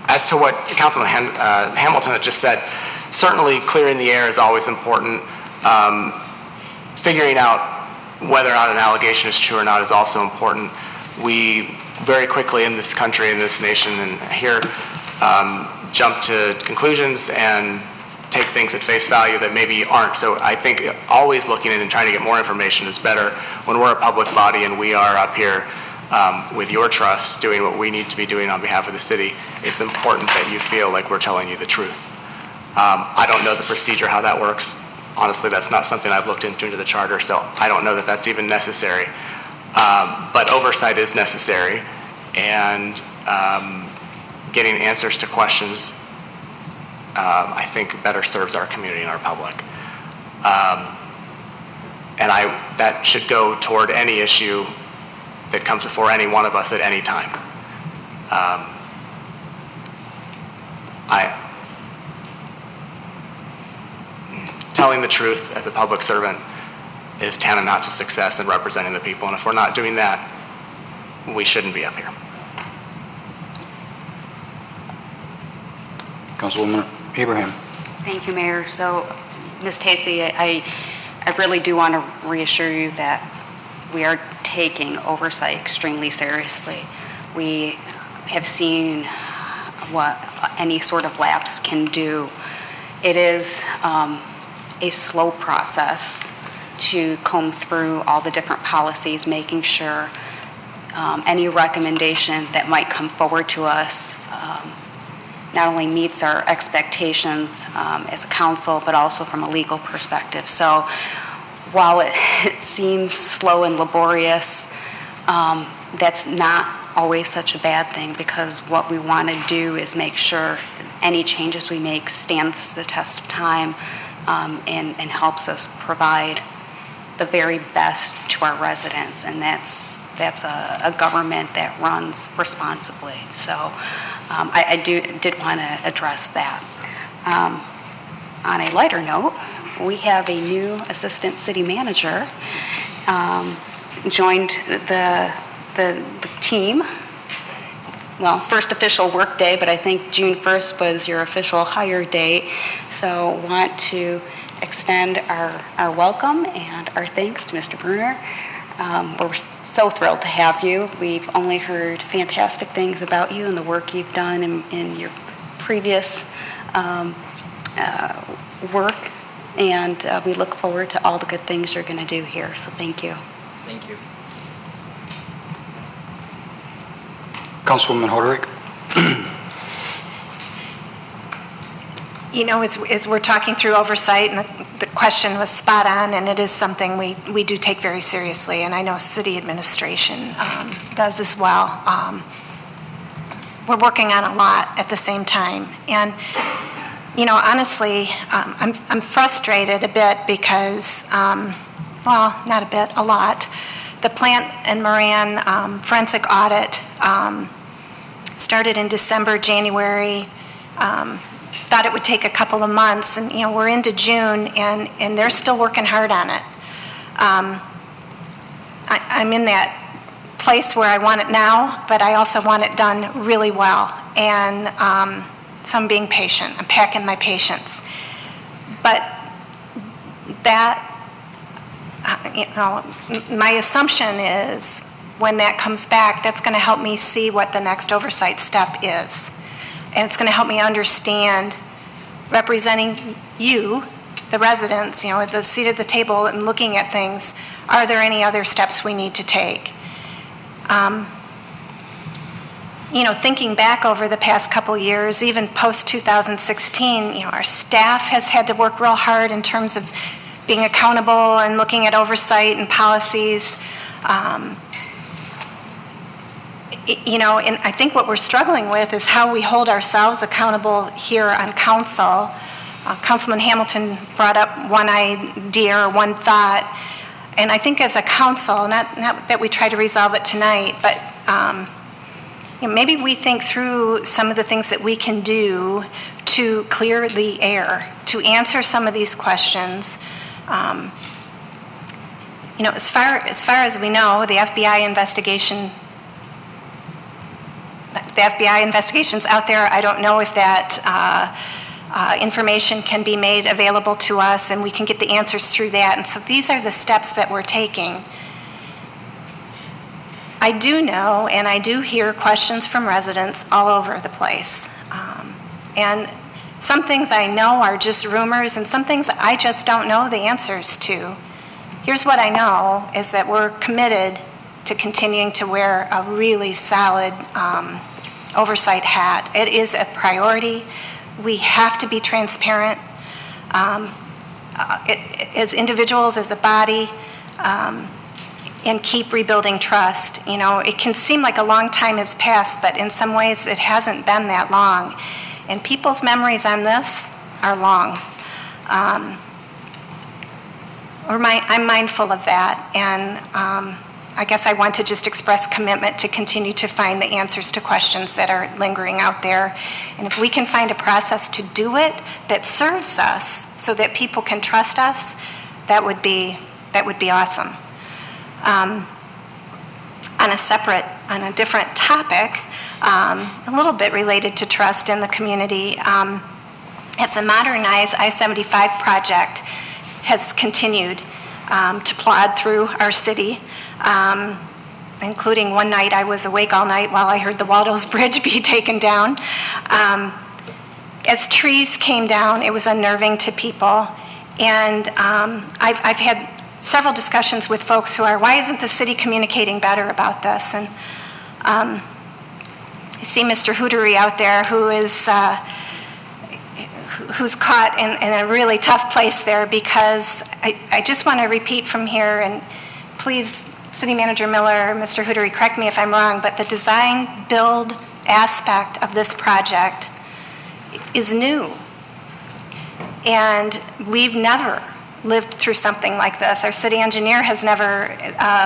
As to what Councilman Hamilton had just said, certainly clearing the air is always important. Figuring out whether or not an allegation is true or not is also important. We very quickly in this country, in this nation, and here jump to conclusions and take things at face value that maybe aren't. So I think always looking in and trying to get more information is better. When we're a public body and we are up here with your trust doing what we need to be doing on behalf of the city, it's important that you feel like we're telling you the truth. I don't know the procedure, how that works. Honestly, that's not something I've looked into the charter, so I don't know that that's even necessary. But oversight is necessary, and getting answers to questions I think better serves our community and our public. And that should go toward any issue that comes before any one of us at any time. Telling the truth as a public servant is tantamount to success in representing the people, and if we're not doing that, we shouldn't be up here. Councilwoman Abraham. Thank you, Mayor. So, Ms. Tacey, I really do want to reassure you that we are taking oversight extremely seriously. We have seen what any sort of lapse can do. It is a slow process to comb through all the different policies, making sure any recommendation that might come forward to us not only meets our expectations as a council, but also from a legal perspective. So while it seems slow and laborious, that's not always such a bad thing, because what we want to do is make sure any changes we make stands the test of time and helps us provide the very best to our residents, and that's a government that runs responsibly. So I did want to address that. On a lighter note, we have a new assistant city manager joined the team. Well, first official work day, but I think June 1st was your official hire date. So want to extend our welcome and our thanks to Mr. Bruner. We're so thrilled to have you. We've only heard fantastic things about you and the work you've done in your previous work, and we look forward to all the good things you're going to do here. So thank you. Thank you. Councilwoman Hoderick. You know, as we're talking through oversight, and the question was spot on, and it is something we do take very seriously, and I know city administration does as well. We're working on a lot at the same time, and you know, honestly, I'm frustrated a bit because, well, not a bit, a lot. The Plant and Moran forensic audit started in December, January. Thought it would take a couple of months, and you know, we're into June, and they're still working hard on it. I'm in that place where I want it now, but I also want it done really well, and so I'm being patient. I'm packing my patience. But that, you know, my assumption is when that comes back, that's going to help me see what the next oversight step is. And it's going to help me understand, representing you, the residents, you know, at the seat at the table and looking at things, are there any other steps we need to take? You know, thinking back over the past couple years, even post-2016, you know, our staff has had to work real hard in terms of being accountable and looking at oversight and policies. You know, and I think what we're struggling with is how we hold ourselves accountable here on council. Councilman Hamilton brought up one idea or one thought, and I think as a council, not that we try to resolve it tonight, but you know, maybe we think through some of the things that we can do to clear the air, to answer some of these questions. You know, as far as we know, the FBI investigation's out there. I don't know if that information can be made available to us and we can get the answers through that. And so these are the steps that we're taking. I do know, and I do hear questions from residents all over the place. And Some things I know are just rumors, and some things I just don't know the answers to. Here's what I know is that we're committed to continuing to wear a really solid oversight hat. It is a priority. We have to be transparent as individuals, as a body, and keep rebuilding trust. You know, it can seem like a long time has passed, but in some ways it hasn't been that long. And people's memories on this are long. I'm mindful of that, and I guess I want to just express commitment to continue to find the answers to questions that are lingering out there. And if we can find a process to do it that serves us so that people can trust us, that would be awesome. On a different topic, a little bit related to trust in the community, as the Modernize I-75 project has continued to plod through our city, including one night I was awake all night while I heard the Waldo's Bridge be taken down. As trees came down, it was unnerving to people, and I've had several discussions with folks who are, why isn't the city communicating better about this? And I see Mr. Hootery out there who's caught in a really tough place there, because I just want to repeat from here, and please, City Manager Miller, Mr. Hootery, correct me if I'm wrong, but the design build aspect of this project is new. And we've never lived through something like this. Our city engineer has never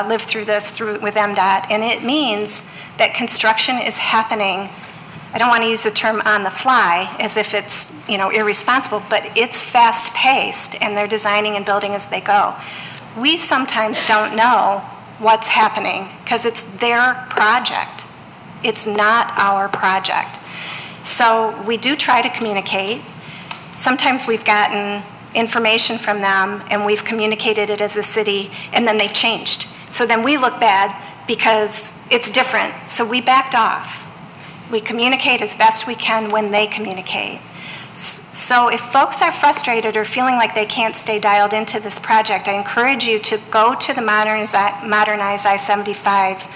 lived through this with MDOT, and it means that construction is happening. I don't want to use the term on the fly as if it's, you know, irresponsible, but it's fast paced, and they're designing and building as they go. We sometimes don't know what's happening because it's their project. It's not our project. So we do try to communicate. Sometimes we've gotten information from them and we've communicated it as a city, and then they've changed. So then we look bad because it's different. So we backed off. We communicate as best we can when they communicate. So if folks are frustrated or feeling like they can't stay dialed into this project, I encourage you to go to the Modernize I-75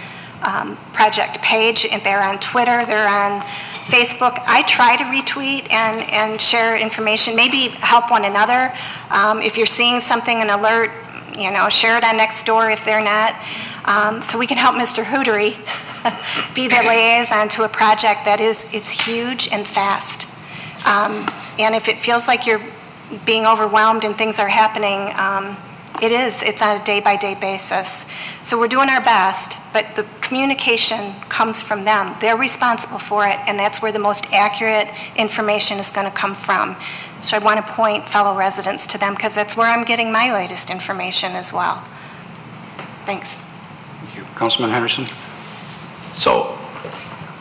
project page. They're on Twitter, they're on Facebook. I try to retweet and share information, maybe help one another. If you're seeing something, an alert, you know, share it on Nextdoor if they're not. So we can help Mr. Hootery be the liaison to a project that it's huge and fast. And if it feels like you're being overwhelmed and things are happening, it's on a day-by-day basis. So we're doing our best, but the communication comes from them. They're responsible for it, and that's where the most accurate information is going to come from. So I want to point fellow residents to them because that's where I'm getting my latest information as well. Thanks. Thank you. Councilman Henderson? So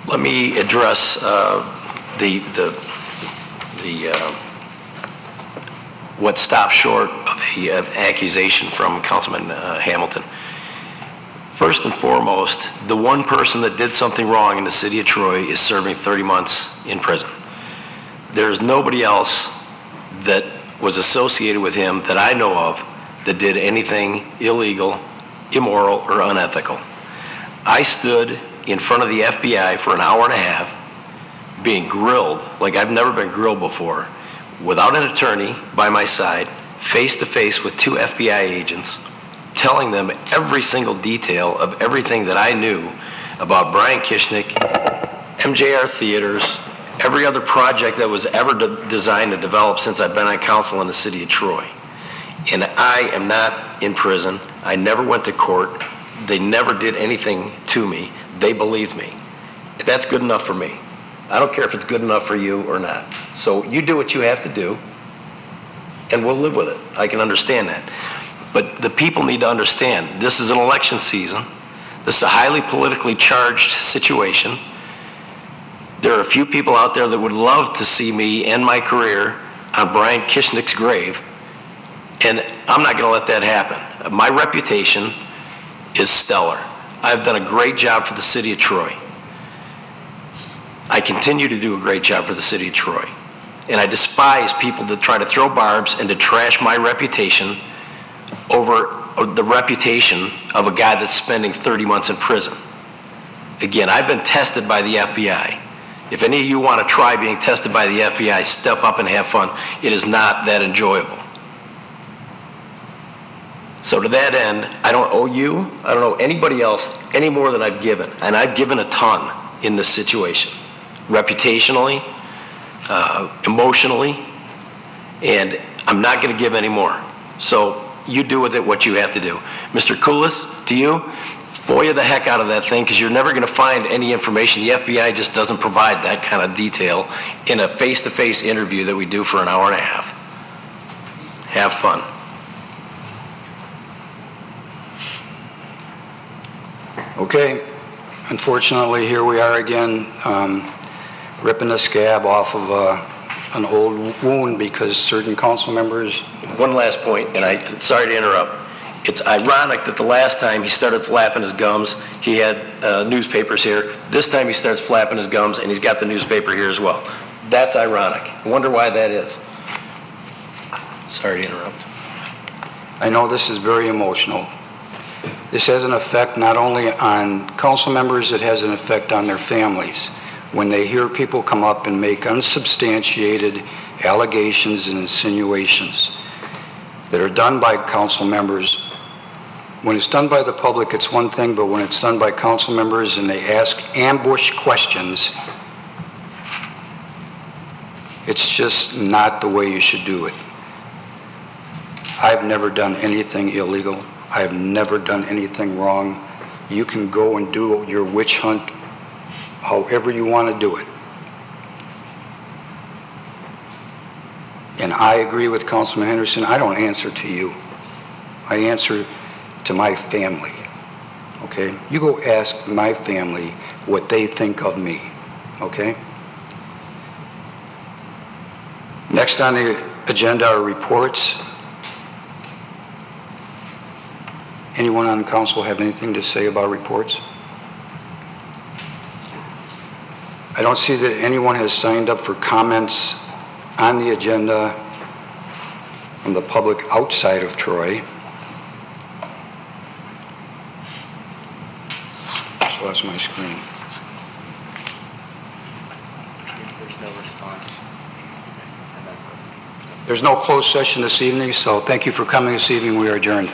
let me address what stopped short of an accusation from Councilman Hamilton. First and foremost, the one person that did something wrong in the city of Troy is serving 30 months in prison. There's nobody else that was associated with him that I know of that did anything illegal, immoral, or unethical. I stood in front of the FBI for an hour and a half being grilled like I've never been grilled before, without an attorney by my side, face to face with two FBI agents, telling them every single detail of everything that I knew about Brian Kishnick, MJR Theaters, every other project that was ever designed and developed since I've been on council in the city of Troy. And I am not in prison. I never went to court. They never did anything to me. They believed me. That's good enough for me. I don't care if it's good enough for you or not. So you do what you have to do, and we'll live with it. I can understand that. But the people need to understand this is an election season. This is a highly politically charged situation. There are a few people out there that would love to see me end my career on Brian Kishnick's grave, and I'm not going to let that happen. My reputation is stellar. I've done a great job for the city of Troy. I continue to do a great job for the city of Troy. And I despise people that try to throw barbs and to trash my reputation over the reputation of a guy that's spending 30 months in prison. Again, I've been tested by the FBI. If any of you want to try being tested by the FBI, step up and have fun. It is not that enjoyable. So to that end, I don't owe you, I don't owe anybody else any more than I've given. And I've given a ton in this situation, reputationally, emotionally, and I'm not going to give any more. So you do with it what you have to do. Mr. Koulis, to you, FOIA the heck out of that thing, because you're never going to find any information. The FBI just doesn't provide that kind of detail in a face-to-face interview that we do for an hour and a half. Have fun. Okay, unfortunately, here we are again, ripping the scab off of an old wound because certain council members... One last point, and sorry to interrupt. It's ironic that the last time he started flapping his gums, he had newspapers here. This time he starts flapping his gums, and he's got the newspaper here as well. That's ironic. I wonder why that is. Sorry to interrupt. I know this is very emotional. This has an effect not only on council members, it has an effect on their families. When they hear people come up and make unsubstantiated allegations and insinuations that are done by council members, when it's done by the public, it's one thing, but when it's done by council members and they ask ambush questions, it's just not the way you should do it. I've never done anything illegal. I've never done anything wrong. You can go and do your witch hunt however you want to do it. And I agree with Councilman Henderson. I don't answer to you. I answer to my family, okay? You go ask my family what they think of me, okay? Next on the agenda are reports. Anyone on council have anything to say about reports? I don't see that anyone has signed up for comments on the agenda from the public outside of Troy. Just lost my screen. There's no response. There's no closed session this evening, so thank you for coming this evening. We are adjourned.